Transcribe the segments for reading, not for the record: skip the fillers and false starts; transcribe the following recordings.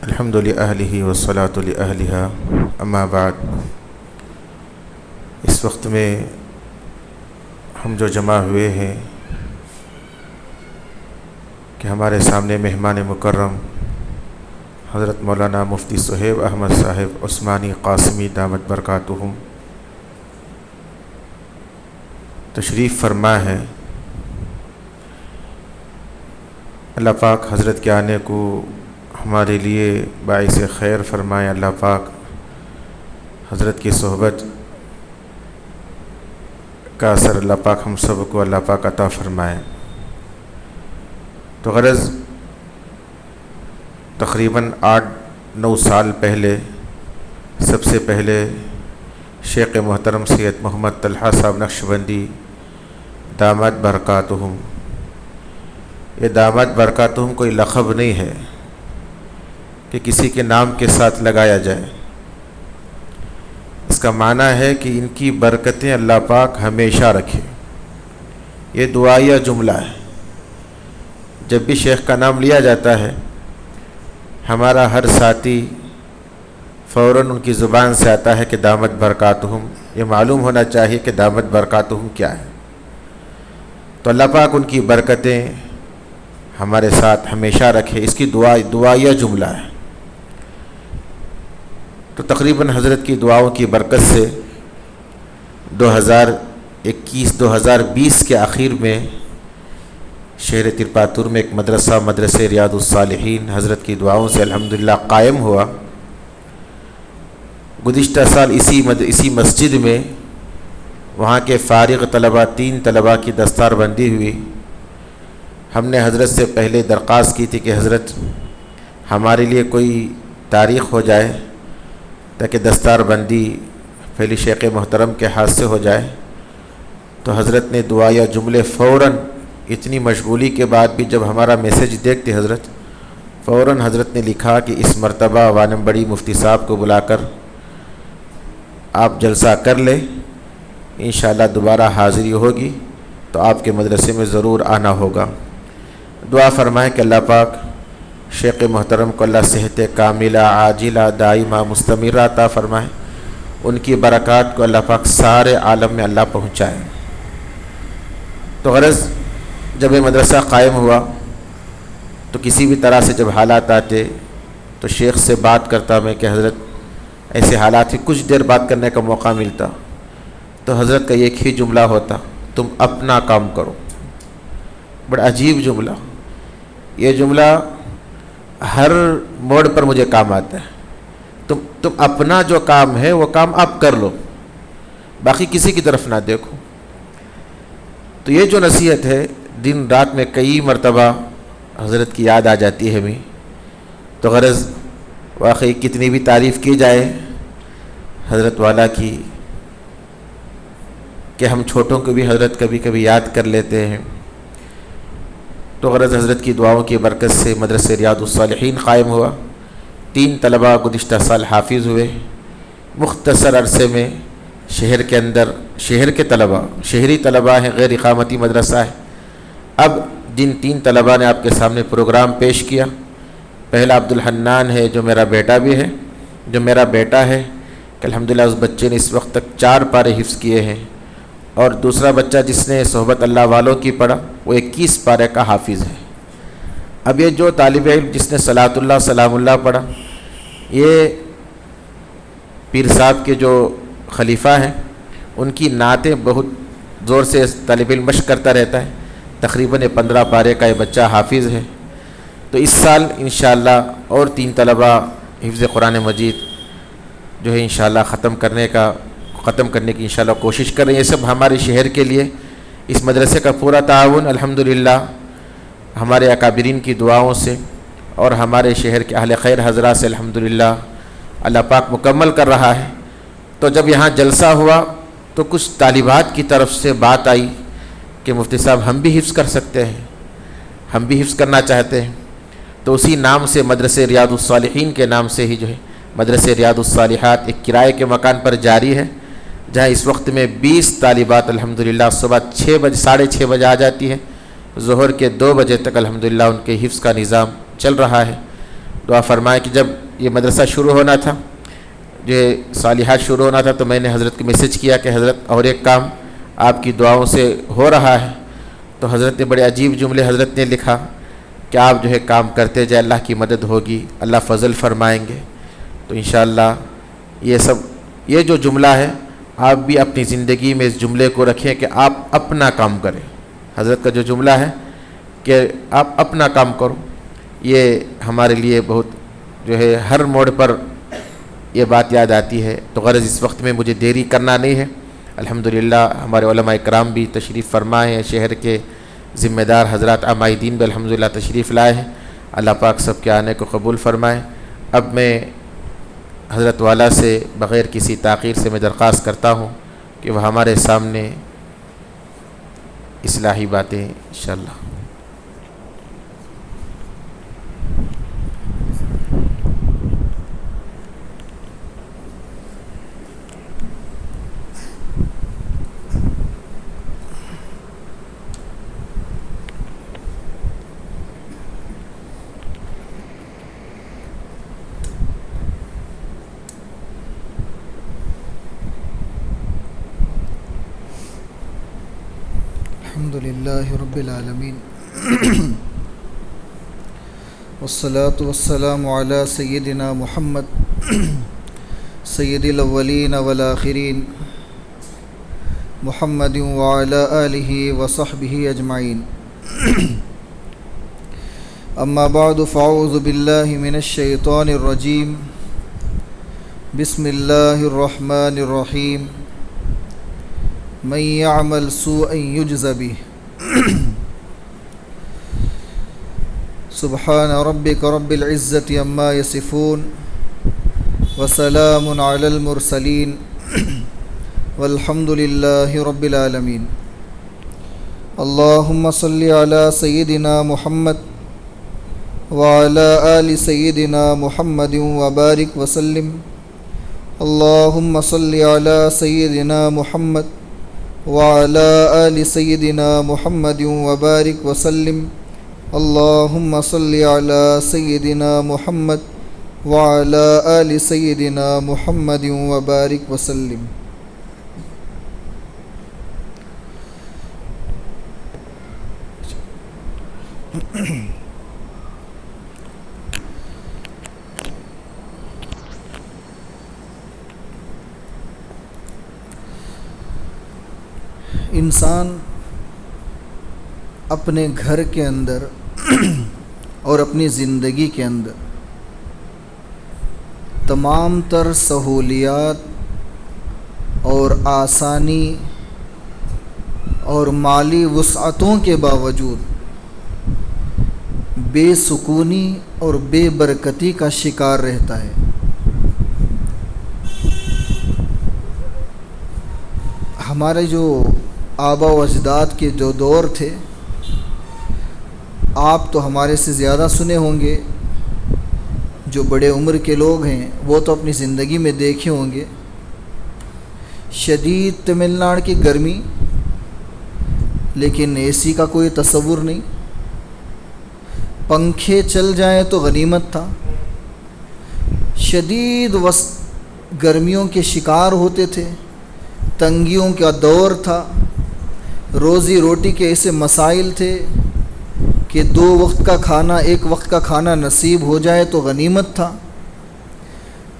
الحمد للہ والصلاۃ لأہلہا اما بعد۔ اس وقت میں ہم جو جمع ہوئے ہیں کہ ہمارے سامنے مہمان مکرم حضرت مولانا مفتی صہیب احمد صاحب عثمانی قاسمی دامت برکاتہم تشریف فرما ہے۔ اللہ پاک حضرت کے آنے کو ہمارے لیے باعث خیر فرمائے۔ اللہ پاک حضرت کی صحبت کا اثر اللہ پاک ہم سب کو اللہ پاک عطا فرمائے۔ تو غرض تقریباً 8-9 سال پہلے سب سے پہلے شیخ محترم سید محمد طلحہ صاحب نقشبندی دامت برکاتہم، یہ دامت برکاتہم کوئی لقب نہیں ہے کہ کسی کے نام کے ساتھ لگایا جائے، اس کا معنی ہے کہ ان کی برکتیں اللہ پاک ہمیشہ رکھے۔ یہ دعائیہ جملہ ہے، جب بھی شیخ کا نام لیا جاتا ہے ہمارا ہر ساتھی فوراً ان کی زبان سے آتا ہے کہ دامت برکاتہم، یہ معلوم ہونا چاہیے کہ دامت برکاتہم کیا ہے۔ تو اللہ پاک ان کی برکتیں ہمارے ساتھ ہمیشہ رکھے، اس کی دعائیہ جملہ ہے۔ تو تقریباً حضرت کی دعاؤں کی برکت سے 2021-2020 کے آخر میں شہر ترپاتور میں ایک مدرسہ ریاض الصالحین حضرت کی دعاؤں سے الحمدللہ قائم ہوا۔ گزشتہ سال اسی مسجد میں وہاں کے فارغ طلباء 3 طلباء کی دستار بندی ہوئی۔ ہم نے حضرت سے پہلے درخواست کی تھی کہ حضرت ہمارے لیے کوئی تاریخ ہو جائے تاکہ دستار بندی پہلی شیخ محترم کے ہاتھ سے ہو جائے۔ تو حضرت نے دعائیہ جملے فوراً اتنی مشغولی کے بعد بھی جب ہمارا میسیج دیکھتے حضرت فوراً حضرت نے لکھا کہ اس مرتبہ وانم بڑی مفتی صاحب کو بلا کر آپ جلسہ کر لیں، انشاءاللہ دوبارہ حاضری ہوگی تو آپ کے مدرسے میں ضرور آنا ہوگا۔ دعا فرمائیں کہ اللہ پاک شیخ محترم کو اللہ صحت کاملہ عاجلہ دائمہ مستمرہ عطا فرمائیں، ان کی برکات کو اللہ پاک سارے عالم میں اللہ پہنچائے۔ تو غرض جب یہ مدرسہ قائم ہوا تو کسی بھی طرح سے جب حالات آتے تو شیخ سے بات کرتا میں کہ حضرت ایسے حالات ہی کچھ دیر بات کرنے کا موقع ملتا تو حضرت کا ایک ہی جملہ ہوتا، تم اپنا کام کرو۔ بڑا عجیب جملہ، یہ جملہ ہر موڑ پر مجھے کام آتا ہے۔ تم اپنا جو کام ہے وہ کام آپ کر لو، باقی کسی کی طرف نہ دیکھو۔ تو یہ جو نصیحت ہے دن رات میں کئی مرتبہ حضرت کی یاد آ جاتی ہے ہمیں۔ تو غرض واقعی کتنی بھی تعریف کی جائے حضرت والا کی کہ ہم چھوٹوں کو بھی حضرت کبھی کبھی یاد کر لیتے ہیں۔ تو غرض حضرت کی دعاؤں کی برکت سے مدرسہ ریاض الصالحین قائم ہوا۔ 3 طلباء گزشتہ سال حافظ ہوئے۔ مختصر عرصے میں شہر کے اندر شہری طلباء ہیں، غیر اقامتی مدرسہ ہے۔ اب جن 3 طلباء نے آپ کے سامنے پروگرام پیش کیا، پہلا عبدالحنان ہے جو میرا بیٹا ہے کہ الحمدللہ اس بچے نے اس وقت تک 4 پارے حفظ کیے ہیں، اور دوسرا بچہ جس نے صحبت اللہ والوں کی پڑھا وہ 21 پارے کا حافظ ہے۔ اب یہ جو طالب علم جس نے صلاۃ اللہ سلام اللہ پڑھا، یہ پیر صاحب کے جو خلیفہ ہیں ان کی نعتیں بہت زور سے طالب علم مشق کرتا رہتا ہے۔ تقریباً 15 پارے کا یہ بچہ حافظ ہے۔ تو اس سال انشاءاللہ اور 3 طلباء حفظ قرآن مجید جو ہے انشاءاللہ ختم کرنے کی انشاءاللہ کوشش کر رہے ہیں۔ یہ سب ہمارے شہر کے لیے اس مدرسے کا پورا تعاون الحمدللہ ہمارے اکابرین کی دعاؤں سے اور ہمارے شہر کے اہل خیر حضرات سے الحمدللہ اللہ پاک مکمل کر رہا ہے۔ تو جب یہاں جلسہ ہوا تو کچھ طالبات کی طرف سے بات آئی کہ مفتی صاحب ہم بھی حفظ کر سکتے ہیں، ہم بھی حفظ کرنا چاہتے ہیں۔ تو اسی نام سے مدرسہ ریاض الصالحین کے نام سے ہی جو ہے مدرسہ ریاض الصالحات ایک کرائے کے مکان پر جاری ہے، جہاں اس وقت میں 20 طالبات الحمدللہ صبح 6:30 بجے آ جاتی ہیں، ظہر کے 2 بجے تک الحمدللہ ان کے حفظ کا نظام چل رہا ہے۔ دعا فرمائیں کہ جب یہ مدرسہ شروع ہونا تھا، یہ صالحات شروع ہونا تھا، تو میں نے حضرت کو میسج کیا کہ حضرت اور ایک کام آپ کی دعاؤں سے ہو رہا ہے، تو حضرت نے بڑے عجیب جملے حضرت نے لکھا کہ آپ جو ہے کام کرتے جائے، اللہ کی مدد ہوگی، اللہ فضل فرمائیں گے۔ تو انشاءاللہ یہ جو جملہ ہے آپ بھی اپنی زندگی میں اس جملے کو رکھیں کہ آپ اپنا کام کریں۔ حضرت کا جو جملہ ہے کہ آپ اپنا کام کرو، یہ ہمارے لیے بہت جو ہے ہر موڑ پر یہ بات یاد آتی ہے۔ تو غرض اس وقت میں مجھے دیری کرنا نہیں ہے۔ الحمدللہ ہمارے علماء کرام بھی تشریف فرمائے ہیں، شہر کے ذمہ دار حضرات عمائدین بھی الحمدللہ تشریف لائے ہیں۔ اللہ پاک سب کے آنے کو قبول فرمائے۔ اب میں حضرت والا سے بغیر کسی تاخیر سے میں درخواست کرتا ہوں کہ وہ ہمارے سامنے اصلاحی باتیں انشاءاللہ۔ الحمد لله رب العالمين والصلاة والسلام على سيدنا محمد سيد الأولين والآخرين محمد وعلى آله وصحبه أجمعين أما بعد فأعوذ بالله من الشيطان الرجيم بسم الله الرحمن الرحيم من يعمل سوءا يجز به سبحان ربك رب العزة عما يصفون وسلام على المرسلين والحمد لله رب العالمين اللهم صل على سيدنا محمد وعلى آل سيدنا محمد وبارك وسلم اللهم صل على سيدنا محمد وعلى آل سيدنا محمد وبارك وسلم اللهم صل على سيدنا محمد وعلى آل سيدنا محمد وبارك وسلم۔ انسان اپنے گھر کے اندر اور اپنی زندگی کے اندر تمام تر سہولیات اور آسانی اور مالی وسعتوں کے باوجود بے سکونی اور بے برکتی کا شکار رہتا ہے۔ ہمارے جو آبا و اجداد کے جو دور تھے، آپ تو ہمارے سے زیادہ سنے ہوں گے، جو بڑے عمر کے لوگ ہیں وہ تو اپنی زندگی میں دیکھے ہوں گے، شدید تمل ناڈو کی گرمی، لیکن اے سی کا کوئی تصور نہیں، پنکھے چل جائیں تو غنیمت تھا، شدید گرمیوں کے شکار ہوتے تھے، تنگیوں کا دور تھا، روزی روٹی کے ایسے مسائل تھے کہ 2 وقت کا کھانا 1 وقت کا کھانا نصیب ہو جائے تو غنیمت تھا،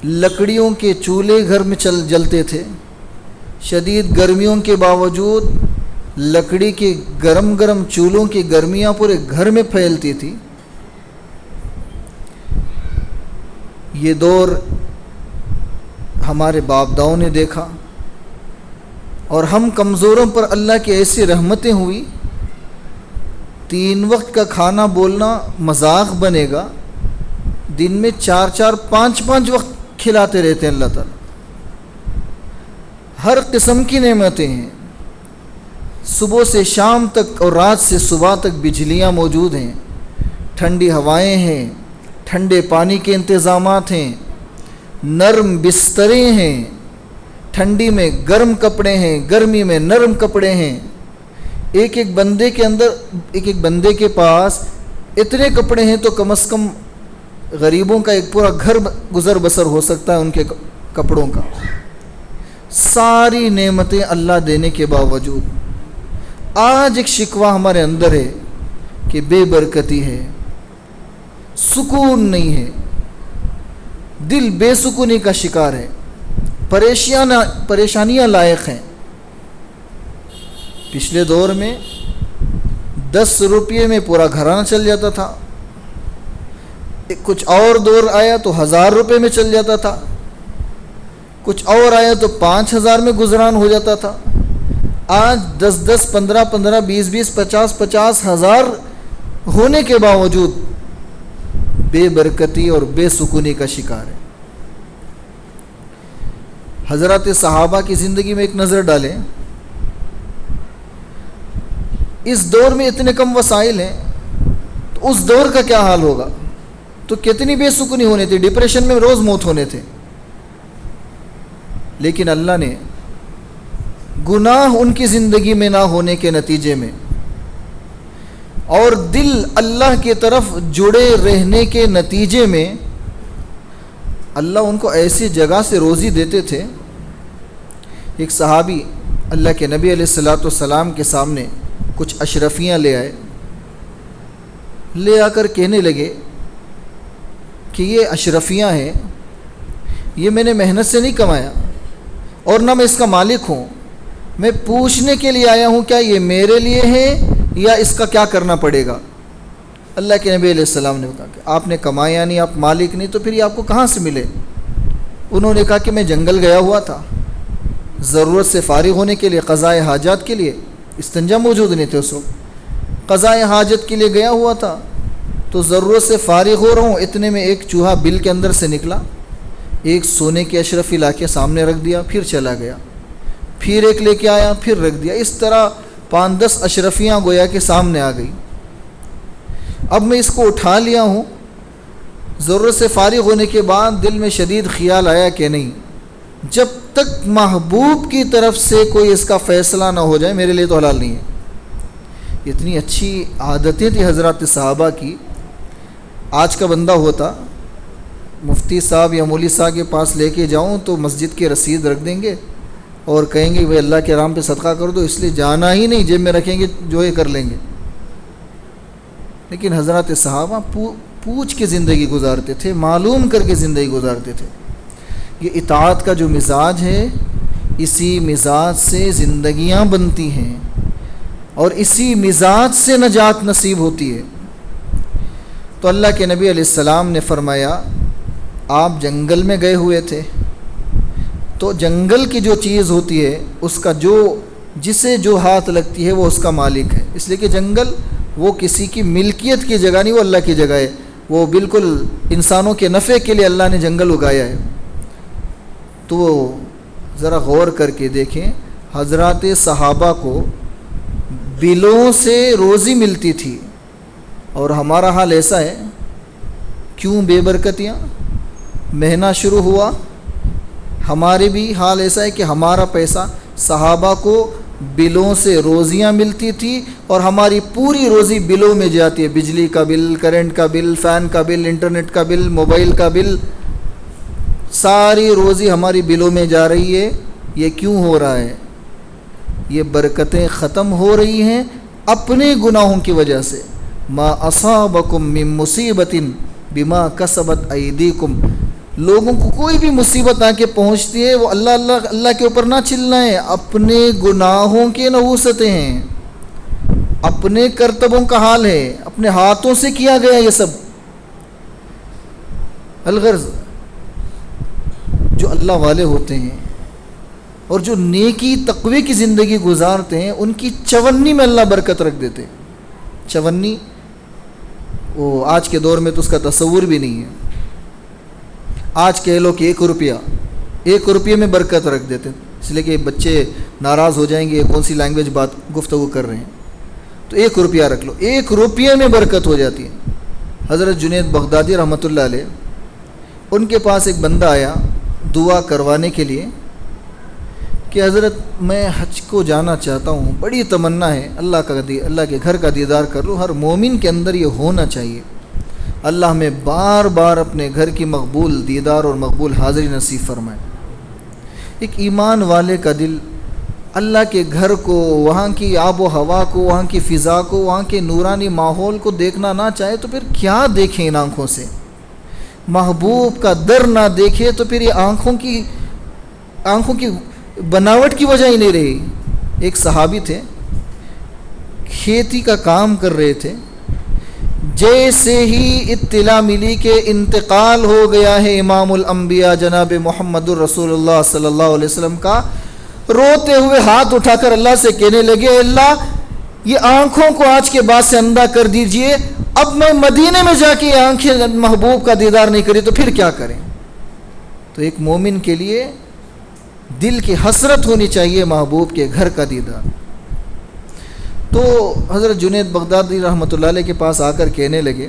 لکڑیوں کے چولہے گھر میں جلتے تھے، شدید گرمیوں کے باوجود لکڑی کے گرم گرم چولہوں کی گرمیاں پورے گھر میں پھیلتی تھی۔ یہ دور ہمارے باپ داؤں نے دیکھا، اور ہم کمزوروں پر اللہ کی ایسی رحمتیں ہوئی، 3 وقت کا کھانا بولنا مذاق بنے گا، دن میں 4 5 وقت کھلاتے رہتے ہیں اللہ تعالیٰ۔ ہر قسم کی نعمتیں ہیں، صبح سے شام تک اور رات سے صبح تک بجلیاں موجود ہیں، ٹھنڈی ہوائیں ہیں، ٹھنڈے پانی کے انتظامات ہیں، نرم بستریں ہیں، ٹھنڈی میں گرم کپڑے ہیں، گرمی میں نرم کپڑے ہیں، ایک بندے کے پاس اتنے کپڑے ہیں تو کم از کم غریبوں کا ایک پورا گھر گزر بسر ہو سکتا ہے ان کے کپڑوں کا. ساری نعمتیں اللہ دینے کے باوجود آج ایک شکوہ ہمارے اندر ہے کہ بے برکتی ہے، سکون نہیں ہے، دل بے سکونی کا شکار ہے، پریشانیاں لائق ہیں. پچھلے دور میں 10 روپے میں پورا گھرانہ چل جاتا تھا، کچھ اور دور آیا تو 1000 روپے میں چل جاتا تھا، کچھ اور آیا تو 5000 میں گزران ہو جاتا تھا. آج 10 15 15 20 20 50 ہزار ہونے کے باوجود بے برکتی اور بے سکونی کا شکار ہے. حضرات صحابہ کی زندگی میں ایک نظر ڈالیں. اس دور میں اتنے کم وسائل ہیں تو اس دور کا کیا حال ہوگا؟ تو کتنی بے سکونی ہونی تھی، ڈپریشن میں روز موت ہونے تھے. لیکن اللہ نے گناہ ان کی زندگی میں نہ ہونے کے نتیجے میں اور دل اللہ کی طرف جڑے رہنے کے نتیجے میں اللہ ان کو ایسی جگہ سے روزی دیتے تھے. ایک صحابی اللہ کے نبی علیہ الصلوۃ والسلام کے سامنے کچھ اشرفیاں لے آ کر کہنے لگے کہ یہ اشرفیاں ہیں، یہ میں نے محنت سے نہیں کمایا اور نہ میں اس کا مالک ہوں، میں پوچھنے کے لیے آیا ہوں کیا یہ میرے لیے ہے یا اس کا کیا کرنا پڑے گا. اللہ کے نبی علیہ السلام نے کہا کہ آپ نے کمایا نہیں، آپ مالک نہیں، تو پھر یہ آپ کو کہاں سے ملے؟ انہوں نے کہا کہ میں جنگل گیا ہوا تھا، ضرورت سے فارغ ہونے کے لیے، قضائے حاجات کے لیے، استنجا موجود نہیں تھے اس وقت، قضائے حاجت کے لیے گیا ہوا تھا تو ضرورت سے فارغ ہو رہا ہوں، اتنے میں ایک چوہا بل کے اندر سے نکلا، ایک سونے کے اشرفی لا کے سامنے رکھ دیا، پھر چلا گیا، پھر ایک لے کے آیا، پھر رکھ دیا. اس طرح 5-10 اشرفیاں گویا کے سامنے آ گئی. اب میں اس کو اٹھا لیا ہوں، ضرورت سے فارغ ہونے کے بعد دل میں شدید خیال آیا کہ نہیں، جب تک محبوب کی طرف سے کوئی اس کا فیصلہ نہ ہو جائے میرے لیے تو حلال نہیں ہے. اتنی اچھی عادتیں تھی حضرات صحابہ کی. آج کا بندہ ہوتا مفتی صاحب یا مولوی صاحب کے پاس لے کے جاؤں تو مسجد کی رسید رکھ دیں گے اور کہیں گے بھائی اللہ کے رام پہ صدقہ کر دو، اس لیے جانا ہی نہیں، جیب میں رکھیں گے جو یہ کر لیں گے. لیکن حضرات صحابہ پوچھ کے زندگی گزارتے تھے، معلوم کر کے زندگی گزارتے تھے. یہ اطاعت کا جو مزاج ہے، اسی مزاج سے زندگیاں بنتی ہیں اور اسی مزاج سے نجات نصیب ہوتی ہے. تو اللہ کے نبی علیہ السلام نے فرمایا آپ جنگل میں گئے ہوئے تھے تو جنگل کی جو چیز ہوتی ہے اس کا جسے جو ہاتھ لگتی ہے وہ اس کا مالک ہے، اس لیے کہ جنگل وہ کسی کی ملکیت کی جگہ نہیں، وہ اللہ کی جگہ ہے، وہ بالکل انسانوں کے نفع کے لیے اللہ نے جنگل اگایا ہے. تو ذرا غور کر کے دیکھیں، حضرات صحابہ کو بلوں سے روزی ملتی تھی اور ہمارا حال ایسا ہے. کیوں بے برکتیاں؟ مہینہ شروع ہوا، ہمارے بھی حال ایسا ہے کہ ہمارا پیسہ، صحابہ کو بلوں سے روزیاں ملتی تھی اور ہماری پوری روزی بلوں میں جاتی ہے. بجلی کا بل، کرنٹ کا بل، فین کا بل، انٹرنیٹ کا بل، موبائل کا بل، ساری روزی ہماری بلوں میں جا رہی ہے. یہ کیوں ہو رہا ہے؟ یہ برکتیں ختم ہو رہی ہیں اپنے گناہوں کی وجہ سے. ما اصابکم من مصیبت بما کسبت ایدیکم. لوگوں کو کوئی بھی مصیبت آ کے پہنچتی ہے وہ اللہ کے اوپر نہ چلنا ہے، اپنے گناہوں کے نحوستیں ہیں، اپنے کرتبوں کا حال ہے، اپنے ہاتھوں سے کیا گیا یہ سب. الغرض جو اللہ والے ہوتے ہیں اور جو نیکی تقوی کی زندگی گزارتے ہیں ان کی چونی میں اللہ برکت رکھ دیتے. چونی وہ آج کے دور میں تو اس کا تصور بھی نہیں ہے. آج کہہ لو کہ 1 روپیے میں برکت رکھ دیتے، اس لیے کہ بچے ناراض ہو جائیں گے کون سی لینگویج گفتگو کر رہے ہیں، تو 1 روپیہ رکھ لو، 1 روپیے میں برکت ہو جاتی ہے. حضرت جنید بغدادی رحمۃ اللہ علیہ، ان کے پاس ایک بندہ آیا دعا کروانے کے لیے کہ حضرت میں حج کو جانا چاہتا ہوں، بڑی تمنا ہے، اللہ کے گھر کا دیدار کر لوں، ہر مومن کے اندر یہ ہونا چاہیے. اللہ ہمیں بار بار اپنے گھر کی مقبول دیدار اور مقبول حاضری نصیب فرمائے۔ ایک ایمان والے کا دل اللہ کے گھر کو، وہاں کی آب و ہوا کو، وہاں کی فضا کو، وہاں کے نورانی ماحول کو دیکھنا نہ چاہے تو پھر کیا دیکھیں ان آنکھوں سے؟ محبوب کا در نہ دیکھے تو پھر یہ آنکھوں کی بناوٹ کی وجہ ہی نہیں رہی۔ ایک صحابی تھے، کھیتی کا کام کر رہے تھے، جیسے ہی اطلاع ملی کہ انتقال ہو گیا ہے امام الانبیاء جناب محمد الرسول اللہ صلی اللہ علیہ وسلم کا، روتے ہوئے ہاتھ اٹھا کر اللہ سے کہنے لگے، اللہ یہ آنکھوں کو آج کے بعد سے اندھا کر دیجئے، اب میں مدینے میں جا کے آنکھیں محبوب کا دیدار نہیں کری تو پھر کیا کریں؟ تو ایک مومن کے لیے دل کی حسرت ہونی چاہیے محبوب کے گھر کا دیدار۔ تو حضرت جنید بغدادی رحمۃ اللہ علیہ کے پاس آ کر کہنے لگے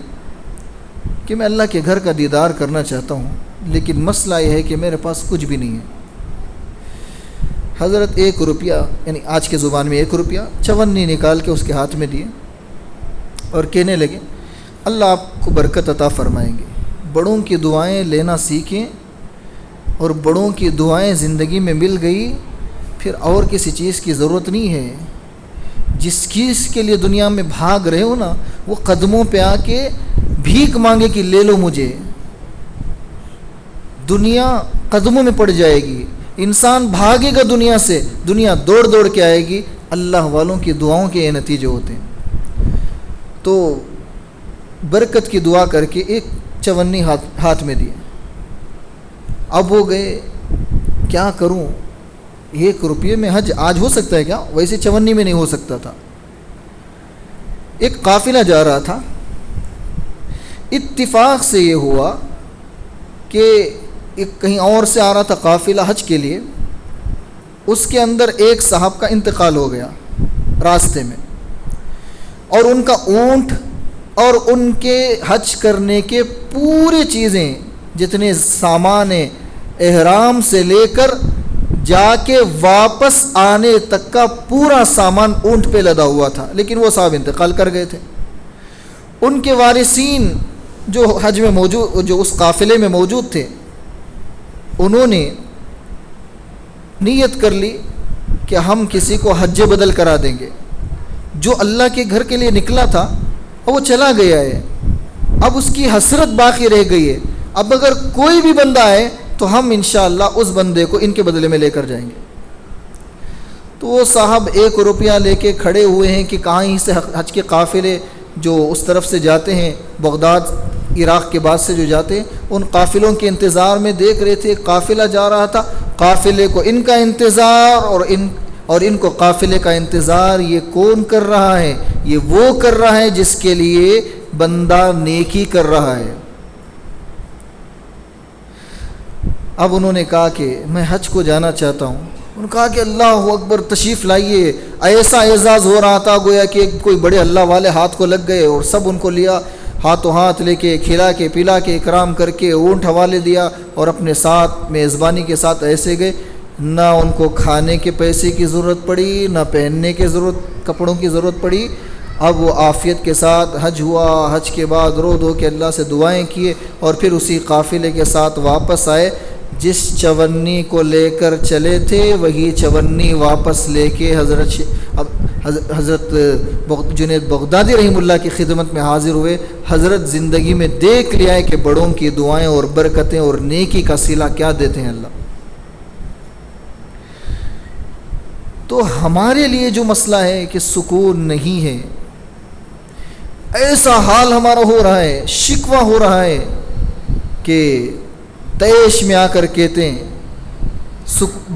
کہ میں اللہ کے گھر کا دیدار کرنا چاہتا ہوں، لیکن مسئلہ یہ ہے کہ میرے پاس کچھ بھی نہیں ہے۔ حضرت 1 روپیہ، یعنی آج کے زبان میں 1 روپیہ چونی نکال کے اس کے ہاتھ میں دیے اور کہنے لگے، اللہ آپ کو برکت عطا فرمائیں گے، بڑوں کی دعائیں لینا سیکھیں، اور بڑوں کی دعائیں زندگی میں مل گئی پھر اور کسی چیز کی ضرورت نہیں ہے۔ جس چیز کے لیے دنیا میں بھاگ رہے ہو نا، وہ قدموں پہ آ کے بھیک مانگے کہ لے لو مجھے۔ دنیا قدموں میں پڑ جائے گی، انسان بھاگے گا دنیا سے، دنیا دوڑ دوڑ کے آئے گی۔ اللہ والوں کی دعاؤں کے یہ نتیجے ہوتے ہیں۔ تو برکت کی دعا کر کے 1 چونی ہاتھ میں دی۔ اب وہ گئے، کیا کروں؟ 1 روپیے میں حج آج ہو سکتا ہے کیا؟ ویسے چونی میں نہیں ہو سکتا تھا۔ ایک قافلہ جا رہا تھا، اتفاق سے یہ ہوا کہ ایک کہیں اور سے آ رہا تھا قافلہ حج کے لیے، اس کے اندر ایک صاحب کا انتقال ہو گیا راستے میں، اور ان کا اونٹ اور ان کے حج کرنے کے پوری چیزیں، جتنے سامان ہیں، احرام سے لے کر جا کے واپس آنے تک کا پورا سامان اونٹ پہ لدا ہوا تھا، لیکن وہ صاحب انتقال کر گئے تھے۔ ان کے وارثین جو حج میں موجود، جو اس قافلے میں موجود تھے، انہوں نے نیت کر لی کہ ہم کسی کو حج بدل کرا دیں گے۔ جو اللہ کے گھر کے لیے نکلا تھا وہ چلا گیا ہے، اب اس کی حسرت باقی رہ گئی ہے۔ اب اگر کوئی بھی بندہ آئے تو ہم انشاءاللہ اس بندے کو ان کے بدلے میں لے کر جائیں گے۔ تو وہ صاحب 1 روپیہ لے کے کھڑے ہوئے ہیں کہ کہیں سے حج کے قافلے جو اس طرف سے جاتے ہیں، بغداد عراق کے بعد سے جو جاتے ہیں، ان قافلوں کے انتظار میں دیکھ رہے تھے۔ قافلہ جا رہا تھا، قافلے کو ان کا انتظار اور ان کو قافلے کا انتظار۔ یہ کون کر رہا ہے؟ یہ وہ کر رہا ہے جس کے لیے بندہ نیکی کر رہا ہے۔ اب انہوں نے کہا کہ میں حج کو جانا چاہتا ہوں۔ انہوں نے کہا کہ اللہ اکبر، تشریف لائیے۔ ایسا اعزاز ہو رہا تھا گویا کہ کوئی بڑے اللہ والے ہاتھ کو لگ گئے، اور سب ان کو لیا، ہاتھوں ہاتھ لے کے کھلا کے پلا کے اکرام کر کے اونٹ حوالے دیا، اور اپنے ساتھ میزبانی کے ساتھ ایسے گئے۔ نہ ان کو کھانے کے پیسے کی ضرورت پڑی، نہ پہننے کے کپڑوں کی ضرورت پڑی۔ اب وہ عافیت کے ساتھ حج ہوا۔ حج کے بعد رو دھو کے اللہ سے دعائیں کیے، اور پھر اسی قافلے کے ساتھ واپس آئے۔ جس چونی کو لے کر چلے تھے وہی چونی واپس لے کے حضرت جنید بغدادی رحمہ اللہ کی خدمت میں حاضر ہوئے۔ حضرت زندگی میں دیکھ لیا ہے کہ بڑوں کی دعائیں اور برکتیں اور نیکی کا صلہ کیا دیتے ہیں اللہ۔ تو ہمارے لیے جو مسئلہ ہے کہ سکون نہیں ہے، ایسا حال ہمارا ہو رہا ہے، شکوہ ہو رہا ہے کہ تیش میں آ کر کہتے ہیں،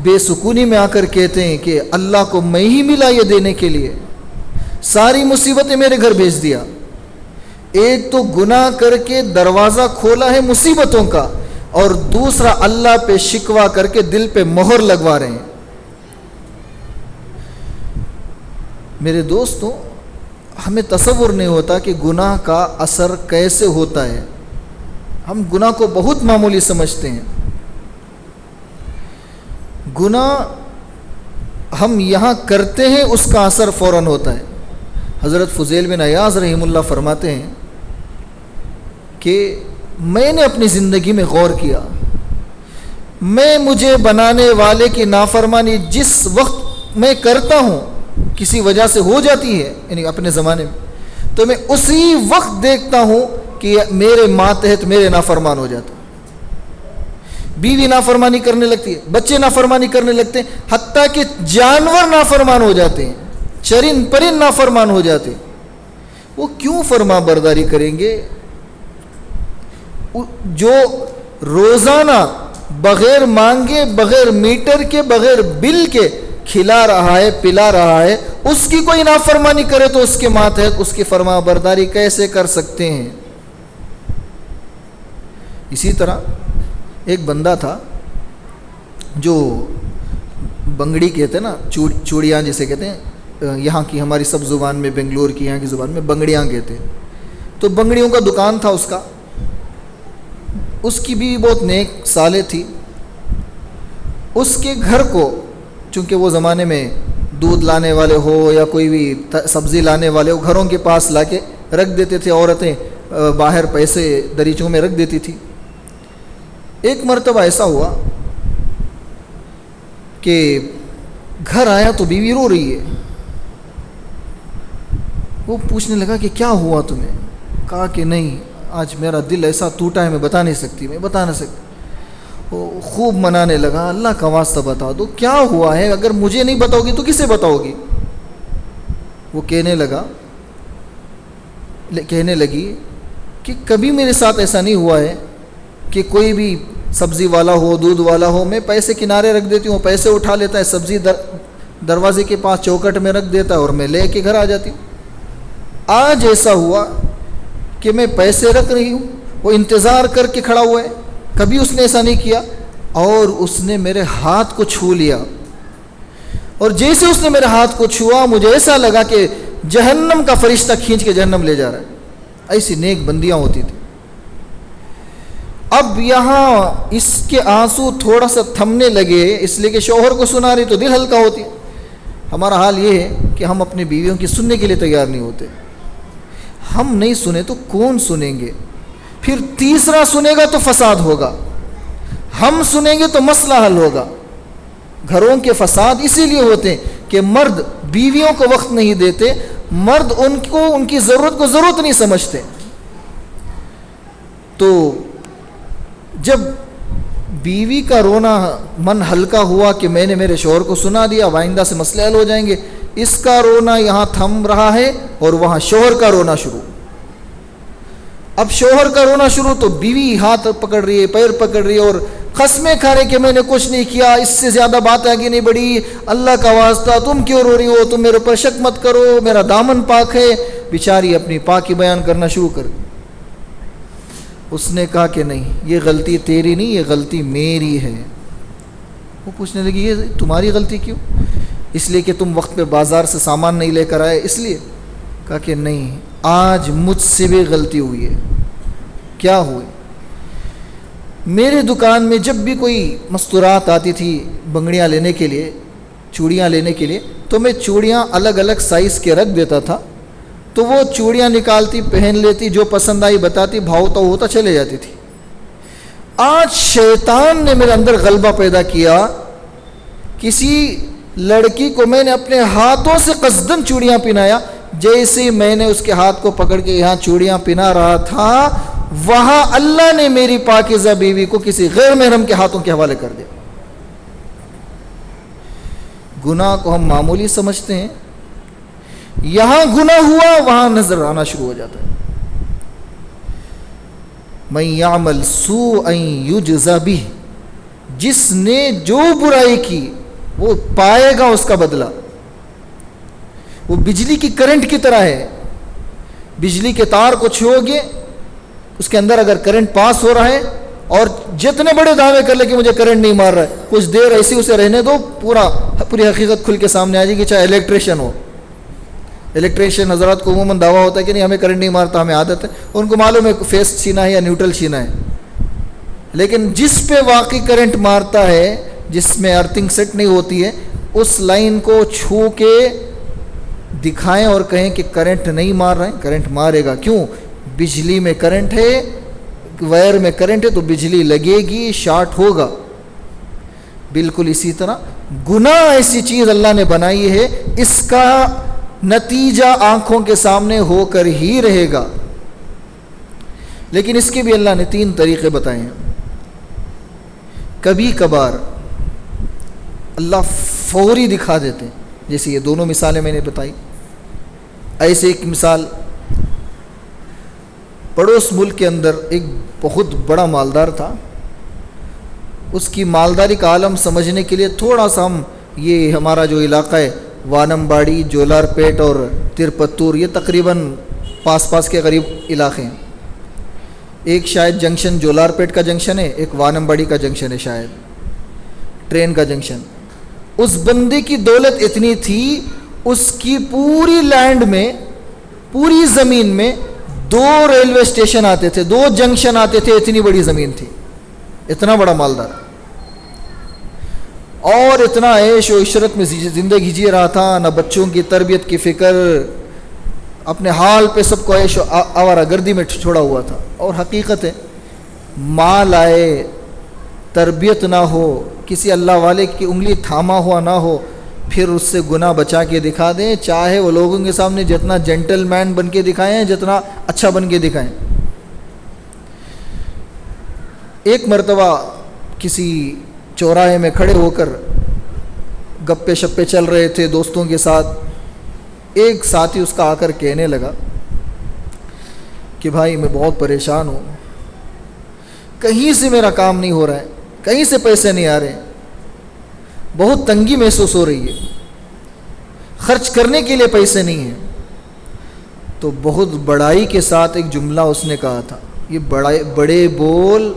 بے سکونی میں آ کر کہتے ہیں کہ اللہ کو میں ہی ملا یہ دینے کے لیے، ساری مصیبتیں میرے گھر بھیج دیا۔ ایک تو گناہ کر کے دروازہ کھولا ہے مصیبتوں کا، اور دوسرا اللہ پہ شکوہ کر کے دل پہ مہر لگوا رہے ہیں۔ میرے دوستوں، ہمیں تصور نہیں ہوتا کہ گناہ کا اثر کیسے ہوتا ہے۔ ہم گناہ کو بہت معمولی سمجھتے ہیں۔ گناہ ہم یہاں کرتے ہیں، اس کا اثر فوراً ہوتا ہے۔ حضرت فضیل بن عیاض رحمہ اللہ فرماتے ہیں کہ میں نے اپنی زندگی میں غور کیا، میں مجھے بنانے والے کی نافرمانی جس وقت میں کرتا ہوں کسی وجہ سے ہو جاتی ہے، یعنی اپنے زمانے میں، تو میں اسی وقت دیکھتا ہوں کہ میرے ماتحت میرے نافرمان ہو جاتے ہیں، بیوی نافرمانی کرنے لگتی ہے، بچے نافرمانی کرنے لگتے ہیں، حتیٰ کہ جانور نافرمان ہو جاتے ہیں، چرند پرند نافرمان ہو جاتے ہیں۔ وہ کیوں فرما برداری کریں گے؟ جو روزانہ بغیر مانگے، بغیر میٹر کے، بغیر بل کے کھلا رہا ہے، پلا رہا ہے، اس کی کوئی نافرمانی کرے تو اس کے ماتحت اس کی فرما برداری کیسے کر سکتے ہیں؟ اسی طرح ایک بندہ تھا جو بنگڑی کہتے ہیں نا، چوڑیاں جسے کہتے ہیں، یہاں کی ہماری سب زبان میں، بنگلور کی یہاں کی زبان میں بنگڑیاں کہتے ہیں۔ تو بنگڑیوں کا دکان تھا اس کا، اس کی بھی بہت نیک صالح تھی۔ اس کے گھر کو، چونکہ وہ زمانے میں دودھ لانے والے ہو یا کوئی بھی سبزی لانے والے ہو، گھروں کے پاس لا کے رکھ دیتے تھے، عورتیں باہر پیسے دریچوں میں رکھ دیتی تھی۔ ایک مرتبہ ایسا ہوا کہ گھر آیا تو بیوی رو رہی ہے۔ وہ پوچھنے لگا کہ کیا ہوا تمہیں؟ کہا کہ نہیں، آج میرا دل ایسا ٹوٹا ہے، میں بتا نہیں سکتی۔ وہ خوب منانے لگا، اللہ کا واسطہ بتا دو کیا ہوا ہے، اگر مجھے نہیں بتاؤ گی تو کسے بتاؤ گی؟ وہ کہنے لگی کہ کبھی میرے ساتھ ایسا نہیں ہوا ہے کہ کوئی بھی سبزی والا ہو، دودھ والا ہو، میں پیسے کنارے رکھ دیتی ہوں، پیسے اٹھا لیتا ہے، سبزی دروازے کے پاس چوکٹ میں رکھ دیتا ہے اور میں لے کے گھر آ جاتی ہوں۔ آج ایسا ہوا کہ میں پیسے رکھ رہی ہوں، وہ انتظار کر کے کھڑا ہوا ہے، کبھی اس نے ایسا نہیں کیا، اور اس نے میرے ہاتھ کو چھو لیا، اور جیسے اس نے میرے ہاتھ کو چھوا مجھے ایسا لگا کہ جہنم کا فرشتہ کھینچ کے جہنم لے جا رہا ہے۔ ایسی نیک بندیاں ہوتی تھیں۔ اب یہاں اس کے آنسو تھوڑا سا تھمنے لگے، اس لیے کہ شوہر کو سنا رہی تو دل ہلکا ہوتی۔ ہمارا حال یہ ہے کہ ہم اپنی بیویوں کی سننے کے لیے تیار نہیں ہوتے۔ ہم نہیں سنیں تو کون سنیں گے؟ پھر تیسرا سنے گا تو فساد ہوگا، ہم سنیں گے تو مسئلہ حل ہوگا۔ گھروں کے فساد اسی لیے ہوتے ہیں کہ مرد بیویوں کو وقت نہیں دیتے، مرد ان کی ضرورت کو ضرورت نہیں سمجھتے۔ تو جب بیوی کا رونا من ہلکا ہوا کہ میں نے میرے شوہر کو سنا دیا، آئندہ سے مسئلے حل ہو جائیں گے، اس کا رونا یہاں تھم رہا ہے اور وہاں شوہر کا رونا شروع۔ اب شوہر کا رونا شروع تو بیوی ہاتھ پکڑ رہی ہے، پیر پکڑ رہی ہے، اور قسمیں کھا رہے کہ میں نے کچھ نہیں کیا، اس سے زیادہ بات آگے نہیں بڑھی، اللہ کا واسطہ تم کیوں رو رہی ہو، تم میرے اوپر شک مت کرو، میرا دامن پاک ہے۔ بیچاری اپنی پاکی بیان کرنا شروع کر دی۔ اس نے کہا کہ نہیں، یہ غلطی تیری نہیں، یہ غلطی میری ہے۔ وہ پوچھنے لگی یہ تمہاری غلطی کیوں؟ اس لیے کہ تم وقت پہ بازار سے سامان نہیں لے کر آئے، اس لیے؟ کہا کہ نہیں، آج مجھ سے بھی غلطی ہوئی ہے۔ کیا ہوئی؟ میرے دکان میں جب بھی کوئی مستورات آتی تھی بنگڑیاں لینے کے لیے، چوڑیاں لینے کے لیے، تو میں چوڑیاں الگ الگ سائز کے رکھ دیتا تھا، تو وہ چوڑیاں نکالتی، پہن لیتی، جو پسند آئی بتاتی، بھاؤ تو ہوتا چلے جاتی تھی۔ آج شیطان نے میرے اندر غلبہ پیدا کیا، کسی لڑکی کو میں نے اپنے ہاتھوں سے قصدن چوڑیاں پہنایا، جیسے میں نے اس کے ہاتھ کو پکڑ کے یہاں چوڑیاں پہنا رہا تھا، وہاں اللہ نے میری پاکیزہ بیوی کو کسی غیر محرم کے ہاتھوں کے حوالے کر دیا۔ گناہ کو ہم معمولی سمجھتے ہیں، یہاں گناہ ہوا وہاں نظر آنا شروع ہو جاتا ہے۔ من یعمل سوءا یجز بہ، جس نے جو برائی کی وہ پائے گا اس کا بدلہ۔ وہ بجلی کی کرنٹ کی طرح ہے، بجلی کے تار کو چھو گے، اس کے اندر اگر کرنٹ پاس ہو رہا ہے، اور جتنے بڑے دعوے کر لے کہ مجھے کرنٹ نہیں مار رہا ہے، کچھ دیر ایسی اسے رہنے دو، پوری حقیقت کھل کے سامنے آ جائے گی، چاہے الیکٹریشین ہو۔ الیکٹریشین حضرات کو عموماً دعویٰ ہوتا ہے کہ نہیں ہمیں کرنٹ نہیں مارتا، ہمیں عادت ہے، ان کو معلوم ہے فیس چھینا ہے یا نیوٹرل چھینا ہے، لیکن جس پہ واقعی کرنٹ مارتا ہے، جس میں ارتھنگ سیٹ نہیں ہوتی ہے، اس لائن کو چھو کے دکھائیں اور کہیں کہ کرنٹ نہیں مار رہے ہیں، کرنٹ مارے گا۔ کیوں؟ بجلی میں کرنٹ ہے، وائر میں کرنٹ ہے تو بجلی لگے گی، شارٹ ہوگا۔ بالکل اسی طرح گناہ ایسی چیز اللہ نے بنائی ہے، اس کا نتیجہ آنکھوں کے سامنے ہو کر ہی رہے گا، لیکن اس کے بھی اللہ نے 3 طریقے بتائے ہیں۔ کبھی کبھار اللہ فوری دکھا دیتے ہیں، جیسے یہ دونوں مثالیں میں نے بتائی۔ ایسے ایک مثال، پڑوس ملک کے اندر ایک بہت بڑا مالدار تھا، اس کی مالداری کا عالم سمجھنے کے لیے تھوڑا سا ہم یہ ہمارا جو علاقہ ہے وانمباڑی، جولار پیٹ اور ترپتور، یہ تقریباً پاس کے قریب علاقے ہیں۔ ایک شاید جنکشن جولار پیٹ کا جنکشن ہے، ایک وانمباڑی کا جنکشن ہے، شاید ٹرین کا جنکشن۔ اس بندے کی دولت اتنی تھی، اس کی پوری لینڈ میں، پوری زمین میں 2 ریلوے اسٹیشن آتے تھے، 2 جنکشن آتے تھے، اتنی بڑی زمین تھی، اتنا بڑا مالدار، اور اتنا عیش و عشرت میں زندگی جی رہا تھا، نہ بچوں کی تربیت کی فکر، اپنے حال پہ سب کو عیش و آوارہ گردی میں چھوڑا ہوا تھا۔ اور حقیقت ہے، مال آئے، تربیت نہ ہو، کسی اللہ والے کی انگلی تھاما ہوا نہ ہو، پھر اس سے گناہ بچا کے دکھا دیں، چاہے وہ لوگوں کے سامنے جتنا جنٹل مین بن کے دکھائیں، جتنا اچھا بن کے دکھائیں۔ ایک مرتبہ کسی چوراہے میں کھڑے ہو کر گپے شپے چل رہے تھے دوستوں کے ساتھ، ایک ساتھی اس کا آ کر کہنے لگا کہ بھائی میں بہت پریشان ہوں، کہیں سے میرا کام نہیں ہو رہا ہے، کہیں سے پیسے نہیں آ رہے، بہت تنگی محسوس ہو رہی ہے، خرچ کرنے کے لیے پیسے نہیں ہیں۔ تو بہت بڑائی کے ساتھ ایک جملہ اس نے کہا تھا، یہ بڑے بول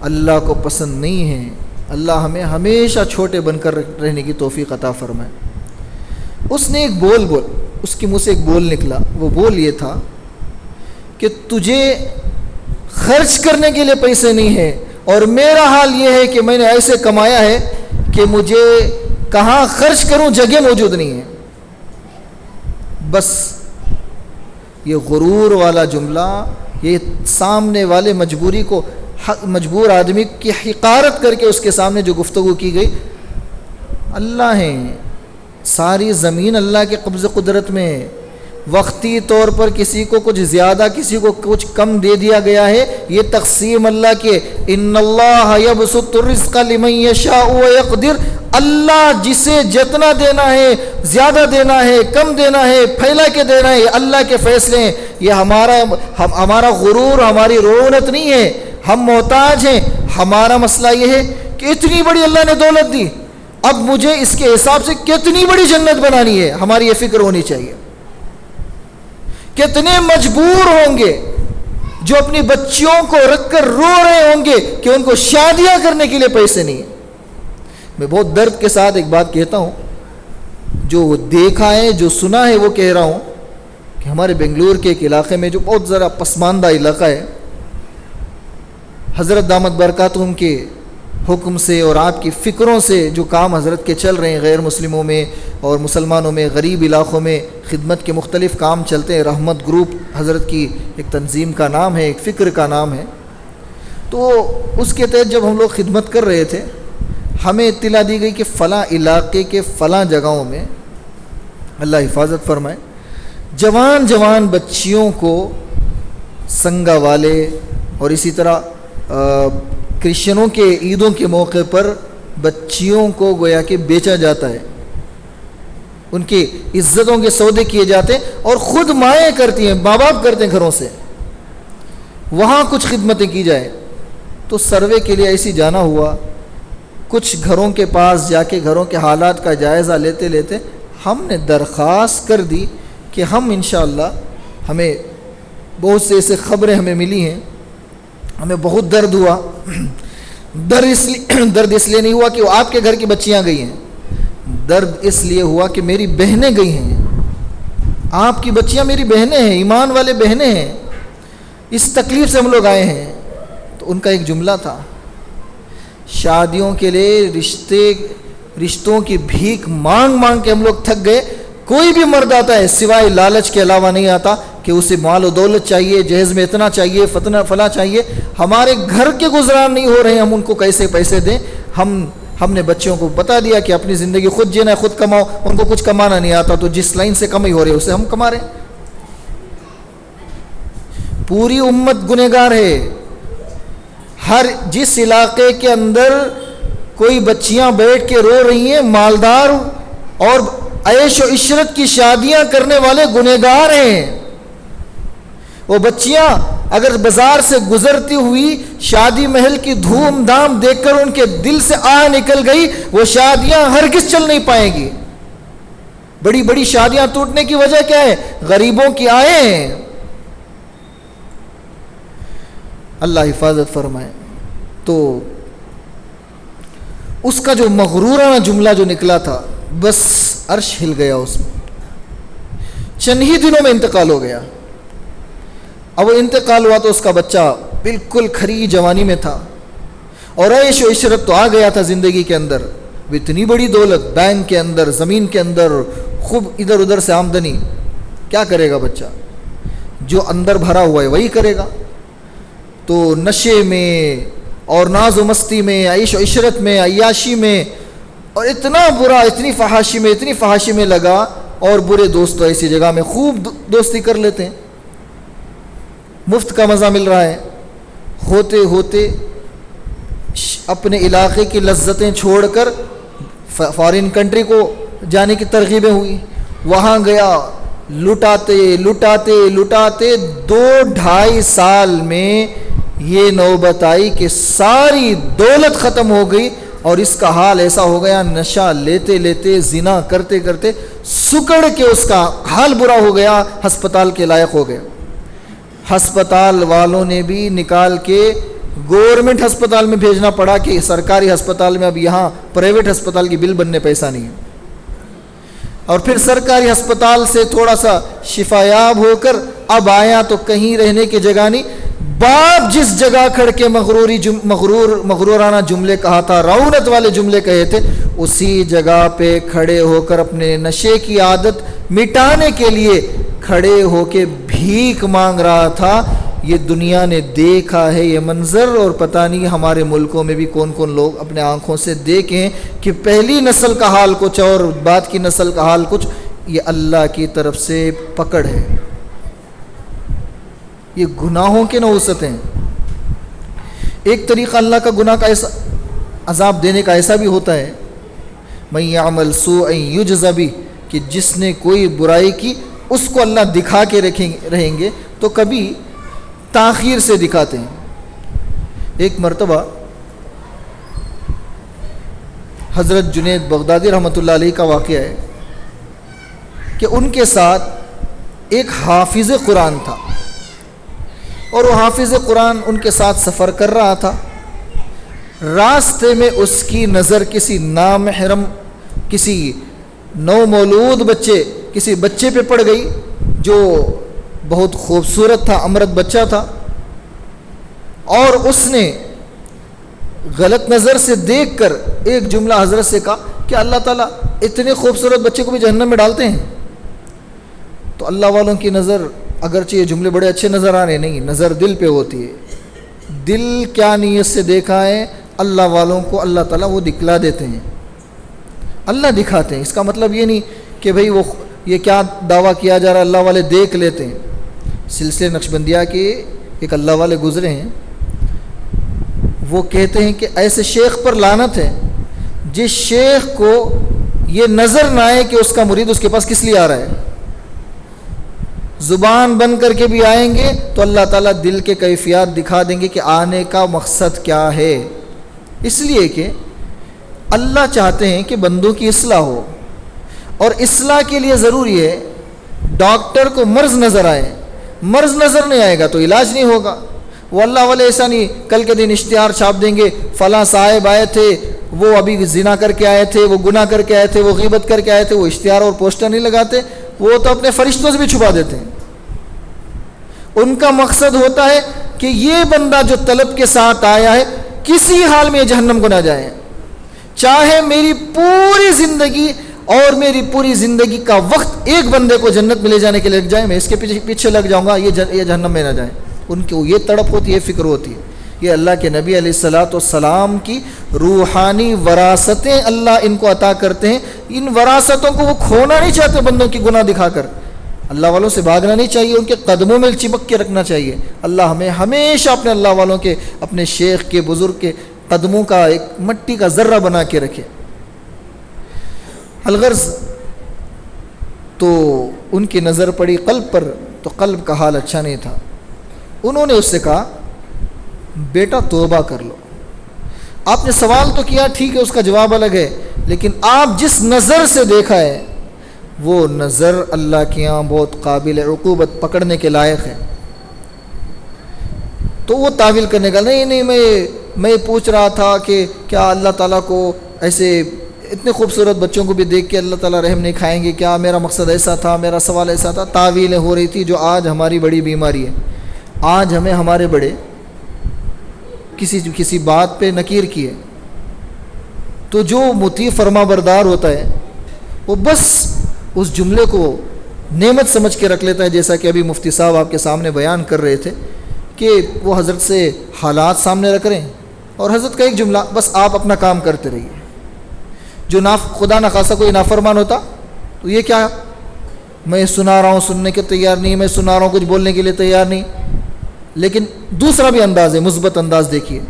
اللہ کو پسند نہیں ہیں، اللہ ہمیں ہمیشہ چھوٹے بن کر رہنے کی توفیق عطا فرمائے۔ اس نے ایک بول اس کے منہ سے ایک بول نکلا، وہ بول یہ تھا کہ تجھے خرچ کرنے کے لیے پیسے نہیں ہیں، اور میرا حال یہ ہے کہ میں نے ایسے کمایا ہے کہ مجھے کہاں خرچ کروں جگہ موجود نہیں ہے۔ بس یہ غرور والا جملہ، یہ سامنے والے مجبور آدمی کی حقارت کر کے اس کے سامنے جو گفتگو کی گئی، اللہ ہیں، ساری زمین اللہ کے قبض قدرت میں ہے، وقتی طور پر کسی کو کچھ زیادہ کسی کو کچھ کم دے دیا گیا ہے، یہ تقسیم اللہ کے، ان اللہ یبسط الرزق لمن یشاء ویقدر، اللہ جسے جتنا دینا ہے، زیادہ دینا ہے، کم دینا ہے، پھیلا کے دینا ہے، اللہ کے فیصلے ہیں۔ یہ ہمارا غرور، ہماری رونت نہیں ہے، ہم محتاج ہیں۔ ہمارا مسئلہ یہ ہے کہ اتنی بڑی اللہ نے دولت دی، اب مجھے اس کے حساب سے کتنی بڑی جنت بنانی ہے، ہماری یہ فکر ہونی چاہیے۔ کتنے مجبور ہوں گے جو اپنی بچیوں کو رکھ کر رو رہے ہوں گے کہ ان کو شادیاں کرنے کے لیے پیسے نہیں ہیں۔ میں بہت درد کے ساتھ ایک بات کہتا ہوں، جو دیکھا ہے، جو سنا ہے، وہ کہہ رہا ہوں کہ ہمارے بنگلور کے ایک علاقے میں جو بہت ذرا پسماندہ علاقہ ہے، حضرت دامت برکاتہم کے حکم سے اور آپ کی فکروں سے جو کام حضرت کے چل رہے ہیں، غیر مسلموں میں اور مسلمانوں میں، غریب علاقوں میں خدمت کے مختلف کام چلتے ہیں۔ رحمت گروپ حضرت کی ایک تنظیم کا نام ہے، ایک فکر کا نام ہے۔ تو اس کے تحت جب ہم لوگ خدمت کر رہے تھے، ہمیں اطلاع دی گئی کہ فلاں علاقے کے فلاں جگہوں میں، اللہ حفاظت فرمائے، جوان بچیوں کو سنگا والے اور اسی طرح کرسچنوں کے عیدوں کے موقع پر بچیوں کو گویا کہ بیچا جاتا ہے، ان کی عزتوں کے سودے کیے جاتے ہیں، اور خود مائیں کرتی ہیں، ماں باپ کرتے ہیں گھروں سے، وہاں کچھ خدمتیں کی جائیں۔ تو سروے کے لیے ایسی جانا ہوا، کچھ گھروں کے پاس جا کے گھروں کے حالات کا جائزہ لیتے ہم نے درخواست کر دی کہ ہم انشاءاللہ، ہمیں بہت سے ایسے خبریں ہمیں ملی ہیں، ہمیں بہت درد ہوا۔ درد اس لیے نہیں ہوا کہ وہ آپ کے گھر کی بچیاں گئی ہیں، درد اس لیے ہوا کہ میری بہنیں گئی ہیں، آپ کی بچیاں میری بہنیں ہیں، ایمان والے بہنیں ہیں، اس تکلیف سے ہم لوگ آئے ہیں۔ تو ان کا ایک جملہ تھا، شادیوں کے لیے رشتوں کی بھیک مانگ کے ہم لوگ تھک گئے، کوئی بھی مرد آتا ہے سوائے لالچ کے علاوہ نہیں آتا، کہ اسے مال و دولت چاہیے، جہیز میں اتنا چاہیے، فلاں چاہیے، ہمارے گھر کے گزران نہیں ہو رہے ہیں، ہم ان کو کیسے پیسے دیں؟ ہم نے بچوں کو بتا دیا کہ اپنی زندگی خود جینا ہے، خود کماؤ، ان کو کچھ کمانا نہیں آتا، تو جس لائن سے کمائی ہو رہی ہے اسے ہم کما رہے ہیں۔ پوری امت گنہگار ہے۔ جس علاقے کے اندر کوئی بچیاں بیٹھ کے رو رہی ہیں، مالدار اور عیش و عشرت کی شادیاں کرنے والے گنہگار ہیں۔ وہ بچیاں اگر بازار سے گزرتی ہوئی شادی محل کی دھوم دھام دیکھ کر ان کے دل سے آہ نکل گئی، وہ شادیاں ہرگز چل نہیں پائیں گی۔ بڑی بڑی شادیاں ٹوٹنے کی وجہ کیا ہے؟ غریبوں کی آہیں ہیں۔ اللہ حفاظت فرمائے۔ تو اس کا جو مغرورانہ جملہ جو نکلا تھا، بس عرش ہل گیا اس میں۔ چند ہی دنوں میں انتقال ہو گیا۔ اب وہ انتقال ہوا تو اس کا بچہ بالکل کھری جوانی میں تھا، اور عیش و عشرت تو آ گیا تھا زندگی کے اندر۔ اتنی بڑی دولت بینک کے اندر، زمین کے اندر، خوب ادھر ادھر سے آمدنی، کیا کرے گا بچہ؟ جو اندر بھرا ہوا ہے وہی کرے گا۔ تو نشے میں اور ناز و مستی میں، عیش و عشرت میں، عیاشی میں، اور اتنا برا، اتنی فحاشی میں لگا، اور برے دوست تو ایسی جگہ میں خوب دوستی کر لیتے ہیں، مفت کا مزہ مل رہا ہے۔ ہوتے ہوتے اپنے علاقے کی لذتیں چھوڑ کر فارن کنٹری کو جانے کی ترغیبیں ہوئی، وہاں گیا، لٹاتے 2-2.5 سال میں یہ نوبت آئی کہ ساری دولت ختم ہو گئی، اور اس کا حال ایسا ہو گیا، نشہ لیتے لیتے، زنا کرتے کرتے سکڑ کے اس کا حال برا ہو گیا، ہسپتال کے لائق ہو گیا۔ ہسپتال والوں نے بھی نکال کے گورنمنٹ ہسپتال میں بھیجنا پڑا کہ سرکاری ہسپتال میں اب یہاں پرائیویٹ ہسپتال کی بل بننے پیسہ نہیں ہے۔ اور پھر سرکاری ہسپتال سے تھوڑا سا شفایاب ہو کر اب آیا تو کہیں رہنے کی جگہ نہیں۔ باپ جس جگہ کھڑ کے مغرورانہ جملے کہا تھا، رعونت والے جملے کہے تھے، اسی جگہ پہ کھڑے ہو کر اپنے نشے کی عادت مٹانے کے لیے کھڑے ہو کے بھیک مانگ رہا تھا۔ یہ دنیا نے دیکھا ہے یہ منظر، اور پتہ نہیں ہمارے ملکوں میں بھی کون کون لوگ اپنے آنکھوں سے دیکھیں کہ پہلی نسل کا حال کچھ اور بعد کی نسل کا حال کچھ۔ یہ اللہ کی طرف سے پکڑ ہے، یہ گناہوں کے نحوست ہیں۔ ایک طریقہ اللہ کا گناہ کا ایسا عذاب دینے کا ایسا بھی ہوتا ہے، من یعمل سوءا یجز بہ، کہ جس نے کوئی برائی کی اس کو اللہ دکھا کے رہیں گے، تو کبھی تاخیر سے دکھاتے ہیں۔ ایک مرتبہ حضرت جنید بغدادی رحمۃ اللہ علیہ کا واقعہ ہے کہ ان کے ساتھ ایک حافظ قرآن تھا، اور وہ حافظ قرآن ان کے ساتھ سفر کر رہا تھا۔ راستے میں اس کی نظر کسی نامحرم، کسی نو مولود کسی بچے پہ پڑ گئی جو بہت خوبصورت تھا، امرت بچہ تھا، اور اس نے غلط نظر سے دیکھ کر ایک جملہ حضرت سے کہا کہ اللہ تعالیٰ اتنے خوبصورت بچے کو بھی جہنم میں ڈالتے ہیں؟ تو اللہ والوں کی نظر، اگرچہ یہ جملے بڑے اچھے نظر آ رہے، نہیں، نظر دل پہ ہوتی ہے۔ دل کیا نیت سے دیکھا ہے، اللہ والوں کو اللہ تعالیٰ وہ دکھلا دیتے ہیں، اللہ دکھاتے ہیں۔ اس کا مطلب یہ نہیں کہ بھئی وہ یہ کیا دعویٰ کیا جا رہا ہے، اللہ والے دیکھ لیتے ہیں۔ سلسلے نقشبندیہ کے ایک اللہ والے گزرے ہیں، وہ کہتے ہیں کہ ایسے شیخ پر لعنت ہے جس شیخ کو یہ نظر نہ آئے کہ اس کا مرید اس کے پاس کس لیے آ رہا ہے۔ زبان بند کر کے بھی آئیں گے تو اللہ تعالیٰ دل کے کیفیات دکھا دیں گے کہ آنے کا مقصد کیا ہے۔ اس لیے کہ اللہ چاہتے ہیں کہ بندوں کی اصلاح ہو، اور اصلاح کے لیے ضروری ہے ڈاکٹر کو مرض نظر آئے۔ مرض نظر نہیں آئے گا تو علاج نہیں ہوگا۔ وہ اللہ والے ایسا نہیں کل کے دن اشتہار چھاپ دیں گے، فلاں صاحب آئے تھے، وہ ابھی زنا کر کے آئے تھے، وہ گناہ کر کے آئے تھے، وہ غیبت کر کے آئے تھے۔ وہ اشتہار اور پوسٹر نہیں لگاتے، وہ تو اپنے فرشتوں سے بھی چھپا دیتے ہیں۔ ان کا مقصد ہوتا ہے کہ یہ بندہ جو طلب کے ساتھ آیا ہے کسی حال میں جہنم کو نہ جائے، چاہے میری پوری زندگی اور میری پوری زندگی کا وقت ایک بندے کو جنت میں لے جانے کے لیے لگ جائے، میں اس کے پیچھے لگ جاؤں گا، یہ جہنم میں نہ جائیں. ان کی یہ تڑپ ہوتی ہے، فکر ہوتی ہے. یہ اللہ کے نبی علیہ الصلاۃ والسلام کی روحانی وراثتیں اللہ ان کو عطا کرتے ہیں. ان وراثتوں کو وہ کھونا نہیں چاہتے بندوں کی گناہ دکھا کر. اللہ والوں سے بھاگنا نہیں چاہیے، ان کے قدموں میں چپک کے رکھنا چاہیے. اللہ ہمیں ہمیشہ اپنے اللہ والوں کے، اپنے شیخ کے، بزرگ کے قدموں کا ایک مٹی کا ذرہ بنا کے رکھے. الغرض تو ان کی نظر پڑی قلب پر، تو قلب کا حال اچھا نہیں تھا. انہوں نے اس سے کہا بیٹا توبہ کر لو. آپ نے سوال تو کیا، ٹھیک ہے، اس کا جواب الگ ہے، لیکن آپ جس نظر سے دیکھا ہے وہ نظر اللہ کے یہاں بہت قابل عقوبت، پکڑنے کے لائق ہے. تو وہ تعویل کرنے کا نہیں، میں پوچھ رہا تھا کہ کیا اللہ تعالیٰ کو ایسے اتنے خوبصورت بچوں کو بھی دیکھ کے اللہ تعالیٰ رحم نہیں کھائیں گے، کیا میرا مقصد ایسا تھا، میرا سوال ایسا تھا. تعویلیں ہو رہی تھی جو آج ہماری بڑی بیماری ہے. آج ہمیں ہمارے بڑے کسی بات پہ نکیر کیے تو جو مطیع فرما بردار ہوتا ہے وہ بس اس جملے کو نعمت سمجھ کے رکھ لیتا ہے. جیسا کہ ابھی مفتی صاحب آپ کے سامنے بیان کر رہے تھے کہ وہ حضرت سے حالات سامنے رکھ رہے ہیں اور حضرت کا ایک جملہ، بس آپ اپنا کام کرتے رہیے. جو خدا نخواستہ کوئی نافرمان ہوتا تو یہ کیا، میں سنا رہا ہوں، سننے کے تیار نہیں، میں سنا رہا ہوں، کچھ بولنے کے لیے تیار نہیں. لیکن دوسرا بھی انداز ہے، مثبت انداز دیکھیے.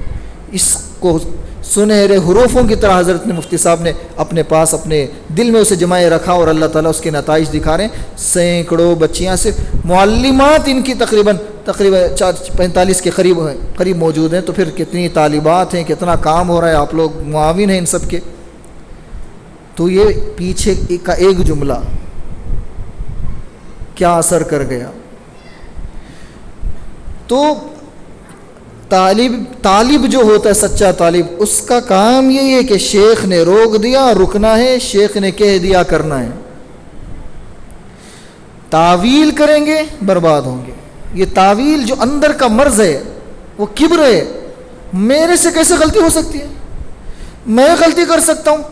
اس کو سنہرے حروفوں کی طرح حضرت نے، مفتی صاحب نے اپنے پاس اپنے دل میں اسے جمائے رکھا اور اللہ تعالیٰ اس کے نتائج دکھا رہے ہیں. سینکڑوں بچیاں، صرف معلمات ان کی تقریباً 45 کے قریب موجود ہیں. تو پھر کتنی طالبات ہیں، کتنا کام ہو رہا ہے، آپ لوگ معاون ہیں ان سب کے. تو یہ پیچھے کا ایک جملہ کیا اثر کر گیا. تو طالب جو ہوتا ہے، سچا طالب، اس کا کام یہی ہے کہ شیخ نے روک دیا رکنا ہے، شیخ نے کہہ دیا کرنا ہے. تعویل کریں گے برباد ہوں گے. یہ تعویل جو اندر کا مرض ہے، وہ کبر ہے. میرے سے کیسے غلطی ہو سکتی ہے، میں غلطی کر سکتا ہوں،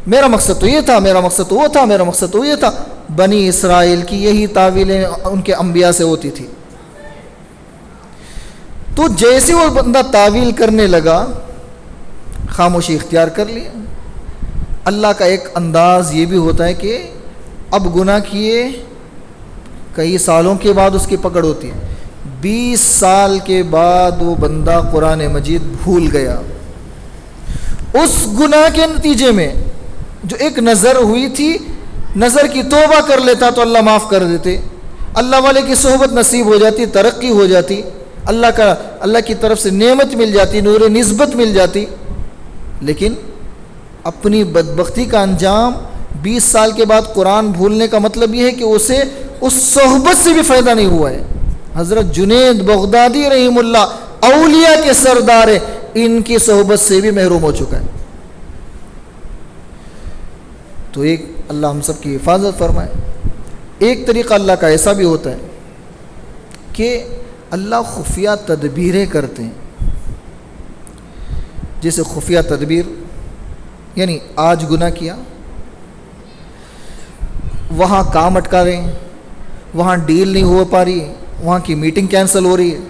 میرا مقصد تو یہ تھا، میرا مقصد تو وہ تھا، میرا مقصد تو یہ تھا. بنی اسرائیل کی یہی تعویلیں ان کے انبیاء سے ہوتی تھی. تو جیسے وہ بندہ تعویل کرنے لگا، خاموشی اختیار کر لیا. اللہ کا ایک انداز یہ بھی ہوتا ہے کہ اب گناہ کیے کئی سالوں کے بعد اس کی پکڑ ہوتی ہے. 20 سال کے بعد وہ بندہ قرآن مجید بھول گیا. اس گناہ کے نتیجے میں جو ایک نظر ہوئی تھی، نظر کی توبہ کر لیتا تو اللہ معاف کر دیتے. اللہ والے کی صحبت نصیب ہو جاتی، ترقی ہو جاتی، اللہ کی طرف سے نعمت مل جاتی، نور نسبت مل جاتی. لیکن اپنی بدبختی کا انجام 20 سال کے بعد قرآن بھولنے کا مطلب یہ ہے کہ اسے اس صحبت سے بھی فائدہ نہیں ہوا ہے. حضرت جنید بغدادی رحمہ اللہ اولیاء کے سردار ہیں، ان کی صحبت سے بھی محروم ہو چکا ہے. تو ایک اللہ ہم سب کی حفاظت فرمائے. ایک طریقہ اللہ کا ایسا بھی ہوتا ہے کہ اللہ خفیہ تدبیریں کرتے ہیں. جیسے خفیہ تدبیر یعنی آج گناہ کیا، وہاں کام اٹکا رہے ہیں، وہاں ڈیل نہیں ہو پا رہی، وہاں کی میٹنگ کینسل ہو رہی ہے،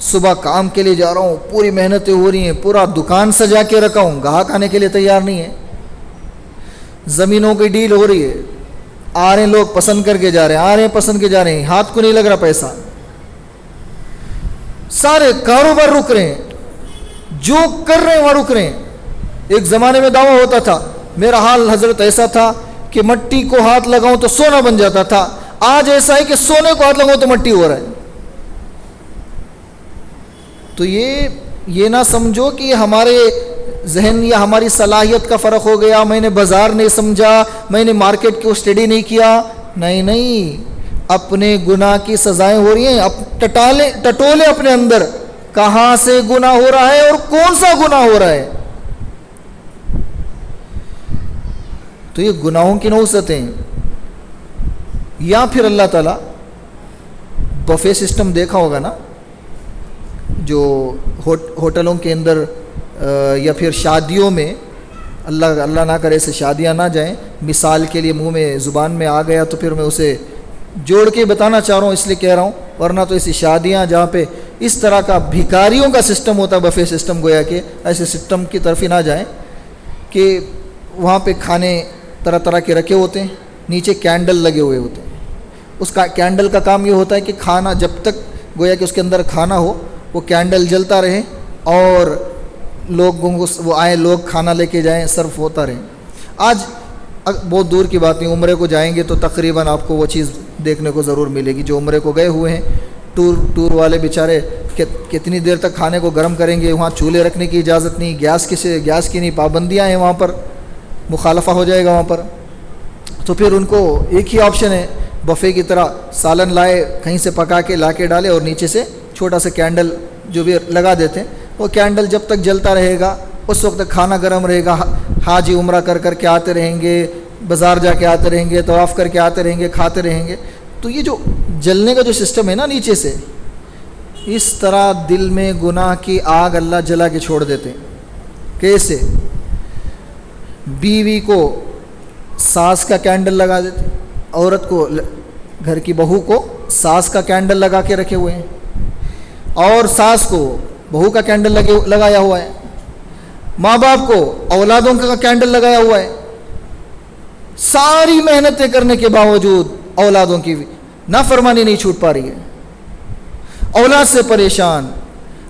صبح کام کے لیے جا رہا ہوں، پوری محنتیں ہو رہی ہیں، پورا دکان سجا کے رکھا ہوں، گاہک آنے کے لیے تیار نہیں ہے، زمینوں کی ڈیل ہو رہی ہے، آ رہے ہیں لوگ پسند کر کے جا رہے ہیں، آ رہے ہیں پسند کے جا رہے ہیں، ہاتھ کو نہیں لگ رہا پیسہ، سارے کاروبار رک رہے ہیں، جو کر رہے ہیں وہاں رک رہے ہیں. ایک زمانے میں دعویٰ ہوتا تھا، میرا حال حضرت ایسا تھا کہ مٹی کو ہاتھ لگاؤں تو سونا بن جاتا تھا. آج ایسا ہے کہ سونے کو ہاتھ لگاؤں تو مٹی ہو رہا ہے. تو یہ نہ سمجھو کہ یہ ہمارے ذہن یا ہماری صلاحیت کا فرق ہو گیا، میں نے بازار نہیں سمجھا، میں نے مارکیٹ کو اسٹڈی نہیں کیا. نہیں، اپنے گناہ کی سزائیں ہو رہی ہیں. ٹٹولے اپنے اندر کہاں سے گناہ ہو رہا ہے اور کون سا گناہ ہو رہا ہے. تو یہ گناہوں کی نوستیں، یا پھر اللہ تعالیٰ بفے سسٹم دیکھا ہوگا نا، جو ہوٹلوں کے اندر یا پھر شادیوں میں اللہ نہ کرے سے شادیاں نہ جائیں، مثال کے لیے منہ میں زبان میں آ گیا تو پھر میں اسے جوڑ کے بتانا چاہ رہا ہوں، اس لیے کہہ رہا ہوں، ورنہ تو ایسی شادیاں جہاں پہ اس طرح کا بھکاریوں کا سسٹم ہوتا ہے، بفے سسٹم گویا کہ ایسے سسٹم کی طرف ہی نہ جائیں کہ وہاں پہ کھانے طرح طرح کے رکھے ہوتے ہیں، نیچے کینڈل لگے ہوئے ہوتے ہیں۔ اس کا کینڈل کا کام یہ ہوتا ہے کہ کھانا جب تک گویا کہ اس کے اندر کھانا ہو وہ کینڈل جلتا رہے اور لوگوں کو وہ آئیں، لوگ کھانا لے کے جائیں، سرو ہوتا رہے۔ آج بہت دور کی بات نہیں، عمرے کو جائیں گے تو تقریباً آپ کو وہ چیز دیکھنے کو ضرور ملے گی۔ جو عمرے کو گئے ہوئے ہیں، ٹور والے بیچارے کتنی دیر تک کھانے کو گرم کریں گے، وہاں چولہے رکھنے کی اجازت نہیں، گیس کی نہیں، پابندیاں ہیں وہاں پر، مخالفہ ہو جائے گا وہاں پر۔ تو پھر ان کو ایک ہی آپشن ہے، بفے کی طرح سالن لائے کہیں سے پکا کے لا کے ڈالے اور نیچے سے چھوٹا سا کینڈل جو بھی لگا دیتے ہیں، وہ کینڈل جب تک جلتا رہے گا اس وقت تک کھانا گرم رہے گا۔ حاجی عمرہ کر کے آتے رہیں گے، بازار جا کے آتے رہیں گے، طواف کر کے آتے رہیں گے، کھاتے رہیں گے۔ تو یہ جو جلنے کا جو سسٹم ہے نا نیچے سے، اس طرح دل میں گناہ کی آگ اللہ جلا کے چھوڑ دیتے ہیں۔ کیسے؟ بیوی کو ساس کا کینڈل لگا دیتے، عورت کو، گھر کی بہو کو ساس کا کینڈل لگا کے رکھے ہوئے ہیں، اور ساس کو بہو کا کینڈل لگایا ہوا ہے، ماں باپ کو اولادوں کا کینڈل لگایا ہوا ہے۔ ساری محنتیں کرنے کے باوجود اولادوں کی نافرمانی نہیں چھوٹ پا رہی ہے، اولاد سے پریشان،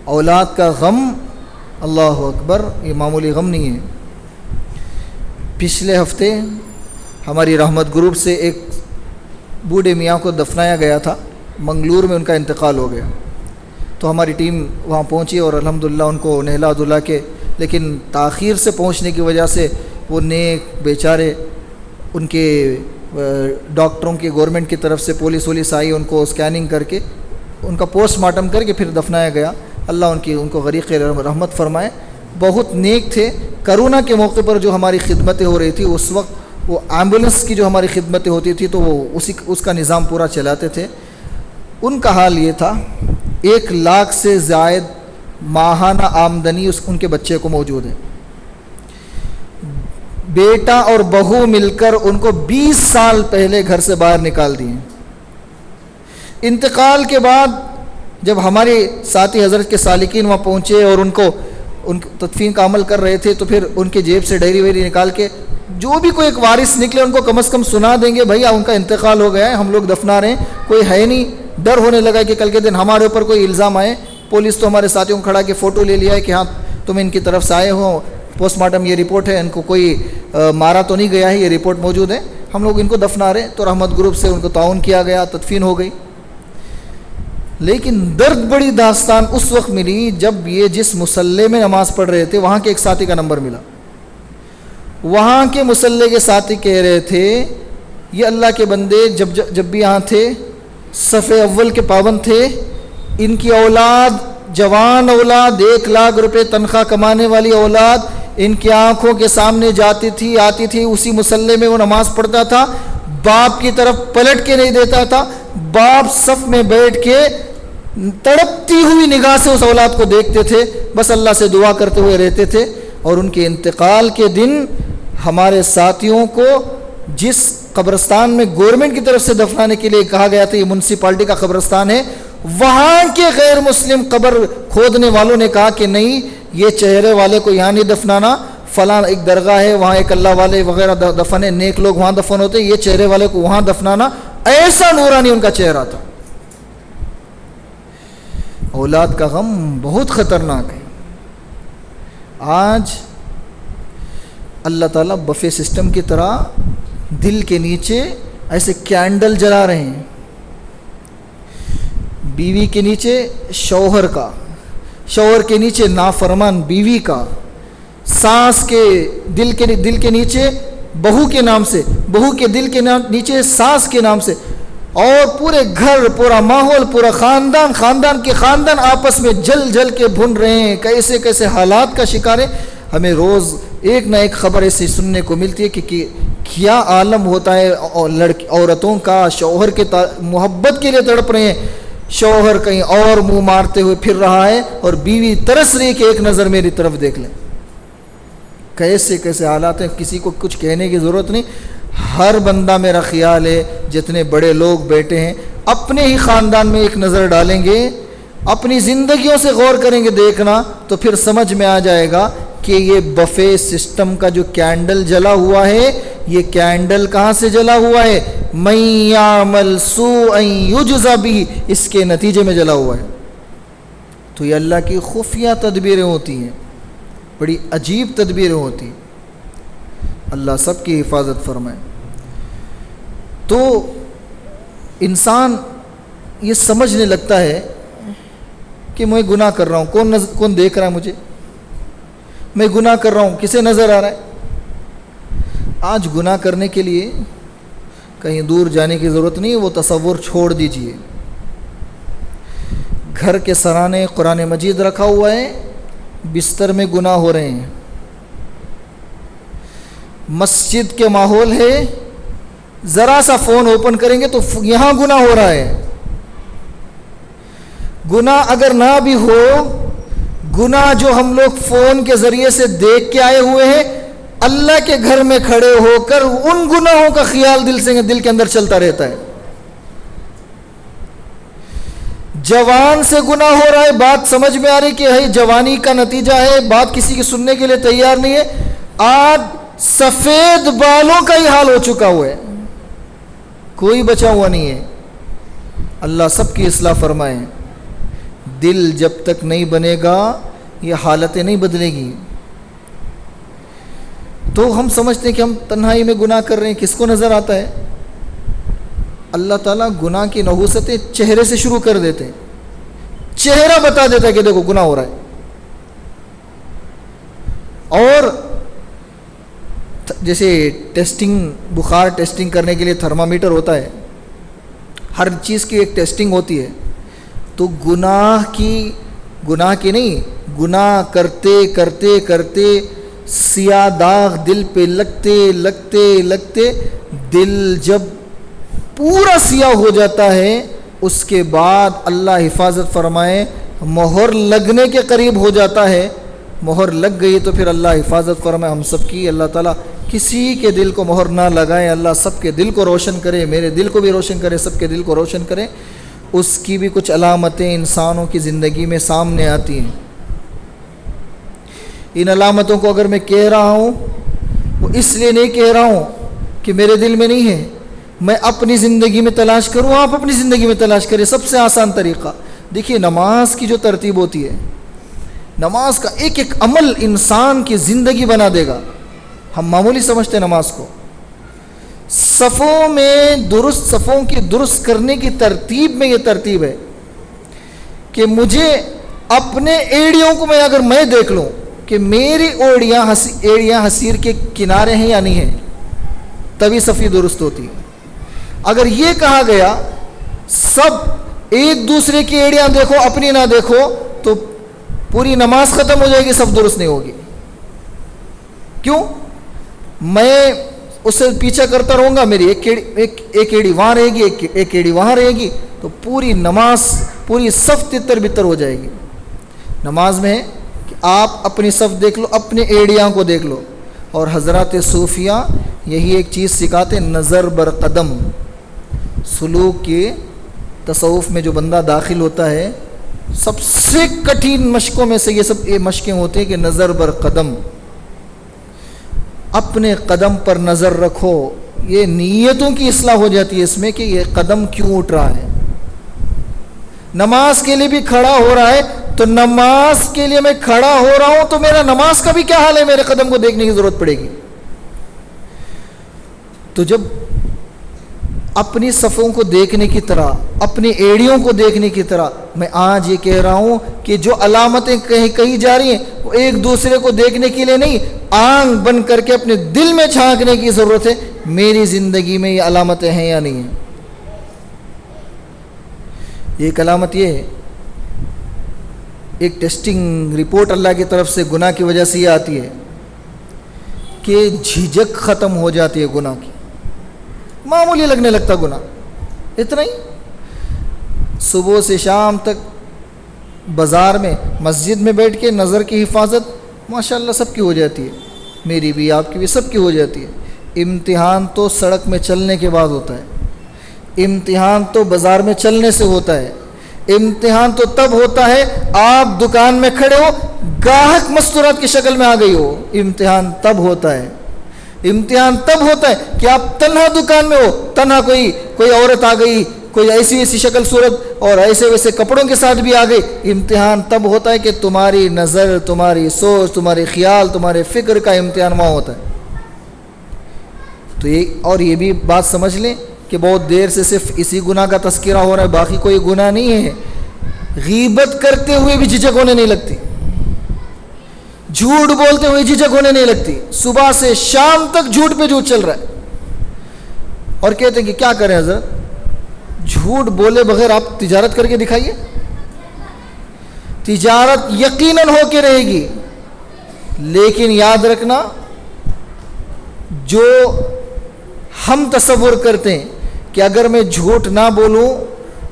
اولاد کا غم، اللہ اکبر، یہ معمولی غم نہیں ہے۔ پچھلے ہفتے ہماری رحمت گروپ سے ایک بوڑھے میاں کو دفنایا گیا تھا، منگلور میں ان کا انتقال ہو گیا، تو ہماری ٹیم وہاں پہنچی اور الحمدللہ ان کو نہلا دھلا کے، لیکن تاخیر سے پہنچنے کی وجہ سے وہ نیک بیچارے، ان کے ڈاکٹروں کی، گورنمنٹ کی طرف سے پولیس آئی، ان کو اسکیننگ کر کے ان کا پوسٹ مارٹم کر کے پھر دفنایا گیا۔ اللہ ان کو غریق رحمت فرمائے۔ بہت نیک تھے۔ کرونا کے موقع پر جو ہماری خدمتیں ہو رہی تھی، اس وقت وہ ایمبولنس کی جو ہماری خدمتیں ہوتی تھی تو وہ اس کا نظام پورا چلاتے تھے۔ ان کا حال یہ تھا، 1 لاکھ سے زائد ماہانہ آمدنی ان کے بچے کو موجود ہے۔ بیٹا اور بہو مل کر ان کو 20 سال پہلے گھر سے باہر نکال دیے۔ انتقال کے بعد جب ہمارے ساتھی حضرت کے سالکین وہاں پہنچے اور ان کو تدفین کا عمل کر رہے تھے، تو پھر ان کے جیب سے ڈائری ویری نکال کے جو بھی کوئی ایک وارث نکلے ان کو کم از کم سنا دیں گے، بھائی ان کا انتقال ہو گیا ہے، ہم لوگ دفنا رہے ہیں، کوئی ہے نہیں۔ ڈر ہونے لگا کہ کل کے دن ہمارے اوپر کوئی الزام آئے۔ پولیس تو ہمارے ساتھیوں کو کھڑا کے فوٹو لے لیا ہے کہ ہاں تم ان کی طرف سے آئے ہو، پوسٹ مارٹم یہ رپورٹ ہے، ان کو کوئی مارا تو نہیں گیا ہے، یہ رپورٹ موجود ہے، ہم لوگ ان کو دفنا رہے ہیں۔ تو رحمت گروپ سے ان کو تعاون کیا گیا، تدفین ہو گئی۔ لیکن درد بڑی داستان اس وقت ملی جب یہ جس مصلی میں نماز پڑھ رہے تھے وہاں کے ایک ساتھی کا نمبر ملا۔ وہاں کے مصلی کے ساتھی کہہ رہے تھے، یہ اللہ کے بندے جب بھی یہاں تھے صف اول کے پابند تھے، ان کی اولاد، جوان اولاد، 1 لاکھ روپے تنخواہ کمانے والی اولاد ان کی آنکھوں کے سامنے جاتی تھی، آتی تھی، اسی مصلی میں وہ نماز پڑھتا تھا، باپ کی طرف پلٹ کے نہیں دیتا تھا، باپ صف میں بیٹھ کے تڑپتی ہوئی نگاہ سے اس اولاد کو دیکھتے تھے، بس اللہ سے دعا کرتے ہوئے رہتے تھے۔ اور ان کے انتقال کے دن ہمارے ساتھیوں کو جس قبرستان میں گورنمنٹ کی طرف سے دفنانے کے لیے کہا گیا تھا، یہ میونسپلٹی کا قبرستان ہے، وہاں کے غیر مسلم قبر کھودنے والوں نے کہا کہ نہیں، یہ چہرے والے کو یہاں نہیں دفنانا، فلاں ایک درگاہ ہے وہاں ایک اللہ والے وغیرہ دفن ہے، نیک لوگ وہاں دفن ہوتے، یہ چہرے والے کو وہاں دفنانا۔ ایسا نورانی ان کا چہرہ تھا۔ اولاد کا غم بہت خطرناک ہے۔ آج اللہ تعالیٰ بفے سسٹم کی طرح دل کے نیچے ایسے کینڈل جلا رہے ہیں، بیوی کے نیچے شوہر کا، شوہر کے نیچے نافرمان بیوی کا، ساس کے دل کے نیچے بہو کے نام سے، بہو کے دل کے نیچے ساس کے نام سے، اور پورے گھر، پورا ماحول، پورا خاندان کے خاندان آپس میں جل کے بھن رہے ہیں، کیسے کیسے حالات کا شکار ہے۔ ہمیں روز ایک نہ ایک خبر ایسی سننے کو ملتی ہے کہ کیا عالم ہوتا ہے عورتوں کا، شوہر کے محبت کے لیے تڑپ رہے ہیں، شوہر کہیں اور منہ مارتے ہوئے پھر رہا ہے اور بیوی ترس رہی کہ ایک نظر میری طرف دیکھ لیں۔ کیسے کیسے حالات ہیں، کسی کو کچھ کہنے کی ضرورت نہیں. ہر بندہ میرا خیال ہے جتنے بڑے لوگ بیٹھے ہیں اپنے ہی خاندان میں ایک نظر ڈالیں گے، اپنی زندگیوں سے غور کریں گے دیکھنا، تو پھر سمجھ میں آ جائے گا کہ یہ بفے سسٹم کا جو کینڈل جلا ہوا ہے، یہ کینڈل کہاں سے جلا ہوا ہے؟ من یعمل سوءا یجزا بہ، اس کے نتیجے میں جلا ہوا ہے. تو یہ اللہ کی خفیہ تدبیریں ہوتی ہیں، بڑی عجیب تدبیریں ہوتی ہیں. اللہ سب کی حفاظت فرمائے. تو انسان یہ سمجھنے لگتا ہے کہ میں گناہ کر رہا ہوں، کون دیکھ رہا ہے مجھے، میں گناہ کر رہا ہوں، کسے نظر آ رہا ہے. آج گناہ کرنے کے لیے کہیں دور جانے کی ضرورت نہیں، وہ تصور چھوڑ دیجئے. گھر کے سرانے قرآن مجید رکھا ہوا ہے، بستر میں گناہ ہو رہے ہیں. مسجد کے ماحول ہے، ذرا سا فون اوپن کریں گے تو یہاں گناہ ہو رہا ہے. گناہ اگر نہ بھی ہو، گناہ جو ہم لوگ فون کے ذریعے سے دیکھ کے آئے ہوئے ہیں، اللہ کے گھر میں کھڑے ہو کر ان گناہوں کا خیال دل کے اندر چلتا رہتا ہے. جوان سے گناہ ہو رہا ہے، بات سمجھ میں آ رہی کہ ہے جوانی کا نتیجہ ہے، بات کسی کی سننے کے لیے تیار نہیں ہے. آج سفید بالوں کا ہی حال ہو چکا ہوا ہے، کوئی بچا ہوا نہیں ہے. اللہ سب کی اصلاح فرمائے. دل جب تک نہیں بنے گا یہ حالتیں نہیں بدلے گی. تو ہم سمجھتے ہیں کہ ہم تنہائی میں گناہ کر رہے ہیں، کس کو نظر آتا ہے؟ اللہ تعالیٰ گناہ کی نحوستیں چہرے سے شروع کر دیتے ہیں. چہرہ بتا دیتا ہے کہ دیکھو گناہ ہو رہا ہے. اور جیسے ٹیسٹنگ، بخار ٹیسٹنگ کرنے کے لیے تھرمامیٹر ہوتا ہے، ہر چیز کی ایک ٹیسٹنگ ہوتی ہے. تو گناہ کی نہیں، گناہ کرتے کرتے کرتے سیاہ داغ دل پہ لگتے لگتے لگتے دل جب پورا سیاہ ہو جاتا ہے، اس کے بعد اللہ حفاظت فرمائے مہر لگنے کے قریب ہو جاتا ہے. مہر لگ گئی تو پھر اللہ حفاظت فرمائے ہم سب کی. اللہ تعالیٰ کسی کے دل کو مہر نہ لگائے. اللہ سب کے دل کو روشن کرے، میرے دل کو بھی روشن کرے، سب کے دل کو روشن کرے. اس کی بھی کچھ علامتیں انسانوں کی زندگی میں سامنے آتی ہیں. ان علامتوں کو اگر میں کہہ رہا ہوں وہ اس لیے نہیں کہہ رہا ہوں کہ میرے دل میں نہیں ہے، میں اپنی زندگی میں تلاش کروں، آپ اپنی زندگی میں تلاش کریں. سب سے آسان طریقہ دیکھیے، نماز کی جو ترتیب ہوتی ہے، نماز کا ایک ایک عمل انسان کی زندگی بنا دے گا. ہم معمولی سمجھتے ہیں نماز کو. صفوں کی درست کرنے کی ترتیب میں یہ ترتیب ہے کہ مجھے اپنے ایڑیوں کو اگر میں دیکھ لوں کہ میری ایڑیاں حصیر کے کنارے ہیں یا نہیں ہیں، تبھی صفی درست ہوتی ہے. اگر یہ کہا گیا سب ایک دوسرے کی ایڑیاں دیکھو، اپنی نہ دیکھو، تو پوری نماز ختم ہو جائے گی، صف درست نہیں ہوگی. کیوں؟ میں اس سے پیچھا کرتا رہوں گا، میری ایک ایڑی وہاں رہے گی، ایک ایڑی وہاں رہے گی، تو پوری نماز، پوری صف تتر بتر ہو جائے گی. نماز میں ہے کہ آپ اپنی صف دیکھ لو، اپنے ایڑیاں کو دیکھ لو. اور حضرات صوفیہ یہی ایک چیز سکھاتے، نظر بر قدم. سلوک کے تصوف میں جو بندہ داخل ہوتا ہے، سب سے کٹھن مشقوں میں سے یہ مشقیں ہوتے ہیں کہ نظر بر قدم. اپنے قدم پر نظر رکھو. یہ نیتوں کی اصلاح ہو جاتی ہے اس میں کہ یہ قدم کیوں اٹھ رہا ہے. نماز کے لیے بھی کھڑا ہو رہا ہے تو نماز کے لیے میں کھڑا ہو رہا ہوں تو میرا نماز کا بھی کیا حال ہے، میرے قدم کو دیکھنے کی ضرورت پڑے گی. تو جب اپنی صفوں کو دیکھنے کی طرح، اپنی ایڑیوں کو دیکھنے کی طرح، میں آج یہ کہہ رہا ہوں کہ جو علامتیں کہی جا رہی ہیں وہ ایک دوسرے کو دیکھنے کے لیے نہیں، آنکھ بند کر کے اپنے دل میں جھانکنے کی ضرورت ہے. میری زندگی میں یہ علامتیں ہیں یا نہیں ہیں؟ ایک علامت یہ ہے، ایک ٹیسٹنگ رپورٹ اللہ کی طرف سے گناہ کی وجہ سے یہ آتی ہے کہ جھجک ختم ہو جاتی ہے گناہ کی. معمولی لگنے لگتا گناہ، اتنا ہی. صبح سے شام تک بازار میں، مسجد میں بیٹھ کے نظر کی حفاظت ماشاءاللہ سب کی ہو جاتی ہے. میری بھی آپ کی بھی سب کی ہو جاتی ہے۔ امتحان تو سڑک میں چلنے کے بعد ہوتا ہے، امتحان تو بازار میں چلنے سے ہوتا ہے، امتحان تو تب ہوتا ہے آپ دکان میں کھڑے ہو، گاہک مستورات کی شکل میں آ گئی ہو، امتحان تب ہوتا ہے۔ امتحان تب ہوتا ہے کہ آپ تنہا دکان میں ہو، تنہا کوئی عورت آ گئی، کوئی ایسی ویسی شکل صورت اور ایسے ویسے کپڑوں کے ساتھ بھی آ گئی۔ امتحان تب ہوتا ہے کہ تمہاری نظر، تمہاری سوچ، تمہارے خیال، تمہارے فکر کا امتحان وہاں ہوتا ہے۔ تو یہ بھی بات سمجھ لیں کہ بہت دیر سے صرف اسی گناہ کا تذکرہ ہو رہا ہے، باقی کوئی گناہ نہیں ہے۔ غیبت کرتے ہوئے بھی جھجک ہونے نہیں لگتی، جھوٹ بولتے ہوئے جھجک ہونے نہیں لگتی، صبح سے شام تک جھوٹ پہ جھوٹ چل رہا ہے، اور کہتے ہیں کہ کیا کریں حضرت، جھوٹ بولے بغیر آپ تجارت کر کے دکھائیے۔ تجارت یقیناً ہو کے رہے گی، لیکن یاد رکھنا جو ہم تصور کرتے ہیں کہ اگر میں جھوٹ نہ بولوں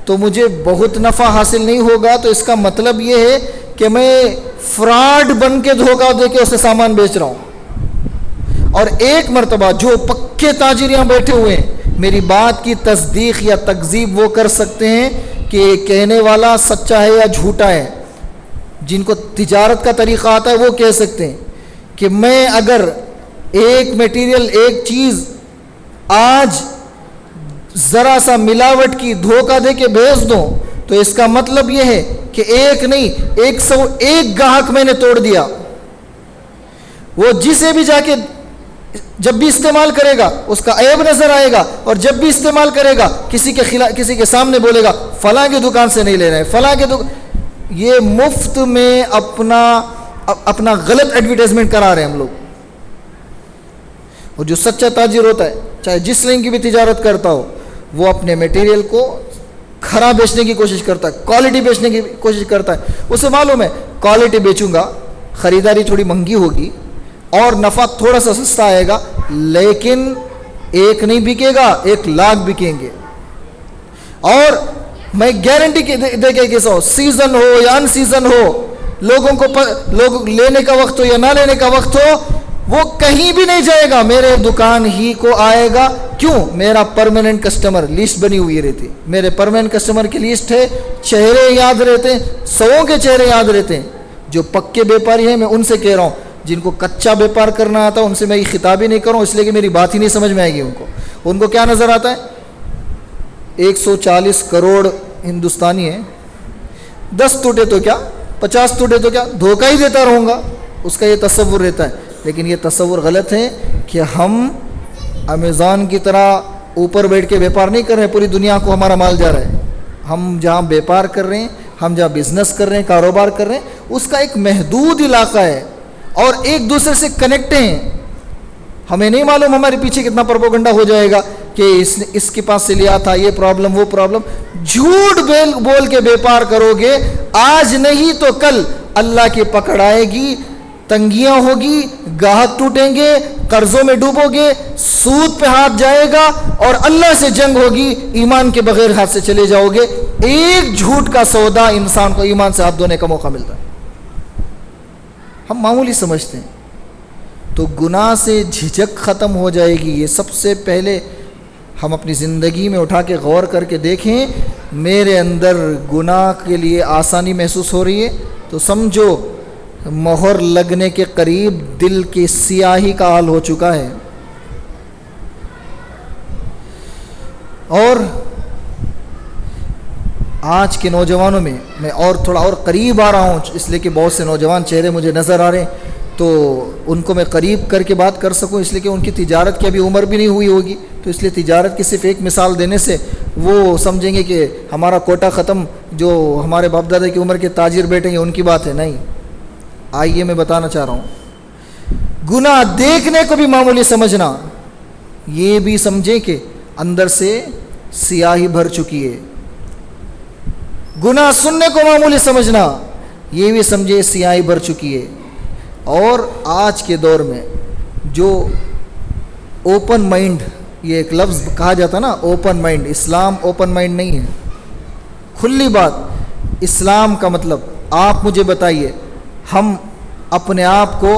تو مجھے بہت نفع حاصل نہیں ہوگا، تو اس کا مطلب یہ ہے کہ میں فراڈ بن کے دھوکہ دے کے اسے سامان بیچ رہا ہوں۔ اور ایک مرتبہ جو پکے تاجر یہاں بیٹھے ہوئے ہیں، میری بات کی تصدیق یا تکذیب وہ کر سکتے ہیں کہ کہنے والا سچا ہے یا جھوٹا ہے۔ جن کو تجارت کا طریقہ آتا ہے وہ کہہ سکتے ہیں کہ میں اگر ایک میٹیریل، ایک چیز آج ذرا سا ملاوٹ کی دھوکہ دے کے بھیج دوں تو اس کا مطلب یہ ہے کہ ایک نہیں 101 گاہک میں نے توڑ دیا۔ وہ جسے بھی جا کے جب بھی استعمال کرے گا اس کا عیب نظر آئے گا، اور جب بھی استعمال کرے گا کسی کے سامنے بولے گا فلاں کی دکان سے نہیں لے رہے، فلاں کے یہ مفت میں اپنا غلط ایڈورٹائزمنٹ کرا رہے ہیں ہم لوگ۔ اور جو سچا تاجر ہوتا ہے، چاہے جس رنگ کی بھی تجارت کرتا ہو، وہ اپنے میٹیریل کو کھرا بیچنے کی کوشش کرتا ہے، کوالٹی بیچنے کی کوشش کرتا ہے۔ اسے معلوم ہے کوالٹی بیچوں گا، خریداری تھوڑی مہنگی ہوگی اور نفع تھوڑا سا سستا آئے گا، لیکن ایک نہیں بکے گا، 1 لاکھ بکیں گے۔ اور میں گارنٹی دے کے کہتا ہوں، سیزن ہو یا ان سیزن ہو، لوگ لینے کا وقت ہو یا نہ لینے کا وقت ہو، وہ کہیں بھی نہیں جائے گا، میرے دکان ہی کو آئے گا۔ کیوں؟ میرا پرماننٹ کسٹمر لسٹ بنی ہوئی رہتی، میرے پرماننٹ کسٹمر کی لسٹ ہے، چہرے یاد رہتے ہیں، 100 کے چہرے یاد رہتے ہیں۔ جو پکے بیپاری ہیں میں ان سے کہہ رہا ہوں، جن کو کچا بیپار کرنا آتا ہے ان سے میں یہ خطاب ہی نہیں کروں، اس لیے کہ میری بات ہی نہیں سمجھ میں آئے گی ان کو کیا نظر آتا ہے؟ 140 کروڑ ہندوستانی ہیں، 10 ٹوٹے تو کیا، 50 ٹوٹے تو کیا، دھوکہ ہی دیتا رہوں گا، اس کا یہ تصور رہتا ہے۔ لیکن یہ تصور غلط ہے کہ ہم امیزون کی طرح اوپر بیٹھ کے بیپار نہیں کر رہے ہیں، پوری دنیا کو ہمارا مال جا رہا ہے۔ ہم جہاں بیپار کر رہے ہیں، ہم جہاں بزنس کر رہے ہیں، کاروبار کر رہے ہیں، اس کا ایک محدود علاقہ ہے اور ایک دوسرے سے کنیکٹ ہیں۔ ہمیں نہیں معلوم ہمارے پیچھے کتنا پروپیگنڈا ہو جائے گا کہ اس کے پاس سے لیا تھا، یہ پرابلم وہ پرابلم۔ جھوٹ بول کے بیپار کرو گے، آج نہیں تو کل اللہ کی پکڑ آئے گی، تنگیاں ہوگی، گاہک ٹوٹیں گے، قرضوں میں ڈوبو گے، سود پہ ہاتھ جائے گا اور اللہ سے جنگ ہوگی، ایمان کے بغیر ہاتھ سے چلے جاؤ گے۔ ایک جھوٹ کا سودا انسان کو ایمان سے ہاتھ دھونے کا موقع ملتا ہے۔ ہم معمولی سمجھتے ہیں، تو گناہ سے جھجک ختم ہو جائے گی۔ یہ سب سے پہلے ہم اپنی زندگی میں اٹھا کے غور کر کے دیکھیں، میرے اندر گناہ کے لیے آسانی محسوس ہو رہی ہے تو سمجھو مہر لگنے کے قریب دل کی سیاہی کا حال ہو چکا ہے۔ اور آج کے نوجوانوں میں اور تھوڑا اور قریب آ رہا ہوں، اس لیے کہ بہت سے نوجوان چہرے مجھے نظر آ رہے ہیں، تو ان کو میں قریب کر کے بات کر سکوں، اس لیے کہ ان کی تجارت کی ابھی عمر بھی نہیں ہوئی ہوگی، تو اس لیے تجارت کی صرف ایک مثال دینے سے وہ سمجھیں گے کہ ہمارا کوٹا ختم، جو ہمارے باپ دادا کی عمر کے تاجر بیٹھے ہیں ان کی بات ہے۔ نہیں، آئیے میں بتانا چاہ رہا ہوں، گناہ دیکھنے کو بھی معمولی سمجھنا، یہ بھی سمجھیں کہ اندر سے سیاہی بھر چکی ہے۔ گناہ سننے کو معمولی سمجھنا، یہ بھی سمجھے سیاہی بھر چکی ہے۔ اور آج کے دور میں جو اوپن مائنڈ، یہ ایک لفظ کہا جاتا نا اوپن مائنڈ، اسلام اوپن مائنڈ نہیں ہے۔ کھلی بات، اسلام کا مطلب آپ مجھے بتائیے، ہم اپنے آپ کو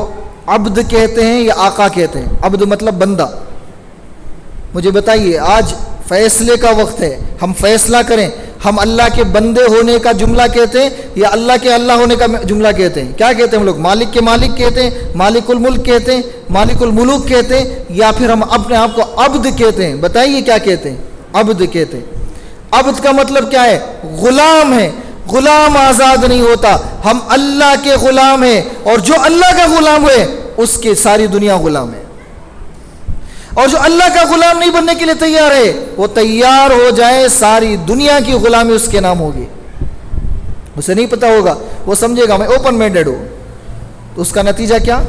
عبد کہتے ہیں یا آقا کہتے ہیں؟ عبد مطلب بندہ. مجھے بتائیے، آج فیصلے کا وقت ہے، ہم فیصلہ کریں. ہم اللہ کے بندے ہونے کا جملہ کہتے ہیں یا اللہ کے اللہ ہونے کا جملہ کہتے ہیں؟ کیا کہتے ہیں ہم لوگ؟ مالک کے مالک کہتے ہیں، مالک الملک کہتے ہیں، مالک الملوک کہتے ہیں، یا پھر ہم اپنے آپ کو عبد کہتے ہیں؟ بتائیے کیا کہتے ہیں؟ عبد کہتے ہیں. عبد کا مطلب کیا ہے؟ غلام ہے. غلام آزاد نہیں ہوتا. ہم اللہ کے غلام ہیں، اور جو اللہ کا غلام ہوئے اس کے ساری دنیا غلام ہے. اور جو اللہ کا غلام نہیں بننے کے لیے تیار ہے، وہ تیار ہو جائے، ساری دنیا کی غلامی اس کے نام ہوگی. اسے نہیں پتا ہوگا، وہ سمجھے گا میں اوپن مائنڈیڈ ہوں. تو اس کا نتیجہ کیا؟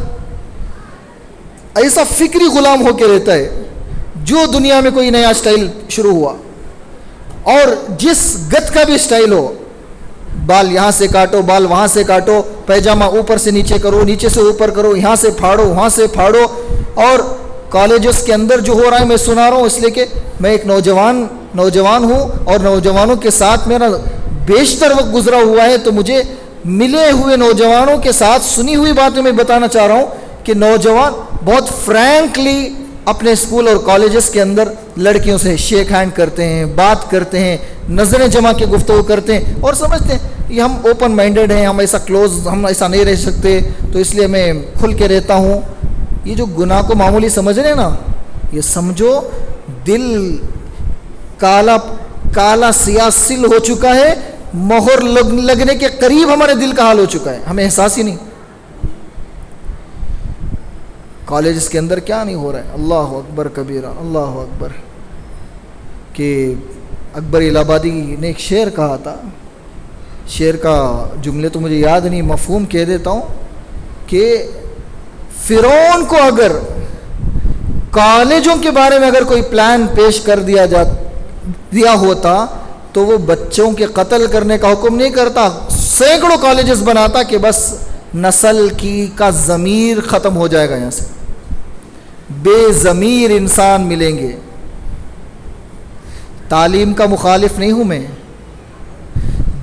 ایسا فکری غلام ہو کے رہتا ہے. جو دنیا میں کوئی نیا سٹائل شروع ہوا، اور جس گت کا بھی سٹائل ہو، بال یہاں سے کاٹو، بال وہاں سے کاٹو، پیجامہ اوپر سے نیچے کرو، نیچے سے اوپر کرو، یہاں سے پھاڑو، وہاں سے پھاڑو. اور کالجز کے اندر جو ہو رہا ہے، میں سنا رہا ہوں اس لیے کہ میں ایک نوجوان ہوں، اور نوجوانوں کے ساتھ میرا بیشتر وقت گزرا ہوا ہے، تو مجھے ملے ہوئے نوجوانوں کے ساتھ سنی ہوئی باتیں میں بتانا چاہ رہا ہوں کہ نوجوان بہت فرینکلی اپنے اسکول اور کالجز کے اندر لڑکیوں سے شیک ہینڈ کرتے ہیں، بات کرتے ہیں، نظریں جما کے گفتگو کرتے ہیں، اور سمجھتے ہیں یہ ہم اوپن مائنڈیڈ ہیں، ہم ایسا کلوز، ہم ایسا نہیں رہ سکتے، تو اس لیے میں کھل کے رہتا ہوں. یہ جو گناہ کو معمولی سمجھ رہے ہیں نا، یہ سمجھو دل کالا سیاہ سل ہو چکا ہے، مہر لگنے کے قریب ہمارے دل کا حال ہو چکا ہے، ہمیں احساس ہی نہیں. کالجز کے اندر کیا نہیں ہو رہا ہے. اللہ اکبر کبیرہ، اللہ اکبر. کہ اکبر الہ آبادی نے ایک شعر کہا تھا، شعر کا جملے تو مجھے یاد نہیں، مفہوم کہہ دیتا ہوں کہ فرعون کو اگر کالجوں کے بارے میں اگر کوئی پلان پیش کر دیا ہوتا تو وہ بچوں کے قتل کرنے کا حکم نہیں کرتا، سینکڑوں کالجز بناتا کہ بس نسل کا ضمیر ختم ہو جائے گا، یہاں سے بے ضمیر انسان ملیں گے. تعلیم کا مخالف نہیں ہوں میں،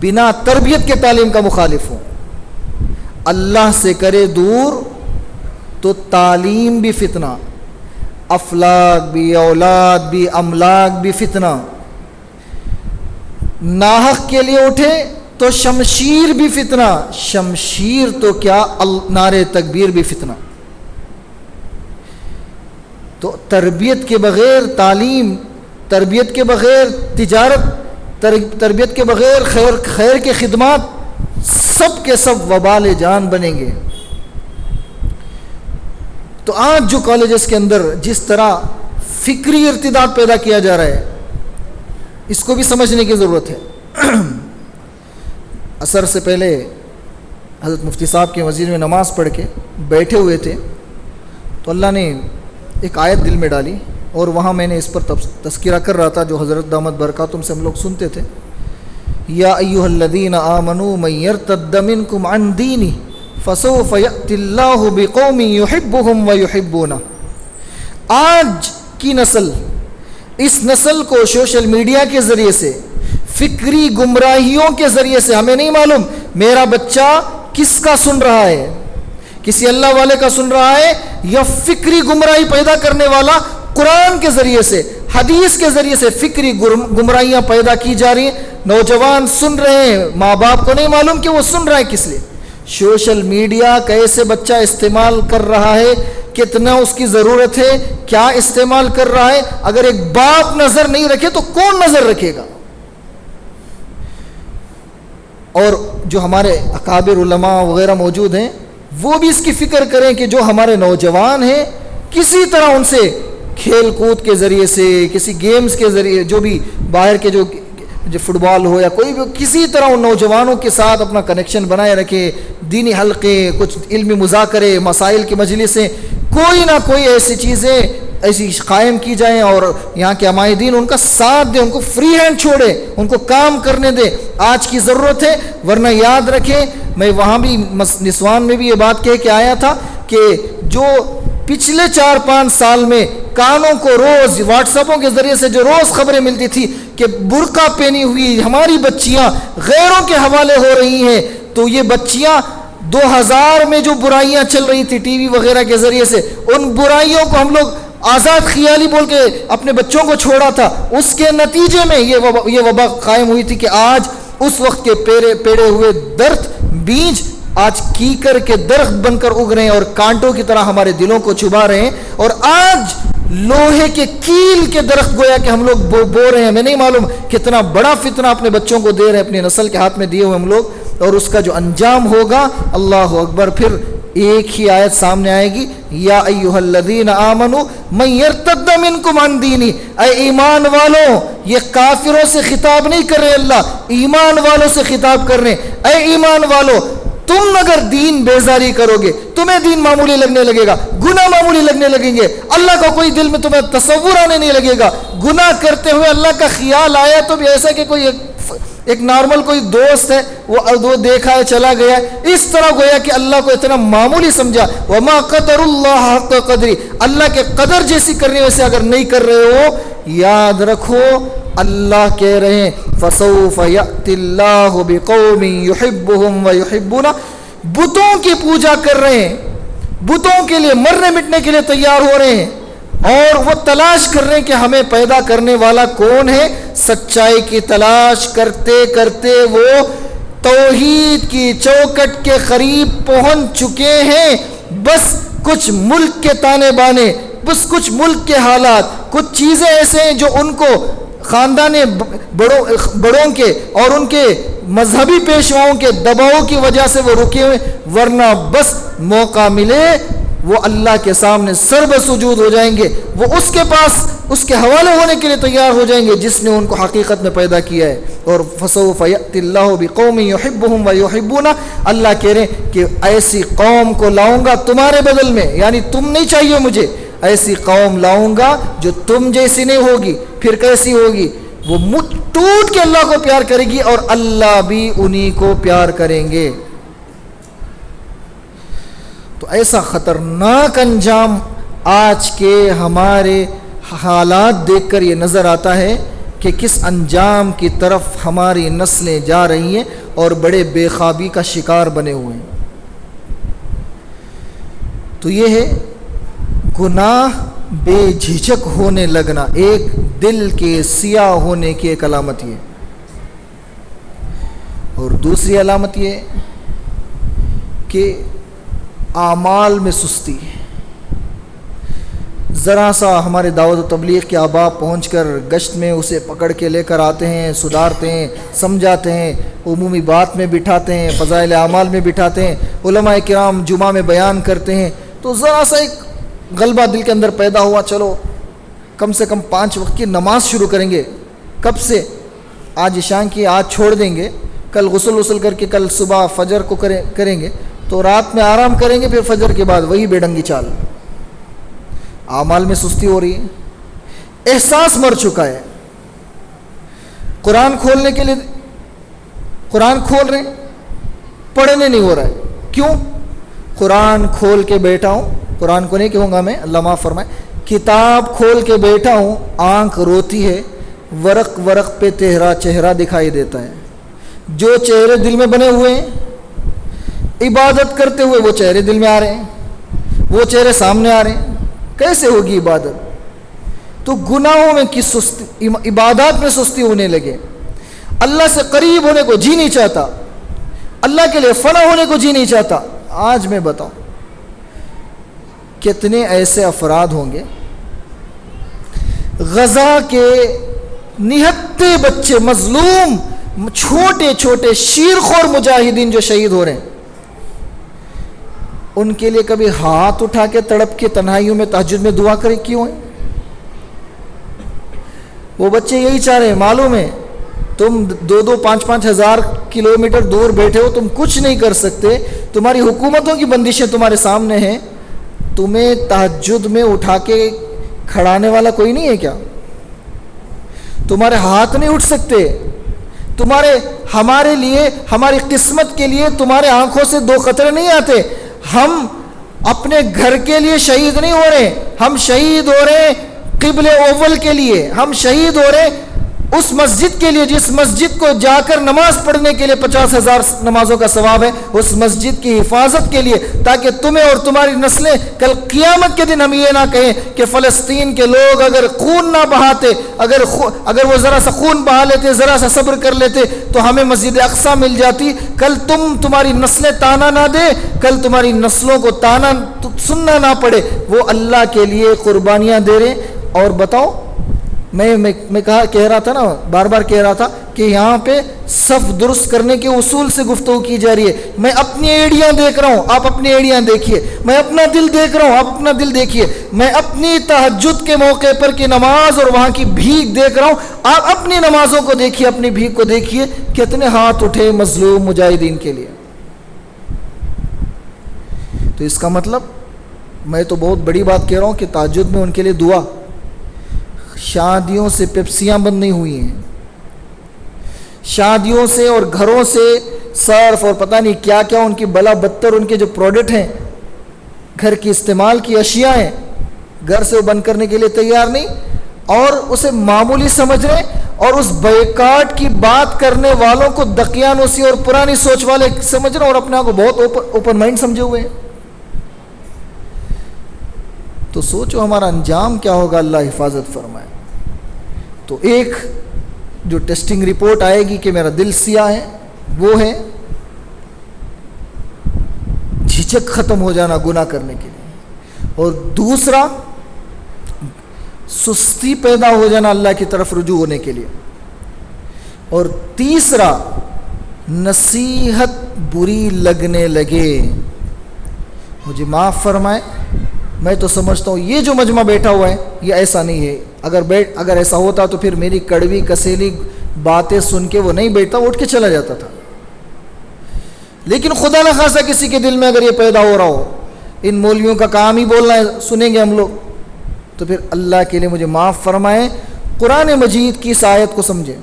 بنا تربیت کے تعلیم کا مخالف ہوں. اللہ سے کرے دور تو تعلیم بھی فتنہ، افلاک بھی، اولاد بھی، املاک بھی فتنہ. ناحق کے لیے اٹھے تو شمشیر بھی فتنہ، شمشیر تو کیا نعرے تکبیر بھی فتنہ. تو تربیت کے بغیر تعلیم، تربیت کے بغیر تجارت، تربیت کے بغیر خیر کے خدمات، سب کے سب وبال جان بنیں گے. تو آج جو کالجز کے اندر جس طرح فکری ارتداد پیدا کیا جا رہا ہے، اس کو بھی سمجھنے کی ضرورت ہے. عصر سے پہلے حضرت مفتی صاحب کے مسجد میں نماز پڑھ کے بیٹھے ہوئے تھے، تو اللہ نے ایک آیت دل میں ڈالی، اور وہاں میں نے اس پر تذکرہ کر رہا تھا جو حضرت دامت برکاتہم سے ہم لوگ سنتے تھے. یا ایھا الذین آمنوا من یرتد منکم عن دینہ فسوف یأتی اللہ بقوم یحبہم ویحبونہ. آج کی نسل، اس نسل کو سوشل میڈیا کے ذریعے سے، فکری گمراہیوں کے ذریعے سے، ہمیں نہیں معلوم میرا بچہ کس کا سن رہا ہے، کسی اللہ والے کا سن رہا ہے، یا فکری گمراہی پیدا کرنے والا قرآن کے ذریعے سے، حدیث کے ذریعے سے فکری گمراہیاں پیدا کی جا رہی ہیں. نوجوان سن رہے ہیں، ماں باپ کو نہیں معلوم کہ وہ سن رہا ہے کس لیے. سوشل میڈیا کیسے بچہ استعمال کر رہا ہے، کتنا اس کی ضرورت ہے، کیا استعمال کر رہا ہے، اگر ایک باپ نظر نہیں رکھے تو کون نظر رکھے گا؟ اور جو ہمارے اکابر علماء وغیرہ موجود ہیں، وہ بھی اس کی فکر کریں کہ جو ہمارے نوجوان ہیں، کسی طرح ان سے کھیل کود کے ذریعے سے، کسی گیمز کے ذریعے، جو بھی باہر کے جو فٹ بال ہو یا کوئی بھی، کسی طرح ان نوجوانوں کے ساتھ اپنا کنیکشن بنائے رکھے. دینی حلقے، کچھ علمی مذاکرے، مسائل کی مجلسیں، کوئی نہ کوئی ایسی چیزیں ایسی قائم کی جائیں، اور یہاں کے عمائدین ان کا ساتھ دیں، ان کو فری ہینڈ چھوڑے، ان کو کام کرنے دیں. آج کی ضرورت ہے. ورنہ یاد رکھیں، میں وہاں بھی نسوان میں بھی یہ بات کہہ کے آیا تھا کہ جو پچھلے 4-5 سال میں کانوں کو روز واٹس ایپوں کے ذریعے سے جو روز خبریں ملتی تھی کہ برقع پہنی ہوئی ہماری بچیاں غیروں کے حوالے ہو رہی ہیں، تو یہ بچیاں 2000 میں جو برائیاں چل رہی تھی ٹی وی وغیرہ کے ذریعے سے، ان برائیوں کو ہم لوگ آزاد خیالی بول کے اپنے بچوں کو چھوڑا تھا، اس کے نتیجے میں یہ وبا قائم ہوئی تھی کہ آج اس وقت کے پیڑے ہوئے درخت بیج آج کیکر کے درخت بن کر اگ رہے ہیں اور کانٹوں کی طرح ہمارے دلوں کو چبا رہے ہیں، اور آج لوہے کے کیل کے درخت گویا کہ ہم لوگ بو رہے ہیں۔ ہمیں نہیں معلوم کتنا بڑا فتنہ اپنے بچوں کو دے رہے ہیں، اپنی نسل کے ہاتھ میں دیے ہوئے ہم لوگ، اور اس کا جو انجام ہوگا اللہ اکبر۔ پھر ایک ہی آیت سامنے آئے گی، یا ایھا الذین آمنوا من یرتد منکم عن دینی، اے ایمان والوں، یہ کافروں سے خطاب نہیں کر رہے اللہ، ایمان والوں سے خطاب کر رہے ہیں، اے ایمان والوں تم اگر دین بیزاری کرو گے، تمہیں دین معمولی لگنے لگے گا، گناہ معمولی لگنے لگیں گے، اللہ کا کوئی دل میں تمہیں تصور آنے نہیں لگے گا، گناہ کرتے ہوئے اللہ کا خیال آیا تو بھی ایسا کہ کوئی ایک نارمل کوئی دوست ہے وہ دیکھا ہے چلا گیا ہے، اس طرح گویا کہ اللہ کو اتنا معمولی سمجھا۔ وما قدر اللہ حق قدری، اللہ کے قدر جیسی کرنی ویسے اگر نہیں کر رہے ہو، یاد رکھو اللہ کہہ رہے ہیں فسوف یأتی اللہ بقوم یحبهم ویحبون، بتوں کی پوجا کر رہے ہیں، بتوں کے لیے مرنے مٹنے کے لیے تیار ہو رہے ہیں، اور وہ تلاش کر رہے ہیں کہ ہمیں پیدا کرنے والا کون ہے، سچائی کی تلاش کرتے کرتے وہ توحید کی چوکٹ کے قریب پہنچ چکے ہیں، بس کچھ ملک کے تانے بانے، بس کچھ ملک کے حالات، کچھ چیزیں ایسے ہیں جو ان کو خاندان بڑوں کے اور ان کے مذہبی پیشواؤں کے دباؤ کی وجہ سے وہ رکے ہوئے، ورنہ بس موقع ملے وہ اللہ کے سامنے سر بسجود ہو جائیں گے، وہ اس کے پاس اس کے حوالے ہونے کے لیے تیار ہو جائیں گے جس نے ان کو حقیقت میں پیدا کیا ہے۔ اور فسوف یأتی اللہ بقوم یحبهم ویحبون، اللہ کہہ رہے ہیں کہ ایسی قوم کو لاؤں گا تمہارے بدل میں، یعنی تم نہیں چاہیے مجھے، ایسی قوم لاؤں گا جو تم جیسی نہیں ہوگی، پھر کیسی ہوگی، وہ ٹوٹ کے اللہ کو پیار کرے گی اور اللہ بھی انہی کو پیار کریں گے۔ تو ایسا خطرناک انجام آج کے ہمارے حالات دیکھ کر یہ نظر آتا ہے کہ کس انجام کی طرف ہماری نسلیں جا رہی ہیں اور بڑے بے خوابی کا شکار بنے ہوئے ہیں۔ تو یہ ہے گناہ بے جھجک ہونے لگنا، ایک دل کے سیاہ ہونے کی ایک علامت یہ، اور دوسری علامت یہ کہ اعمال میں سستی۔ ذرا سا ہمارے دعوت و تبلیغ کے احباب پہنچ کر گشت میں اسے پکڑ کے لے کر آتے ہیں، سدھارتے ہیں، سمجھاتے ہیں، عمومی بات میں بٹھاتے ہیں، فضائل اعمال میں بٹھاتے ہیں، علماء کرام جمعہ میں بیان کرتے ہیں، تو ذرا سا ایک غلبہ دل کے اندر پیدا ہوا، چلو کم سے کم 5 وقت کی نماز شروع کریں گے۔ کب سے؟ آج عشاء کی آج چھوڑ دیں گے، کل غسل کر کے کل صبح فجر کو کریں گے، تو رات میں آرام کریں گے، پھر فجر کے بعد وہی بے ڈنگی چال۔ اعمال میں سستی ہو رہی ہے، احساس مر چکا ہے۔ قرآن کھولنے کے لیے قرآن کھول رہے ہیں، پڑھنے نہیں ہو رہا ہے، کیوں؟ قرآن کھول کے بیٹھا ہوں، قرآن کو نہیں کہوں گا میں، اللہ معاف فرمائے، کتاب کھول کے بیٹھا ہوں، آنکھ روتی ہے، ورق پہ تیرا چہرہ دکھائی دیتا ہے، جو چہرے دل میں بنے ہوئے ہیں، عبادت کرتے ہوئے وہ چہرے دل میں آ رہے ہیں، وہ چہرے سامنے آ رہے ہیں، کیسے ہوگی عبادت؟ تو گناہوں میں کی سستی، عبادات میں سستی ہونے لگے، اللہ سے قریب ہونے کو جی نہیں چاہتا، اللہ کے لیے فنا ہونے کو جی نہیں چاہتا۔ آج میں بتاؤں کتنے ایسے افراد ہوں گے، غزہ کے نہتے بچے، مظلوم چھوٹے چھوٹے شیرخور مجاہدین جو شہید ہو رہے ہیں، ان کے لیے کبھی ہاتھ اٹھا کے تڑپ کے تنہائیوں میں تہجد میں دعا کرے کیوں ہیں؟ وہ بچے یہی چاہ رہے ہیں، معلوم ہے تم 2-5 ہزار کلومیٹر دور بیٹھے ہو، تم کچھ نہیں کر سکتے، تمہاری حکومتوں کی بندشیں تمہارے سامنے ہیں، تمہیں تہجد میں اٹھا کے کھڑانے والا کوئی نہیں ہے کیا؟ تمہارے ہاتھ نہیں اٹھ سکتے، ہمارے لیے، ہماری قسمت کے لیے تمہارے آنکھوں سے 2 قطرے نہیں آتے۔ ہم اپنے گھر کے لیے شہید نہیں ہو رہے، ہم شہید ہو رہے قبلہ اول کے لیے، ہم شہید ہو رہے اس مسجد کے لیے جس مسجد کو جا کر نماز پڑھنے کے لیے 50,000 نمازوں کا ثواب ہے، اس مسجد کی حفاظت کے لیے، تاکہ تمہیں اور تمہاری نسلیں کل قیامت کے دن ہم یہ نہ کہیں کہ فلسطین کے لوگ اگر خون نہ بہاتے، اگر وہ ذرا سا خون بہا لیتے، ذرا سا صبر کر لیتے تو ہمیں مسجد اقصیٰ مل جاتی۔ کل تمہاری نسلیں تانا نہ دے، کل تمہاری نسلوں کو تانا سننا نہ پڑے، وہ اللہ کے لیے قربانیاں دے رہے۔ اور بتاؤ، میں کہہ رہا تھا نا، بار بار کہہ رہا تھا کہ یہاں پہ صف درست کرنے کے اصول سے گفتگو کی جا رہی ہے۔ میں اپنی ایڑیاں دیکھ رہا ہوں، آپ اپنی ایڑیاں دیکھیے، میں اپنا دل دیکھ رہا ہوں، آپ اپنا دل دیکھیے، میں اپنی تہجد کے موقع پر کی نماز اور وہاں کی بھیک دیکھ رہا ہوں، آپ اپنی نمازوں کو دیکھیے، اپنی بھیک کو دیکھیے، کتنے ہاتھ اٹھے مظلوم مجاہدین کے لیے۔ تو اس کا مطلب میں تو بہت بڑی بات کہہ رہا ہوں کہ تہجد میں ان کے لیے دعا۔ شادیوں سے پیپسیاں بند نہیں ہوئی ہیں، شادیوں سے اور گھروں سے صرف اور پتہ نہیں کیا کیا ان کی بلا بدتر ان کے جو پروڈکٹ ہیں، گھر کی استعمال کی اشیاء ہیں، گھر سے وہ بند کرنے کے لیے تیار نہیں، اور اسے معمولی سمجھ رہے، اور اس بائیکاٹ کی بات کرنے والوں کو دقیانوسی اور پرانی سوچ والے سمجھ رہے، اور اپنے آپ کو بہت اوپن مائنڈ سمجھے ہوئے ہیں۔ تو سوچو ہمارا انجام کیا ہوگا، اللہ حفاظت فرمائے۔ تو ایک جو ٹیسٹنگ رپورٹ آئے گی کہ میرا دل سیاہ ہے، وہ ہے جھجک ختم ہو جانا گناہ کرنے کے لیے، اور دوسرا سستی پیدا ہو جانا اللہ کی طرف رجوع ہونے کے لیے، اور تیسرا نصیحت بری لگنے لگے۔ مجھے معاف فرمائے، میں تو سمجھتا ہوں یہ جو مجمع بیٹھا ہوا ہے یہ ایسا نہیں ہے۔ اگر ایسا ہوتا تو پھر میری کڑوی کسیلی باتیں سن کے وہ نہیں بیٹھتا، وہ اٹھ کے چلا جاتا تھا۔ لیکن خدا نہ خاصا کسی کے دل میں اگر یہ پیدا ہو رہا ہو، ان مولویوں کا کام ہی بولنا ہے، سنیں گے ہم لوگ، تو پھر اللہ کے لیے مجھے معاف فرمائیں، قرآن مجید کی اس آیت کو سمجھیں۔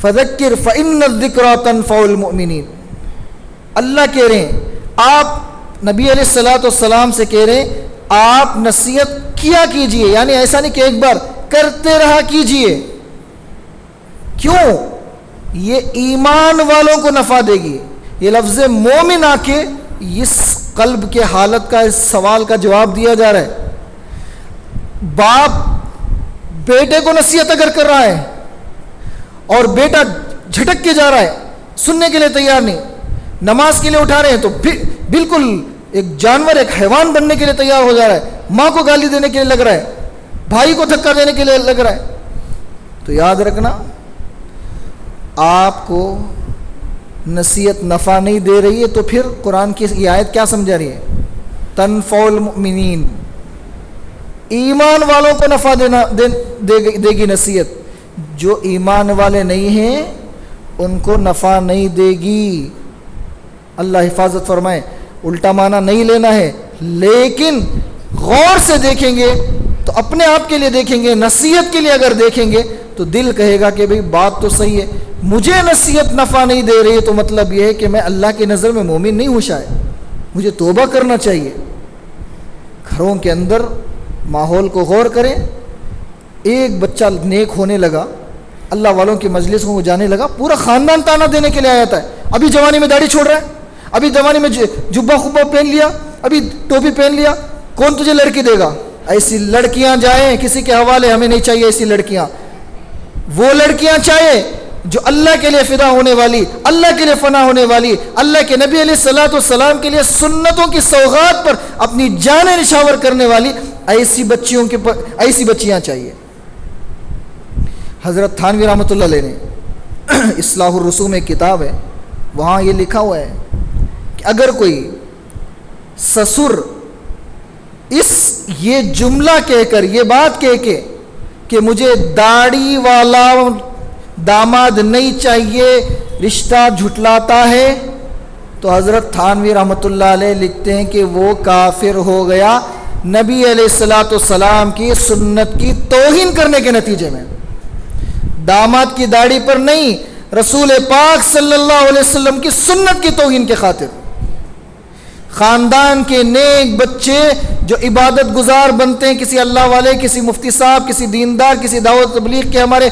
فذکر فإن الذکریٰ تنفع المؤمنین۔ اللہ کہہ رہے ہیں، آپ نبی علیہ السلام سے کہہ رہے ہیں آپ نصیحت کیا کیجئے، یعنی ایسا نہیں کہ ایک بار کرتے رہا کیجئے۔ کیوں؟ یہ ایمان والوں کو نفع دے گی۔ یہ لفظ مومن آ کے اس قلب کے حالت کا، اس سوال کا جواب دیا جا رہا ہے۔ باپ بیٹے کو نصیحت اگر کر رہا ہے اور بیٹا جھٹک کے جا رہا ہے، سننے کے لیے تیار نہیں، نماز کے لیے اٹھا رہے ہیں تو بالکل ایک جانور، ایک حیوان بننے کے لیے تیار ہو جا رہا ہے، ماں کو گالی دینے کے لیے لگ رہا ہے، بھائی کو دھکا دینے کے لیے لگ رہا ہے، تو یاد رکھنا آپ کو نصیحت نفع نہیں دے رہی ہے، تو پھر قرآن کی یہ آیت کیا سمجھا رہی ہے؟ تنفع المؤمنین، ایمان والوں کو نفع دے گی نصیحت، جو ایمان والے نہیں ہیں ان کو نفع نہیں دے گی۔ اللہ حفاظت فرمائے، الٹا معنی نہیں لینا ہے، لیکن غور سے دیکھیں گے تو اپنے آپ کے لیے دیکھیں گے، نصیحت کے لیے اگر دیکھیں گے تو دل کہے گا کہ بھئی بات تو صحیح ہے، مجھے نصیحت نفع نہیں دے رہی ہے، تو مطلب یہ ہے کہ میں اللہ کی نظر میں مومن نہیں ہوں، شاید مجھے توبہ کرنا چاہیے۔ گھروں کے اندر ماحول کو غور کریں، ایک بچہ نیک ہونے لگا، اللہ والوں کی مجلسوں کو جانے لگا، پورا خاندان تانا دینے کے لیے آیا تھا، ابھی جوانی میں داڑھی چھوڑ رہا ہے، ابھی جوانی میں جبہ خبہ پہن لیا، ابھی ٹوپی پہن لیا، کون تجھے لڑکی دے گا؟ ایسی لڑکیاں جائیں کسی کے حوالے، ہمیں نہیں چاہیے ایسی لڑکیاں۔ وہ لڑکیاں چاہیے جو اللہ کے لیے فدا ہونے والی، اللہ کے لیے فنا ہونے والی، اللہ کے نبی علیہ السلام کے لیے سنتوں کی سوغات پر اپنی جانیں نشاور کرنے والی ایسی بچیاں چاہیے۔ حضرت تھانوی رحمۃ اللہ علیہ نے اصلاح الرسوم ایک کتاب ہے، وہاں یہ لکھا ہوا ہے کہ اگر کوئی سسر یہ جملہ کہہ کر، یہ بات کہہ کے کہ مجھے داڑھی والا داماد نہیں چاہیے، رشتہ جھٹلاتا ہے، تو حضرت تھانوی رحمۃ اللہ علیہ لکھتے ہیں کہ وہ کافر ہو گیا، نبی علیہ السلام کی سنت کی توہین کرنے کے نتیجے میں۔ داماد کی داڑھی پر نہیں، رسول پاک صلی اللہ علیہ وسلم کی سنت کی توہین کے خاطر۔ خاندان کے نیک بچے جو عبادت گزار بنتے ہیں، کسی اللہ والے، کسی مفتی صاحب، کسی دیندار، کسی دعوت تبلیغ کے ہمارے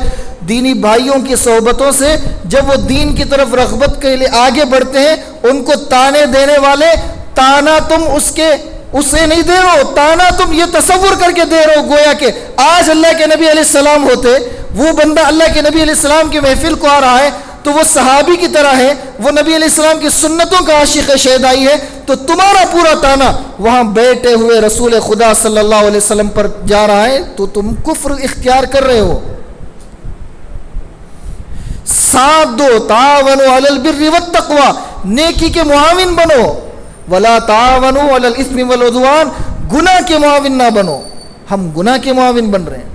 دینی بھائیوں کی صحبتوں سے جب وہ دین کی طرف رغبت کے لیے آگے بڑھتے ہیں، ان کو تانے دینے والے، تانا تم اسے نہیں دے رہے ہو، تانا تم یہ تصور کر کے دے رہے ہو گویا کہ آج اللہ کے نبی علیہ السلام ہوتے، وہ بندہ اللہ کے نبی علیہ السلام کی محفل کو آ رہا ہے تو وہ صحابی کی طرح ہے، وہ نبی علیہ السلام کی سنتوں کا عاشق شیدائی ہے، تو تمہارا پورا تانا وہاں بیٹھے ہوئے رسول خدا صلی اللہ علیہ وسلم پر جا رہا ہے، تو تم کفر اختیار کر رہے ہو۔ ساتھ دو، تعاونوا علی البر والتقوی، نیکی کے معاون بنو، ولا تعاونوا علی الاثم والعدوان، گناہ کے معاون نہ بنو۔ ہم گناہ کے معاون بن رہے ہیں،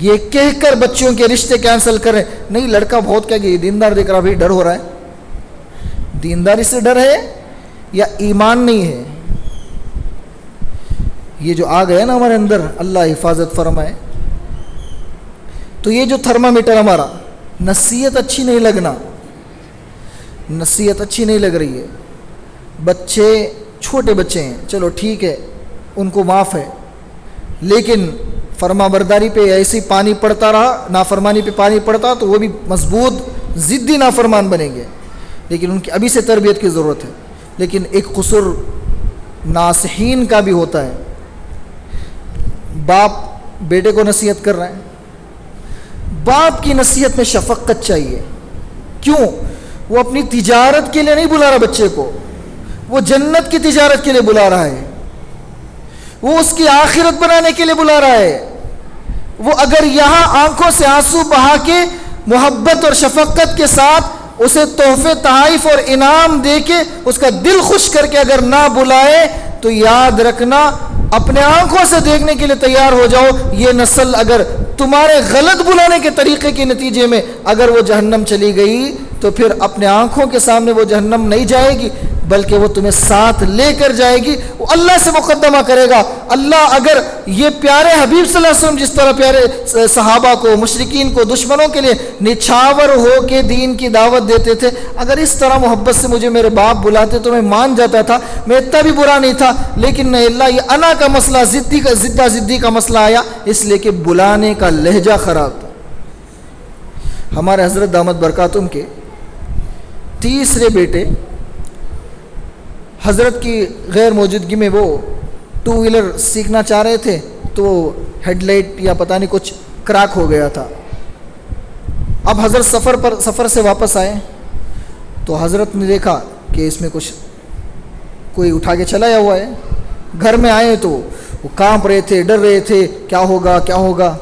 یہ کہہ کر بچوں کے رشتے کینسل کر رہے ہیں۔ نہیں، لڑکا بہت کہہ کہ یہ دیندار دیکھ رہا، بھائی ڈر ہو رہا ہے، دینداری سے ڈر ہے یا ایمان نہیں ہے؟ یہ جو آ گیا نا ہمارے اندر، اللہ حفاظت فرمائے۔ تو یہ جو تھرمامیٹر ہمارا، نصیحت اچھی نہیں لگنا، نصیحت اچھی نہیں لگ رہی ہے، بچے چھوٹے بچے ہیں، چلو ٹھیک ہے ان کو معاف ہے، لیکن فرما برداری پہ ایسی پانی پڑتا رہا، نافرمانی پہ پانی پڑتا تو وہ بھی مضبوط ضدی نافرمان بنیں گے، لیکن ان کی ابھی سے تربیت کی ضرورت ہے۔ لیکن ایک قصور ناصحین کا بھی ہوتا ہے، باپ بیٹے کو نصیحت کر رہا ہے، باپ کی نصیحت میں شفقت چاہیے، کیوں؟ وہ اپنی تجارت کے لیے نہیں بلا رہا بچے کو، وہ جنت کی تجارت کے لیے بلا رہا ہے، وہ اس کی آخرت بنانے کے لیے بلا رہا ہے۔ وہ اگر یہاں آنکھوں سے آنسو بہا کے محبت اور شفقت کے ساتھ اسے تحفے تحائف اور انعام دے کے اس کا دل خوش کر کے اگر نہ بلائے تو یاد رکھنا، اپنے آنکھوں سے دیکھنے کے لیے تیار ہو جاؤ، یہ نسل اگر تمہارے غلط بلانے کے طریقے کے نتیجے میں اگر وہ جہنم چلی گئی تو پھر اپنے آنکھوں کے سامنے وہ جہنم نہیں جائے گی، بلکہ وہ تمہیں ساتھ لے کر جائے گی، وہ اللہ سے مقدمہ کرے گا۔ اللہ اگر یہ پیارے حبیب صلی اللہ علیہ وسلم جس طرح پیارے صحابہ کو، مشرکین کو، دشمنوں کے لیے نچھاور ہو کے دین کی دعوت دیتے تھے، اگر اس طرح محبت سے مجھے میرے باپ بلاتے تو میں مان جاتا تھا، میں اتنا بھی برا نہیں تھا، لیکن نہیں، اللہ یہ انا کا مسئلہ، ضدی کا مسئلہ آیا، اس لیے کہ بلانے کا لہجہ خراب تھا۔ ہمارے حضرت دامت برکاتہم کے تیسرے بیٹے حضرت کی غیر موجودگی میں وہ 2 ویلر سیکھنا چاہ رہے تھے تو ہیڈ لائٹ یا پتہ نہیں کچھ کراک ہو گیا تھا۔ اب حضرت سفر سے واپس آئے تو حضرت نے دیکھا کہ اس میں کچھ کوئی اٹھا کے چلا ہوا ہے۔ گھر میں آئے تو وہ کانپ رہے تھے، ڈر رہے تھے، کیا ہوگا کیا ہوگا۔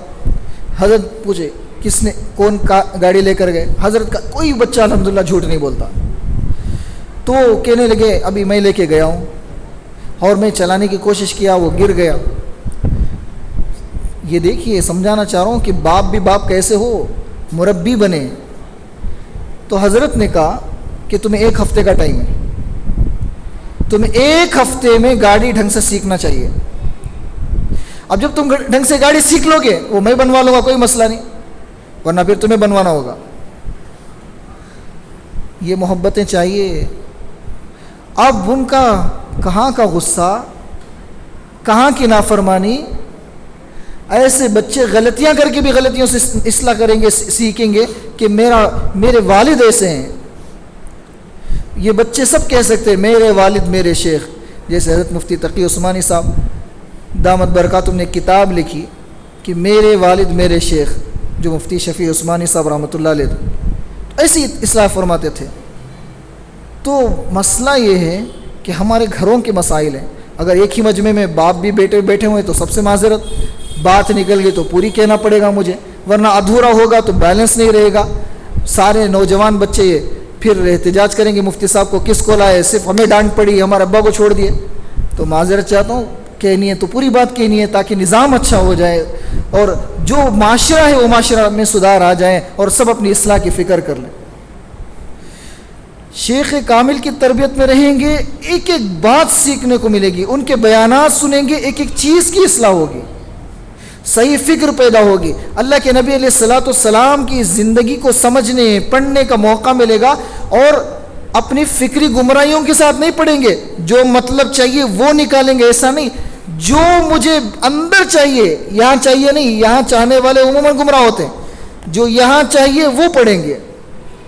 حضرت پوچھے کس نے، کون گاڑی لے کر گئے؟ حضرت کا کوئی بچہ الحمدللہ جھوٹ نہیں بولتا، تو کہنے لگے ابھی میں لے کے گیا ہوں اور میں چلانے کی کوشش کیا، وہ گر گیا۔ یہ دیکھیے، سمجھانا چاہ رہا ہوں کہ باپ بھی باپ کیسے ہو، مربی بنے۔ تو حضرت نے کہا کہ تمہیں 1 ہفتے کا ٹائم ہے، تمہیں 1 ہفتے میں گاڑی ڈھنگ سے سیکھنا چاہیے۔ اب جب تم ڈھنگ سے گاڑی سیکھ لو گے، وہ میں بنوا لوں گا، کوئی مسئلہ نہیں، ورنہ پھر تمہیں بنوانا ہوگا۔ یہ محبتیں چاہیے۔ اب ان کا کہاں کا غصہ، کہاں کی نافرمانی، ایسے بچے غلطیاں کر کے بھی غلطیوں سے اصلاح کریں گے، سیکھیں گے کہ میرے والد ایسے ہیں۔ یہ بچے سب کہہ سکتے ہیں میرے والد میرے شیخ، جیسے حضرت مفتی تقی عثمانی صاحب دامت برکاتہم نے کتاب لکھی کہ میرے والد میرے شیخ، جو مفتی شفیع عثمانی صاحب رحمۃ اللہ علیہ ایسی اصلاح فرماتے تھے۔ تو مسئلہ یہ ہے کہ ہمارے گھروں کے مسائل ہیں، اگر ایک ہی مجمع میں باپ بھی بیٹھے ہوئے تو سب سے معذرت، بات نکل گئی تو پوری کہنا پڑے گا مجھے، ورنہ ادھورا ہوگا تو بیلنس نہیں رہے گا۔ سارے نوجوان بچے یہ پھر احتجاج کریں گے مفتی صاحب کو کس کو لائے، صرف ہمیں ڈانٹ پڑی، ہمارے ابا کو چھوڑ دیے۔ تو معذرت چاہتا ہوں، کہنی ہے تو پوری بات کہنی ہے تاکہ نظام اچھا ہو جائے اور جو معاشرہ ہے وہ معاشرہ میں سدھار آ جائیں اور سب اپنی اصلاح کی فکر کر لیں۔ شیخ کامل کی تربیت میں رہیں گے، ایک ایک بات سیکھنے کو ملے گی، ان کے بیانات سنیں گے، ایک ایک چیز کی اصلاح ہوگی، صحیح فکر پیدا ہوگی، اللہ کے نبی علیہ الصلوۃ والسلام کی زندگی کو سمجھنے پڑھنے کا موقع ملے گا، اور اپنی فکری گمراہیوں کے ساتھ نہیں پڑھیں گے، جو مطلب چاہیے وہ نکالیں گے، ایسا نہیں جو مجھے اندر چاہیے، یہاں چاہیے نہیں، یہاں چاہنے والے عموماً گمراہ ہوتے ہیں، جو یہاں چاہیے وہ پڑھیں گے۔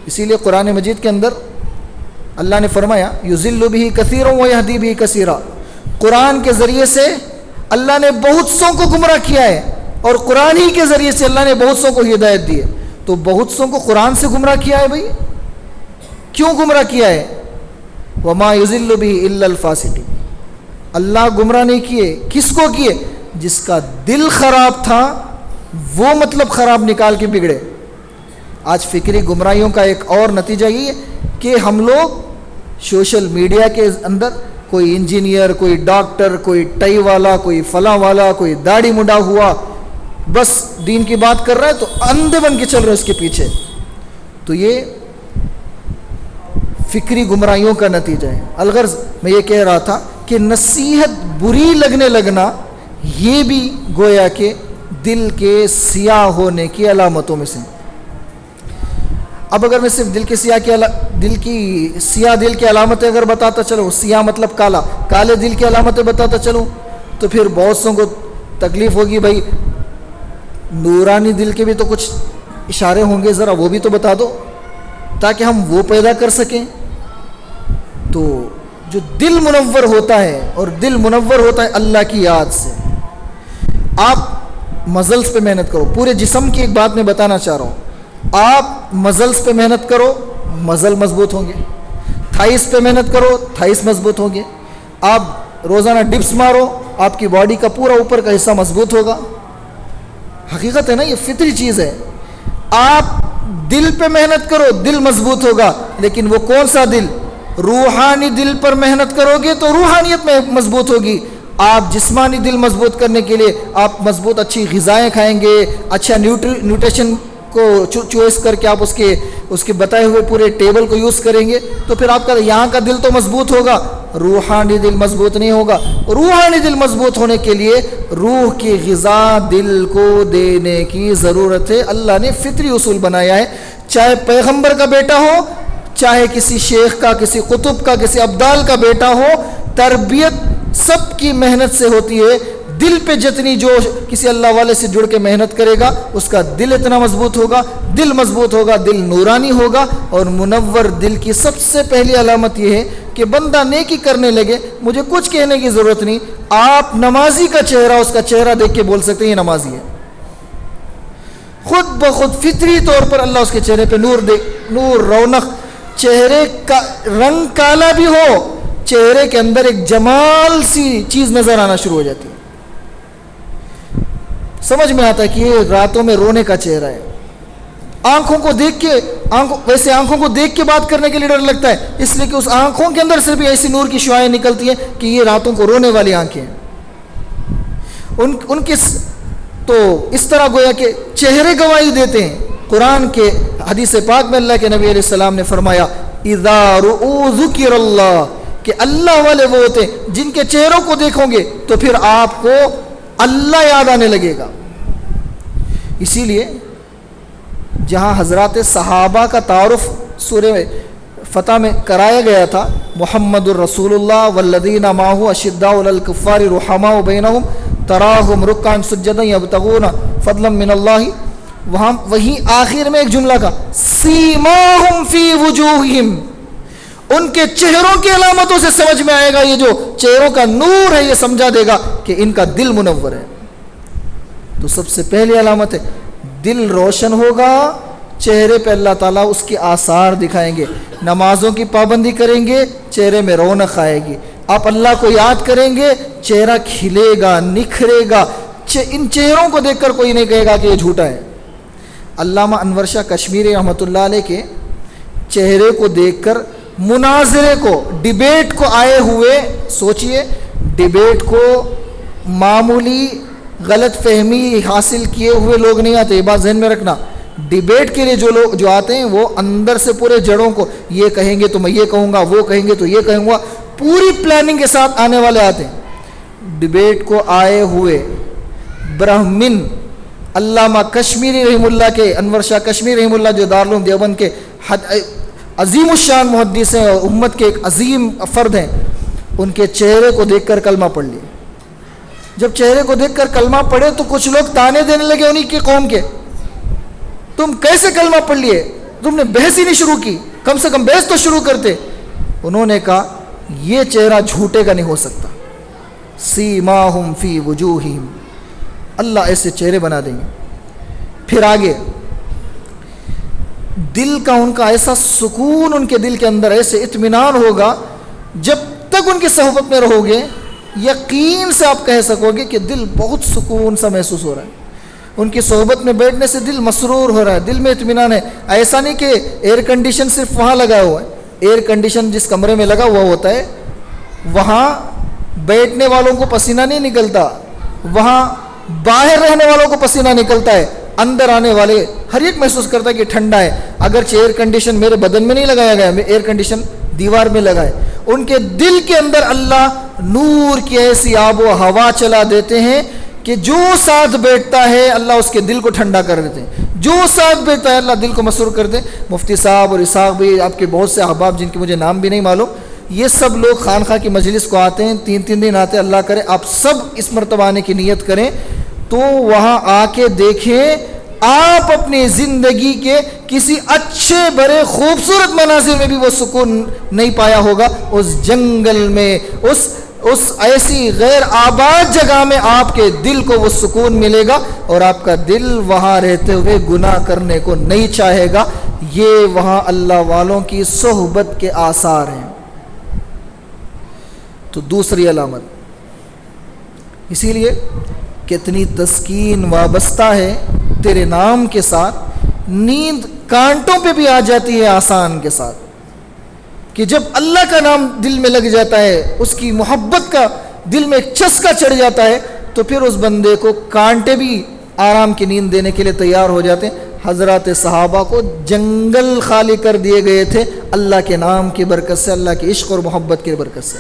اسی لیے قرآن مجید کے اندر اللہ نے فرمایا یضل بہ کثیرا ویہدی بہ کثیرا، قرآن کے ذریعے سے اللہ نے بہت سوں کو گمراہ کیا ہے، اور قرآن ہی کے ذریعے سے اللہ نے بہت سوں کو ہدایت دی ہے۔ تو بہت سوں کو قرآن سے گمراہ کیا ہے بھائی، کیوں گمراہ کیا ہے؟ وما یضل بہ الا الفاسقین، اللہ گمراہ نہیں کیے، کس کو کیے؟ جس کا دل خراب تھا وہ مطلب خراب نکال کے بگڑے۔ آج فکری گمراہیوں کا ایک اور نتیجہ یہ ہے کہ ہم لوگ سوشل میڈیا کے اندر کوئی انجینئر، کوئی ڈاکٹر، کوئی ٹائی والا، کوئی فلاں والا، کوئی داڑھی مڈا ہوا، بس دین کی بات کر رہا ہے تو اندھے بن کے چل رہے اس کے پیچھے۔ تو یہ فکری گمراہیوں کا نتیجہ ہے۔ الغرض میں یہ کہہ رہا تھا کہ نصیحت بری لگنے لگنا یہ بھی گویا کہ دل کے سیاہ ہونے کی علامتوں میں سے۔ اب اگر میں صرف دل کی سیاہ دل کی علامتیں اگر بتاتا چلوں، سیاہ مطلب کالا، کالے دل کی علامتیں بتاتا چلوں، تو پھر بہت سوں کو تکلیف ہوگی، بھائی نورانی دل کے بھی تو کچھ اشارے ہوں گے، ذرا وہ بھی تو بتا دو تاکہ ہم وہ پیدا کر سکیں۔ تو جو دل منور ہوتا ہے، اور دل منور ہوتا ہے اللہ کی یاد سے۔ آپ مزلز پہ محنت کرو، پورے جسم کی ایک بات میں بتانا چاہ رہا ہوں، آپ مزلز پہ محنت کرو، مزل مضبوط ہوں گے۔ تھائس پہ محنت کرو، تھائس مضبوط ہوں گے۔ آپ روزانہ ڈپس مارو، آپ کی باڈی کا پورا اوپر کا حصہ مضبوط ہوگا۔ حقیقت ہے نا، یہ فطری چیز ہے۔ آپ دل پہ محنت کرو، دل مضبوط ہوگا، لیکن وہ کون سا دل؟ روحانی دل پر محنت کرو گے تو روحانیت میں مضبوط ہوگی۔ آپ جسمانی دل مضبوط کرنے کے لیے آپ مضبوط اچھی غذائیں کھائیں گے، اچھا نیوٹریشن کو چوائس کر کے آپ اس کے بتائے ہوئے پورے ٹیبل کو یوز کریں گے، تو پھر آپ کا یہاں کا دل تو مضبوط ہوگا، روحانی دل مضبوط نہیں ہوگا۔ روحانی دل مضبوط ہونے کے لیے روح کی غذا دل کو دینے کی ضرورت ہے۔ اللہ نے فطری اصول بنایا ہے، چاہے پیغمبر کا بیٹا ہو، چاہے کسی شیخ کا، کسی قطب کا، کسی ابدال کا بیٹا ہو، تربیت سب کی محنت سے ہوتی ہے۔ دل پہ جتنی جو کسی اللہ والے سے جڑ کے محنت کرے گا اس کا دل اتنا مضبوط ہوگا، دل مضبوط ہوگا، دل نورانی ہوگا۔ اور منور دل کی سب سے پہلی علامت یہ ہے کہ بندہ نیکی کرنے لگے، مجھے کچھ کہنے کی ضرورت نہیں، آپ نمازی کا چہرہ، اس کا چہرہ دیکھ کے بول سکتے ہیں یہ نمازی ہے۔ خود بخود فطری طور پر اللہ اس کے چہرے پہ نور، رونق، چہرے کا رنگ کالا بھی ہو، چہرے کے اندر ایک جمال سی چیز نظر آنا شروع ہو جاتی ہے۔ سمجھ میں آتا ہے کہ یہ راتوں میں رونے کا چہرہ ہے۔ آنکھوں کو دیکھ کے ویسے آنکھوں کو دیکھ کے بات کرنے کے لیے ڈر لگتا ہے، اس لیے کہ اس آنکھوں کے اندر سے بھی ایسی نور کی شعاعیں نکلتی ہیں کہ یہ راتوں کو رونے والی آنکھیں ہیں۔ ان کی تو اس طرح گویا کہ چہرے گواہی دیتے ہیں۔ قرآن کے حدیث پاک میں اللہ کے نبی علیہ السلام نے فرمایا اذا رؤوا ذکر اللہ، کہ اللہ والے وہ ہوتے ہیں جن کے چہروں کو دیکھو گے تو پھر آپ کو اللہ یاد آنے لگے گا۔ اسی لیے جہاں حضرات صحابہ کا تعارف سورہ فتح میں کرایا گیا تھا، محمد الرسول اللہ والذین معہ اشداء علی الکفار رحماء بینہم تراہم رکعا سجدا یبتغون فضلا من اللہ، وہیں آخر میں ایک جملہ کا سیماہم فی وجوہہم، ان کے چہروں کی علامتوں سے سمجھ میں آئے گا، یہ جو چہروں کا نور ہے یہ سمجھا دے گا کہ ان کا دل منور ہے۔ تو سب سے پہلی علامت ہے دل روشن ہوگا، چہرے پہ اللہ تعالیٰ اس کے آثار دکھائیں گے۔ نمازوں کی پابندی کریں گے، چہرے میں رونق آئے گی۔ آپ اللہ کو یاد کریں گے، چہرہ کھلے گا، نکھرے گا۔ ان چہروں کو دیکھ کر کوئی نہیں کہے گا کہ یہ جھوٹا ہے۔ علامہ انور شاہ کشمیری رحمۃ اللہ علیہ کے چہرے کو دیکھ کر مناظرے کو، ڈیبیٹ کو آئے ہوئے، سوچئے ڈیبیٹ کو معمولی غلط فہمی حاصل کیے ہوئے لوگ نہیں آتے، یہ بات ذہن میں رکھنا۔ ڈیبیٹ کے لیے جو لوگ جو آتے ہیں وہ اندر سے پورے جڑوں کو، یہ کہیں گے تو میں یہ کہوں گا، وہ کہیں گے تو یہ کہوں گا، پوری پلاننگ کے ساتھ آنے والے آتے ہیں۔ ڈیبیٹ کو آئے ہوئے برہمن علامہ کشمیری رحم اللہ کے، انور شاہ کشمیری رحم اللہ جو دارالعلوم دیوبند کے عظیم الشان محدث ہیں اور امت کے ایک عظیم فرد ہیں، ان کے چہرے کو دیکھ کر کلمہ پڑھ لیے۔ جب چہرے کو دیکھ کر کلمہ پڑھے تو کچھ لوگ تانے دینے لگے انہیں کی قوم کے، تم کیسے کلمہ پڑھ لیے، تم نے بحث ہی نہیں شروع کی، کم سے کم بحث تو شروع کرتے۔ انہوں نے کہا یہ چہرہ جھوٹے کا نہیں ہو سکتا، سیماہم فی وجوہہم، اللہ ایسے چہرے بنا دیں گے۔ پھر آگے دل کا ان کا ایسا سکون، ان کے دل کے اندر ایسے اطمینان ہوگا، جب تک ان کی صحبت میں رہو گے یقین سے آپ کہہ سکو گے کہ دل بہت سکون سا محسوس ہو رہا ہے، ان کی صحبت میں بیٹھنے سے دل مسرور ہو رہا ہے، دل میں اطمینان ہے۔ ایسا نہیں کہ ایئر کنڈیشن صرف وہاں لگا ہوا ہے، ایئر کنڈیشن جس کمرے میں لگا ہوا ہوتا ہے وہاں بیٹھنے والوں کو پسینہ نہیں نکلتا، وہاں باہر رہنے والوں کو پسینہ نکلتا ہے، اندر آنے والے ہر ایک محسوس کرتا ہے کہ ٹھنڈا ہے، اگرچہ ایئر کنڈیشن میرے بدن میں نہیں لگایا گیا، ایئر کنڈیشن دیوار میں لگا ہے۔ ان کے دل کے اندر اللہ نور کی ایسی آب و ہوا چلا دیتے ہیں کہ جو ساتھ بیٹھتا ہے اللہ اس کے دل کو ٹھنڈا کر دیتے ہیں، جو ساتھ بیٹھتا ہے اللہ دل کو مسرور کر دے۔ مفتی صاحب اور اسحاق بھی، آپ کے بہت سے احباب جن کے مجھے نام بھی نہیں معلوم، یہ سب لوگ خانقاہ کی مجلس کو آتے ہیں، 3 دن آتے ہیں۔ اللہ کرے آپ سب اس مرتبہ آنے کی نیت کریں تو وہاں آ کے دیکھیں، آپ اپنی زندگی کے کسی اچھے بڑے خوبصورت مناظر میں بھی وہ سکون نہیں پایا ہوگا۔ اس جنگل میں، اس ایسی غیر آباد جگہ میں آپ کے دل کو وہ سکون ملے گا، اور آپ کا دل وہاں رہتے ہوئے گناہ کرنے کو نہیں چاہے گا۔ یہ وہاں اللہ والوں کی صحبت کے آثار ہیں۔ تو دوسری علامت، اسی لیے کتنی تسکین وابستہ ہے تیرے نام کے ساتھ، نیند کانٹوں پہ بھی آ جاتی ہے آسان کے ساتھ، کہ جب اللہ کا نام دل میں لگ جاتا ہے، اس کی محبت کا دل میں ایک چسکا چڑھ جاتا ہے، تو پھر اس بندے کو کانٹے بھی آرام کی نیند دینے کے لیے تیار ہو جاتے ہیں۔ حضرات صحابہ کو جنگل خالی کر دیے گئے تھے اللہ کے نام کی برکت سے، اللہ کے عشق اور محبت کی برکت سے۔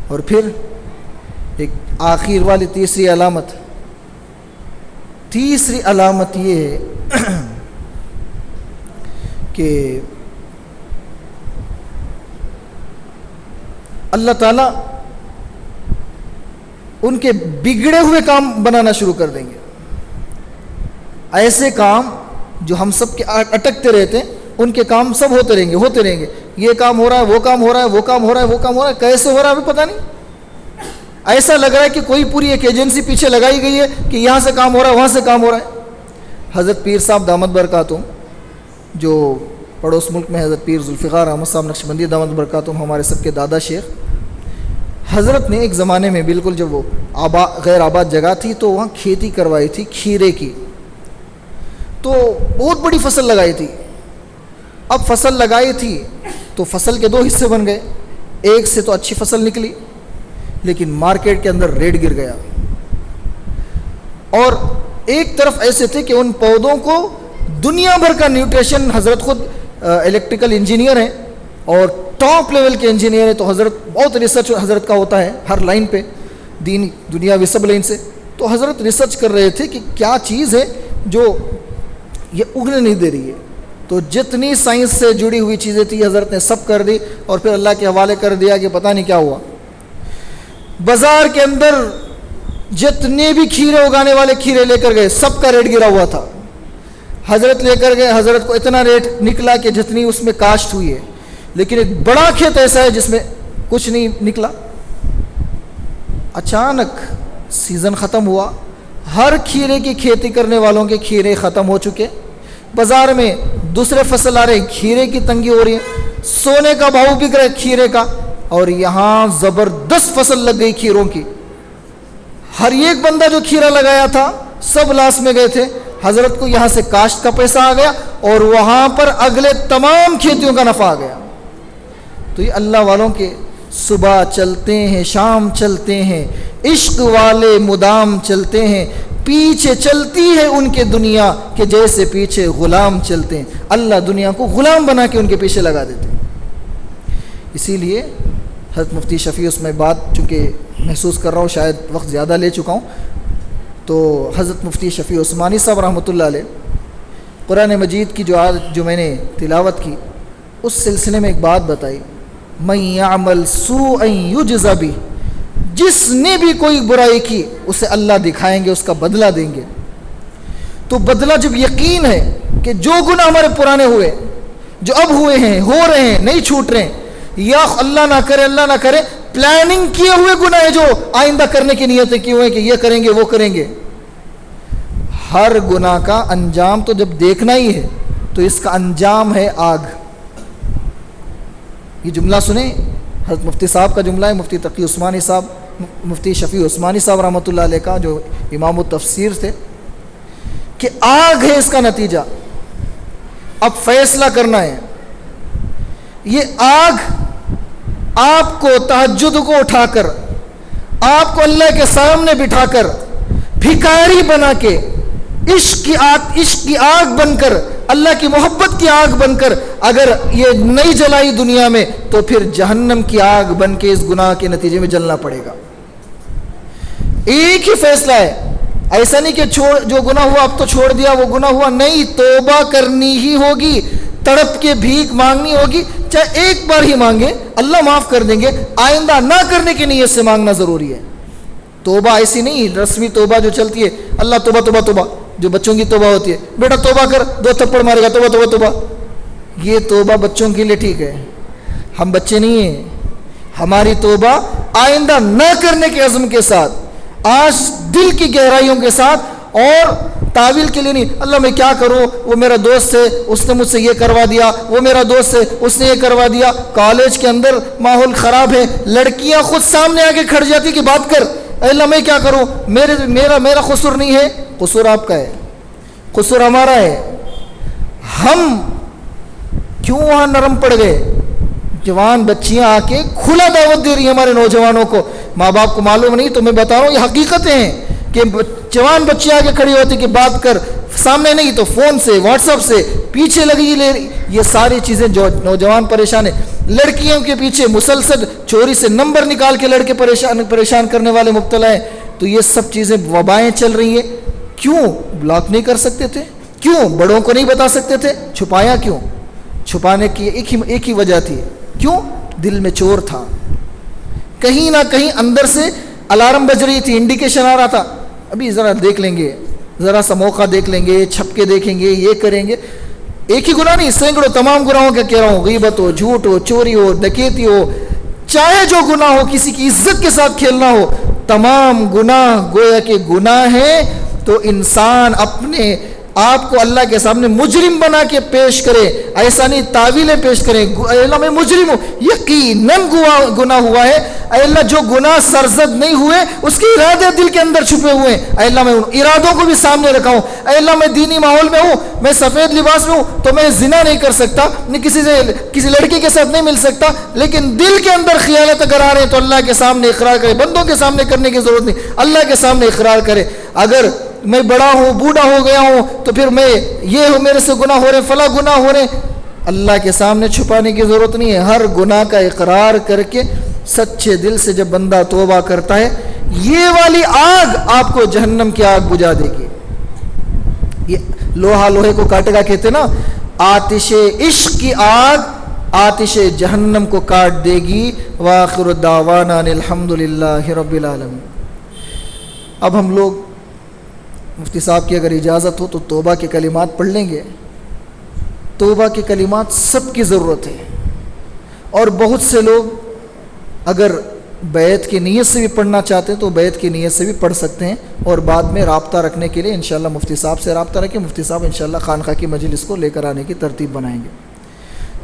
اور پھر ایک آخر والی تیسری علامت یہ ہے کہ اللہ تعالیٰ ان کے بگڑے ہوئے کام بنانا شروع کر دیں گے، ایسے کام جو ہم سب کے اٹکتے رہتے ہیں، ان کے کام سب ہوتے رہیں گے، یہ کام ہو رہا ہے، وہ کام ہو رہا ہے، وہ کام ہو رہا ہے، وہ کام ہو رہا ہے، کیسے ہو رہا ہے ابھی پتہ نہیں۔ ایسا لگ رہا ہے کہ کوئی پوری ایک ایجنسی پیچھے لگائی گئی ہے کہ یہاں سے کام ہو رہا ہے، وہاں سے کام ہو رہا ہے۔ حضرت پیر صاحب دامت برکاتہم، جو پڑوس ملک میں حضرت پیر ذوالفقار احمد صاحب نقشبندی دامت برکاتہم، ہمارے سب کے دادا شیخ، حضرت نے ایک زمانے میں بالکل جب وہ غیر آباد جگہ تھی تو وہاں کھیتی کروائی تھی کھیرے کی، تو بہت بڑی فصل لگائی تھی۔ اب فصل لگائی تھی تو فصل کے 2 حصے بن گئے، ایک سے تو اچھی فصل نکلی لیکن مارکیٹ کے اندر ریٹ گر گیا، اور ایک طرف ایسے تھے کہ ان پودوں کو دنیا بھر کا نیوٹریشن، حضرت خود الیکٹریکل انجینئر ہیں اور ٹاپ لیول کے انجینئر ہیں، تو حضرت بہت ریسرچ حضرت کا ہوتا ہے ہر لائن پہ، دین دنیاوی سب لائن سے، تو حضرت ریسرچ کر رہے تھے کہ کیا چیز ہے جو یہ اگنے نہیں دے رہی ہے۔ تو جتنی سائنس سے جڑی ہوئی چیزیں تھی حضرت نے سب کر دی، اور پھر اللہ کے حوالے کر دیا کہ پتہ نہیں کیا ہوا۔ بازار کے اندر جتنے بھی کھیرے اگانے والے کھیرے لے کر گئے، سب کا ریٹ گرا ہوا تھا۔ حضرت لے کر گئے، حضرت کو اتنا ریٹ نکلا کہ جتنی اس میں کاشت ہوئی ہے، لیکن ایک بڑا کھیت ایسا ہے جس میں کچھ نہیں نکلا۔ اچانک سیزن ختم ہوا، ہر کھیرے کی کھیتی کرنے والوں کے کھیرے ختم ہو چکے، بازار میں دوسرے فصل آ رہے، کھیرے کی تنگی ہو رہی ہے، سونے کا بھاؤ بک رہا ہے کھیرے کا، اور یہاں زبردست فصل لگ گئی کھیروں کی۔ ہر ایک بندہ جو کھیرا لگایا تھا سب لاس میں گئے تھے۔ حضرت کو یہاں سے کاشت کا پیسہ آ گیا اور وہاں پر اگلے تمام کھیتیوں کا نفع آ گیا۔ تو یہ اللہ والوں کے صبح چلتے ہیں، شام چلتے ہیں، عشق والے مدام چلتے ہیں، پیچھے چلتی ہے ان کے دنیا کہ جیسے پیچھے غلام چلتے ہیں۔ اللہ دنیا کو غلام بنا کے ان کے پیچھے لگا دیتے ہیں۔ اسی لیے حضرت مفتی شفیع، اس میں بات چونکہ محسوس کر رہا ہوں شاید وقت زیادہ لے چکا ہوں، تو حضرت مفتی شفیع عثمانی صاحب رحمۃ اللہ علیہ قرآن مجید کی جو میں نے تلاوت کی اس سلسلے میں ایک بات بتائی، من یعمل سوءا یجز بہ، جس نے بھی کوئی برائی کی اسے اللہ دکھائیں گے، اس کا بدلہ دیں گے۔ تو بدلہ جب یقین ہے کہ جو گناہ ہمارے پرانے ہوئے، جو اب ہوئے ہیں، ہو رہے ہیں، نہیں چھوٹ رہے ہیں، یا اللہ نہ کرے اللہ نہ کرے پلاننگ کیے ہوئے گناہ ہیں جو آئندہ کرنے کی نیتیں کیے ہوئے کہ یہ کریں گے وہ کریں گے، ہر گناہ کا انجام تو جب دیکھنا ہی ہے تو اس کا انجام ہے آگ۔ یہ جملہ سنیں، حضرت مفتی صاحب کا جملہ ہے، مفتی تقی عثمانی صاحب، مفتی شفیع عثمانی صاحب رحمۃ اللہ علیہ کا، جو امام التفسیر تھے، کہ آگ ہے اس کا نتیجہ۔ اب فیصلہ کرنا ہے، یہ آگ آپ کو تہجد کو اٹھا کر، آپ کو اللہ کے سامنے بٹھا کر، بھکاری بنا کے، عشق کی آگ بن کر، اللہ کی محبت کی آگ بن کر اگر یہ نہیں جلائی دنیا میں تو پھر جہنم کی آگ بن کے اس گناہ کے نتیجے میں جلنا پڑے گا۔ ایک ہی فیصلہ ہے، ایسا نہیں کہ جو گناہ ہوا اب تو چھوڑ دیا وہ گناہ ہوا، نہیں، توبہ کرنی ہی ہوگی، تڑپ کے بھیک مانگنی ہوگی، چاہے ایک بار ہی مانگے اللہ معاف کر دیں گے، آئندہ نہ کرنے کی نیت سے مانگنا ضروری ہے۔ توبہ ایسی نہیں رسمی توبہ جو چلتی ہے، اللہ توبہ توبہ توبہ، جو بچوں کی توبہ ہوتی ہے، بیٹا توبہ کر، 2 تھپڑ مارے گا، توبہ توبہ توبہ، یہ توبہ بچوں کے لیے ٹھیک ہے، ہم بچے نہیں ہیں۔ ہماری توبہ آئندہ نہ کرنے کے عزم کے ساتھ، آج دل کی گہرائیوں کے ساتھ، اور تعویل کے لیے نہیں، اللہ میں کیا کروں، وہ میرا دوست ہے اس نے مجھ سے یہ کروا دیا، وہ میرا دوست ہے اس نے یہ کروا دیا، کالج کے اندر ماحول خراب ہے، لڑکیاں خود سامنے آ کے کھڑ جاتی کہ بات کر، اے اللہ میں کیا کروں، میرا قصور نہیں ہے، قصور آپ کا ہے، قصور ہمارا ہے۔ ہم کیوں وہاں نرم پڑ گئے؟ جوان بچیاں آ کے کھلا دعوت دے رہی ہیں ہمارے نوجوانوں کو، ماں باپ کو معلوم نہیں، تو میں بتا رہا ہوں یہ حقیقتیں ہیں کہ جوان بچی آ کے کھڑی ہوتی کہ بات کر، سامنے نہیں تو فون سے، واٹس ایپ سے، پیچھے لگی لے رہی، یہ ساری چیزیں جو نوجوان پریشان ہیں۔ لڑکیوں کے پیچھے مسلسل چوری سے نمبر نکال کے لڑکے پریشان کرنے والے مبتلا ہیں، تو یہ سب چیزیں وبائیں چل رہی ہیں۔ کیوں بلاک نہیں کر سکتے تھے؟ کیوں بڑوں کو نہیں بتا سکتے تھے؟ چھپایا کیوں؟ چھپانے کی ایک ہی وجہ تھی، کیوں؟ دل میں چور تھا، کہیں نہ کہیں اندر سے الارم بج رہی تھی، انڈیکیشن آ رہا تھا، ابھی ذرا دیکھ لیں گے، ذرا سا موقع دیکھ لیں گے، چھپ کے دیکھیں گے، یہ کریں گے۔ ایک ہی گناہ نہیں، سینکڑوں تمام گناہوں کا کہہ رہا ہوں، غیبت ہو، جھوٹ ہو، چوری ہو، ڈکیتی ہو، چاہے جو گناہ ہو، کسی کی عزت کے ساتھ کھیلنا ہو، تمام گناہ گویا کہ گناہ ہیں۔ تو انسان اپنے آپ کو اللہ کے سامنے مجرم بنا کے پیش کرے، ایسا نہیں تعویلیں پیش کریں، اے اللہ میں مجرم ہوں، یقیناً گناہ ہوا ہے، اے اللہ جو گناہ سرزد نہیں ہوئے اس کے ارادے دل کے اندر چھپے ہوئے ہیں، اے اللہ میں ان ارادوں کو بھی سامنے رکھا ہوں، اے اللہ میں دینی ماحول میں ہوں، میں سفید لباس میں ہوں تو میں زنا نہیں کر سکتا، میں کسی لڑکی کے ساتھ نہیں مل سکتا، لیکن دل کے اندر خیالات اگر آ رہے ہیں تو اللہ کے سامنے اقرار کرے، بندوں کے سامنے کرنے کی ضرورت نہیں، اللہ کے سامنے اقرار کرے۔ اگر میں بڑا ہوں، بوڑھا ہو گیا ہوں تو پھر میں یہ ہوں، میرے سے گناہ ہو رہے، فلاں گناہ ہو رہے، اللہ کے سامنے چھپانے کی ضرورت نہیں ہے، ہر گناہ کا اقرار کر کے سچے دل سے جب بندہ توبہ کرتا ہے، یہ والی آگ آپ کو جہنم کی آگ بجھا دے گی۔ یہ لوہا لوہے کو کاٹے گا کہتے نا، آتش عشق کی آگ آتش جہنم کو کاٹ دے گی۔ وآخر دعوانا الحمدللہ رب العالمین۔ اب ہم لوگ مفتی صاحب کی اگر اجازت ہو تو توبہ کے کلمات پڑھ لیں گے۔ توبہ کے کلمات سب کی ضرورت ہے، اور بہت سے لوگ اگر بیعت کی نیت سے بھی پڑھنا چاہتے ہیں تو بیعت کی نیت سے بھی پڑھ سکتے ہیں، اور بعد میں رابطہ رکھنے کے لیے انشاءاللہ مفتی صاحب سے رابطہ رکھیں، مفتی صاحب انشاءاللہ خانقاہ کی مجلس کو لے کر آنے کی ترتیب بنائیں گے۔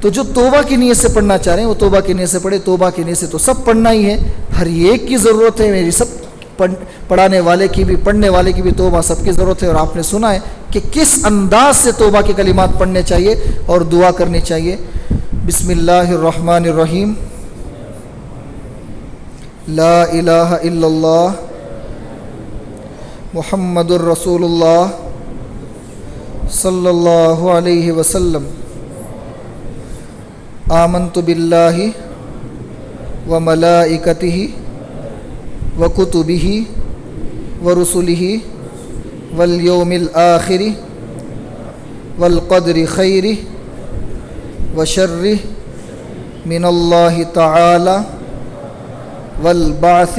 تو جو توبہ کی نیت سے پڑھنا چاہ رہے ہیں وہ توبہ کی نیت سے پڑھے، توبہ کی نیت سے تو سب پڑھنا ہی ہے، ہر ایک کی ضرورت ہے، میری سب پڑھانے والے کی بھی پڑھنے والے کی بھی توبہ سب کی ضرورت ہے۔ اور آپ نے سنا ہے کہ کس انداز سے توبہ کے کلمات پڑھنے چاہیے اور دعا کرنی چاہیے۔ بسم اللہ الرحمن الرحیم، لا الہ الا اللہ محمد الرسول اللہ صلی اللہ علیہ وسلم، آمنت باللہ وملائکتہ وکتبہ ورسلہ والیوم الآخر والقدر خیرہ وشرہ من اللہ تعالی والبعث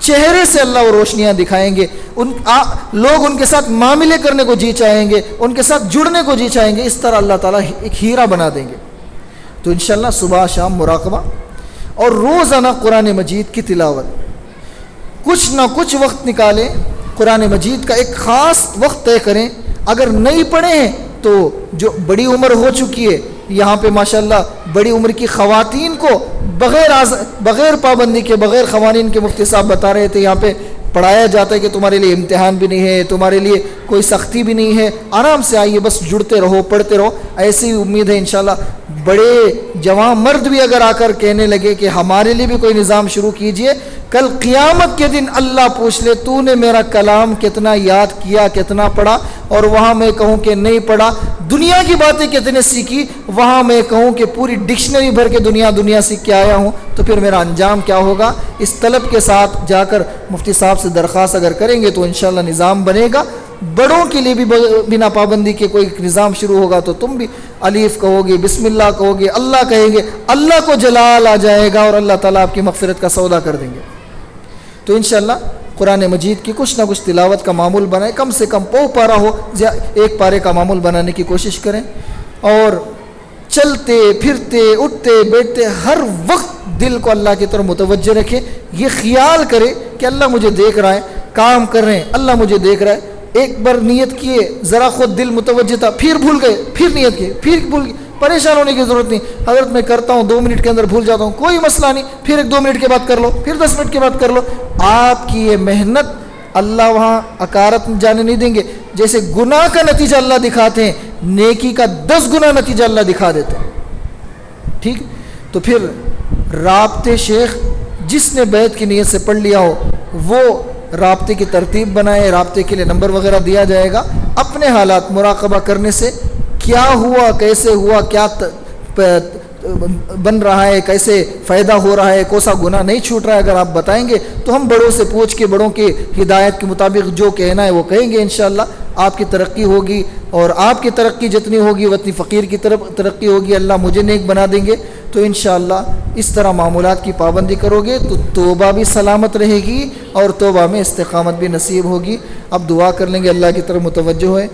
چہرے سے اللہ وہ روشنیاں دکھائیں گے، لوگ ان کے ساتھ معاملے کرنے کو جی چاہیں گے، ان کے ساتھ جڑنے کو جی چاہیں گے، اس طرح اللہ تعالیٰ ایک ہیرا بنا دیں گے۔ تو انشاءاللہ صبح شام مراقبہ اور روزانہ قرآن مجید کی تلاوت، کچھ نہ کچھ وقت نکالیں، قرآن مجید کا ایک خاص وقت طے کریں۔ اگر نہیں پڑھے ہیں تو جو بڑی عمر ہو چکی ہے، یہاں پہ ماشاءاللہ بڑی عمر کی خواتین کو بغیر پابندی کے، بغیر قوانین کے مفتی صاحب بتا رہے تھے، یہاں پہ پڑھایا جاتا ہے کہ تمہارے لیے امتحان بھی نہیں ہے، تمہارے لیے کوئی سختی بھی نہیں ہے، آرام سے آئیے، بس جڑتے رہو، پڑھتے رہو۔ ایسی امید ہے انشاءاللہ بڑے جوان مرد بھی اگر آ کر کہنے لگے کہ ہمارے لیے بھی کوئی نظام شروع کیجئے، کل قیامت کے دن اللہ پوچھ لے تو نے میرا کلام کتنا یاد کیا، کتنا پڑھا، اور وہاں میں کہوں کہ نہیں پڑھا، دنیا کی باتیں کتنے سیکھی، وہاں میں کہوں کہ پوری ڈکشنری بھر کے دنیا سیکھ کے آیا ہوں، تو پھر میرا انجام کیا ہوگا؟ اس طلب کے ساتھ جا کر مفتی صاحب سے درخواست اگر کریں گے تو انشاءاللہ نظام بنے گا۔ بڑوں کے لیے بھی بنا پابندی کے کوئی نظام شروع ہوگا تو تم بھی الف کہو گے، بسم اللہ کہو گے، اللہ کہیں گے، اللہ کو جلال آ جائے گا اور اللہ تعالیٰ آپ کی مغفرت کا سودا کر دیں گے۔ تو انشاءاللہ قرآن مجید کی کچھ نہ کچھ تلاوت کا معمول بنائیں، کم سے کم پارہ ہو، ایک پارے کا معمول بنانے کی کوشش کریں، اور چلتے پھرتے اٹھتے بیٹھتے ہر وقت دل کو اللہ کی طرف متوجہ رکھیں، یہ خیال کرے کہ اللہ مجھے دیکھ رہا ہے، کام کر رہے ہیں، اللہ مجھے دیکھ رہا ہے۔ ایک بار نیت کیے، ذرا خود دل متوجہ تھا، پھر بھول گئے، پھر نیت کیے، پھر بھول گئے، پریشان ہونے کی ضرورت نہیں۔ حضرت میں کرتا ہوں 2 منٹ کے اندر بھول جاتا ہوں، کوئی مسئلہ نہیں، پھر ایک 2 منٹ کے بعد کر لو، پھر 10 منٹ کے بعد کر لو۔ آپ کی یہ محنت اللہ وہاں اکارت جانے نہیں دیں گے۔ جیسے گناہ کا نتیجہ اللہ دکھاتے ہیں، نیکی کا 10 گنا نتیجہ اللہ دکھا دیتے ہیں، ٹھیک؟ تو پھر رابطے شیخ جس نے بیعت کی نیت سے پڑھ لیا ہو وہ رابطے کی ترتیب بنائے، رابطے کے لیے نمبر وغیرہ دیا جائے گا۔ اپنے حالات مراقبہ کرنے سے کیا ہوا، کیسے ہوا، کیا بن رہا ہے، کیسے فائدہ ہو رہا ہے، کوسا گناہ نہیں چھوٹ رہا ہے، اگر آپ بتائیں گے تو ہم بڑوں سے پوچھ کے بڑوں کی ہدایت کے مطابق جو کہنا ہے وہ کہیں گے، انشاءاللہ آپ کی ترقی ہوگی، اور آپ کی ترقی جتنی ہوگی اتنی فقیر کی طرف ترقی ہوگی، اللہ مجھے نیک بنا دیں گے۔ تو انشاءاللہ اس طرح معمولات کی پابندی کرو گے تو توبہ بھی سلامت رہے گی اور توبہ میں استقامت بھی نصیب ہوگی۔ اب دعا کر لیں گے، اللہ کی طرف متوجہ ہوئے۔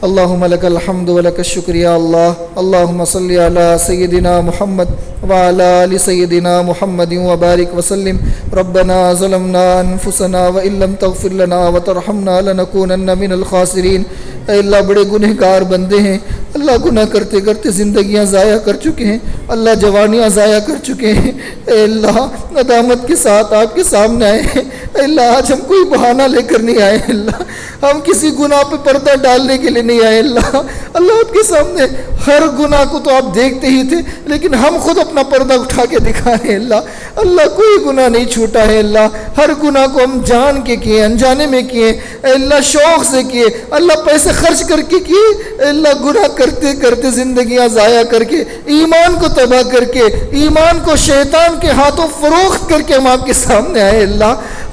اللہم لک الحمد ولک الشکر یا اللہ، اللہم صلی علی سیدنا محمد وعلی آل سیدنا محمد وبارک وسلم۔ ربنا ظلمنا انفسنا وان لم تغفر لنا وترحمنا لنکونن من الخاسرین۔ اے اللہ بڑے گنہگار بندے ہیں، اللہ گناہ کرتے کرتے زندگیاں ضائع کر چکے ہیں، اللہ جوانیاں ضائع کر چکے ہیں۔ اے اللہ ندامت کے ساتھ آپ کے سامنے آئے ہیں۔ اے اللہ آج ہم کوئی بہانہ لے کر نہیں آئے، اللہ ہم کسی گناہ پہ پردہ ڈالنے کے لیے نہیں آئے، اللہ آپ کے سامنے ہر گناہ کو تو آپ دیکھتے ہی تھے، لیکن ہم خود اپنا پردہ اٹھا کے دکھا رہے ہیں۔ اللہ کوئی گناہ نہیں چھوٹا ہے، اللہ ہر گناہ کو ہم جان کے کیے، انجانے میں کیے، اے اللہ شوق سے کیے، اللہ پیسے خرچ کر کے کیے، اے اللہ گناہ کرتے کرتے زندگیاں ضائع کر کے، ایمان کو تباہ کر کے، ایمان کو شیطان کے ہاتھوں فروخت کر کے ہم آپ کے سامنے آئے۔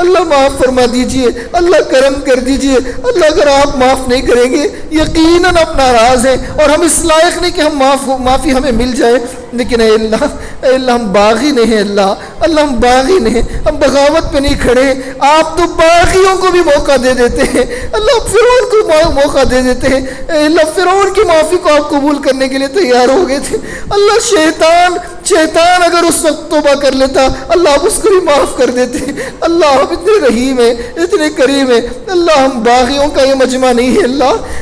اللہ معاف فرما دیجئے، اللہ کرم کر دیجئے۔ اللہ اگر آپ معاف نہیں کریں گے یقیناً آپ ناراض ہیں، اور ہم اس لائق نہیں کہ ہم معافی ہمیں مل جائے، لیکن اے اللہ ہم باغی نہیں ہیں، اللہ ہم باغی نہیں، ہم بغاوت پہ نہیں کھڑے۔ آپ تو باغیوں کو بھی موقع دے دیتے ہیں، اللہ فرعون کو موقع دے دیتے ہیں۔ اے اللہ فرعون کی معافی کو آپ قبول کرنے کے لیے تیار ہو گئے تھے۔ اللہ شیطان اگر اس وقت توبہ کر لیتا اللہ آپ اس کو بھی معاف کر دیتے۔ اللہ آپ اتنے رحیم ہیں، اتنے کریم ہیں۔ اللہ ہم باغیوں کا یہ مجمع نہیں ہے،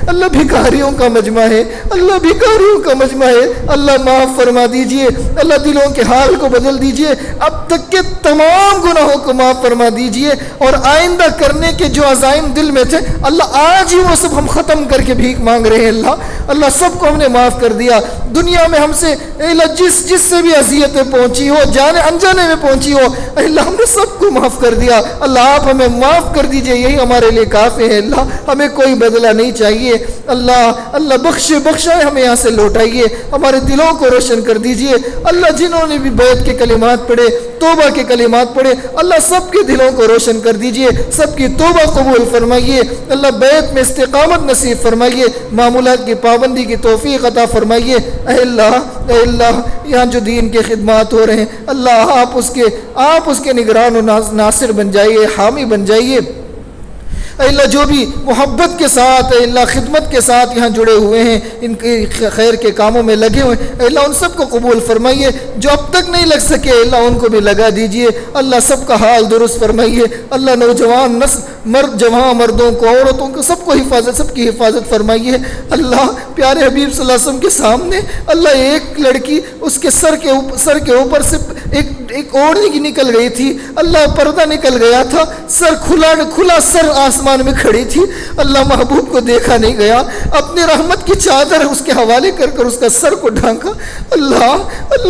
اللہ بھکاریوں کا مجمع ہے، اللہ بھکاریوں کا مجمع ہے۔ اللہ معاف فرما دیجئے، اللہ دلوں کے حال کو بدل دیجئے، اب تک کے تمام گناہوں کو معاف فرما دیجئے، اور آئندہ کرنے کے جو عزائم دل میں تھے اللہ آج ہی وہ سب ہم ختم کر کے بھیک مانگ رہے ہیں۔ اللہ سب کو ہم نے معاف کر دیا۔ دنیا میں ہم سے جس سے بھی اذیتیں پہنچی ہو، جانے انجانے میں پہنچی ہو، اللہ ہم نے سب کو معاف کر دیا۔ اللہ آپ ہمیں معاف کر دیجئے، یہی ہمارے لیے کافی ہے۔ اللہ ہمیں کوئی بدلہ نہیں چاہیے۔ اللہ بخشائے، ہمیں یہاں سے لوٹائیے، ہمارے دلوں کو روشن کر دیجئے۔ اللہ جنہوں نے بھی بیعت کے کلمات پڑھے، توبہ کے کلمات پڑھے، اللہ سب کے دلوں کو روشن کر دیجئے، سب کی توبہ قبول فرمائیے۔ اللہ بیعت میں استقامت نصیب فرمائیے، معمولات کی پابندی پابندی کی توفیق عطا فرمائیے۔ اے اللہ یہاں جو دین کے خدمات ہو رہے ہیں اللہ آپ اس کے نگران و ناصر بن جائیے، حامی بن جائیے۔ اے اللہ جو بھی محبت کے ساتھ اے اللہ خدمت کے ساتھ یہاں جڑے ہوئے ہیں، ان کے خیر کے کاموں میں لگے ہوئے ہیں، اے اللہ ان سب کو قبول فرمائیے۔ جو اب تک نہیں لگ سکے اے اللہ ان کو بھی لگا دیجئے۔ اللہ سب کا حال درست فرمائیے۔ اللہ نوجوان نسل جوان مردوں کو، عورتوں کو، سب کی حفاظت فرمائیے۔ اللہ پیارے حبیب صلی اللہ علیہ وسلم کے سامنے اللہ ایک لڑکی اس کے سر کے اوپر سے ایک اوڑھنی کی نکل گئی تھی، اللہ پردہ نکل گیا تھا، سر کھلا سر آسمان میں کھڑی تھی، اللہ محبوب کو دیکھا نہیں گیا، اپنی رحمت کی چادر اس کے حوالے کر اس کا سر کو ڈھانکا۔ اللہ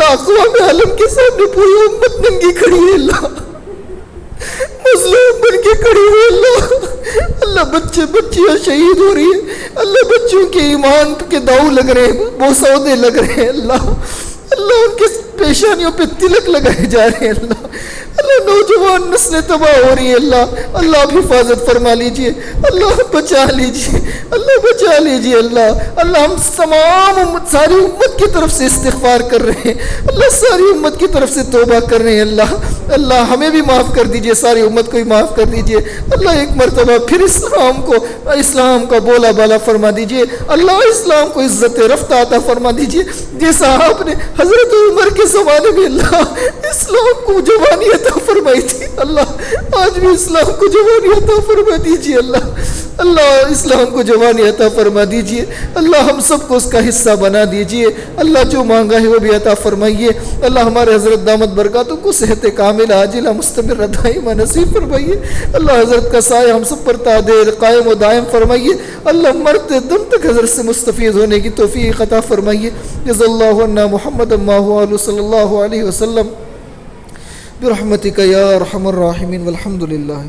اقوام عالم کے سامنے پوری امت ننگی کھڑی ہے، اللہ مظلوم بن کے کھڑی ہے، اللہ بچیاں شہید ہو رہی ہیں، اللہ بچوں کے ایمان کے داؤ لگ رہے ہیں، بوسودے لگ رہے ہیں، اللہ ان کے پیشانیوں پہ تلک لگائے جا رہے ہیں، اللہ نوجوان نسلیں تباہ ہو رہی ہے، اللہ آپ حفاظت فرما لیجئے، اللہ بچا لیجئے، اللہ ہم تمام ساری امت کی طرف سے استغفار کر رہے ہیں، اللہ ساری امت کی طرف سے توبہ کر رہے ہیں، اللہ ہمیں بھی معاف کر دیجئے، ساری امت کو بھی معاف کر دیجئے، اللہ ایک مرتبہ پھر اسلام کا بولا بالا فرما دیجئے، اللہ اسلام کو عزت رفت عطا فرما دیجئے، جیسا آپ نے حضرت عمر کے زمانے میں اللہ اسلام کو جوانی عطا فرمائی تھی، اللہ آج بھی اسلام کو جوانی عطا فرما دیجئے، اللہ اسلام کو جوانی عطا فرما دیجئے، اللہ ہم سب کو اس کا حصہ بنا دیجئے، اللہ جو مانگا ہے وہ بھی عطا فرمائیے، اللہ ہمارے حضرت دامت برکاتوں کو صحت کاملہ عاجلہ مستمرہ دائمہ نصیب فرمائیے، اللہ حضرت کا سایہ ہم سب پر تادیر قائم و دائم فرمائیے، اللہ مرتے دم تک حضرت سے مستفیض ہونے کی توفیق عطا فرمائیے۔ جزا اللہ عنا محمد ما هو آلہ صلی اللہ علیہ وسلم برحمتک یا ارحم الراحمین والحمد للہ۔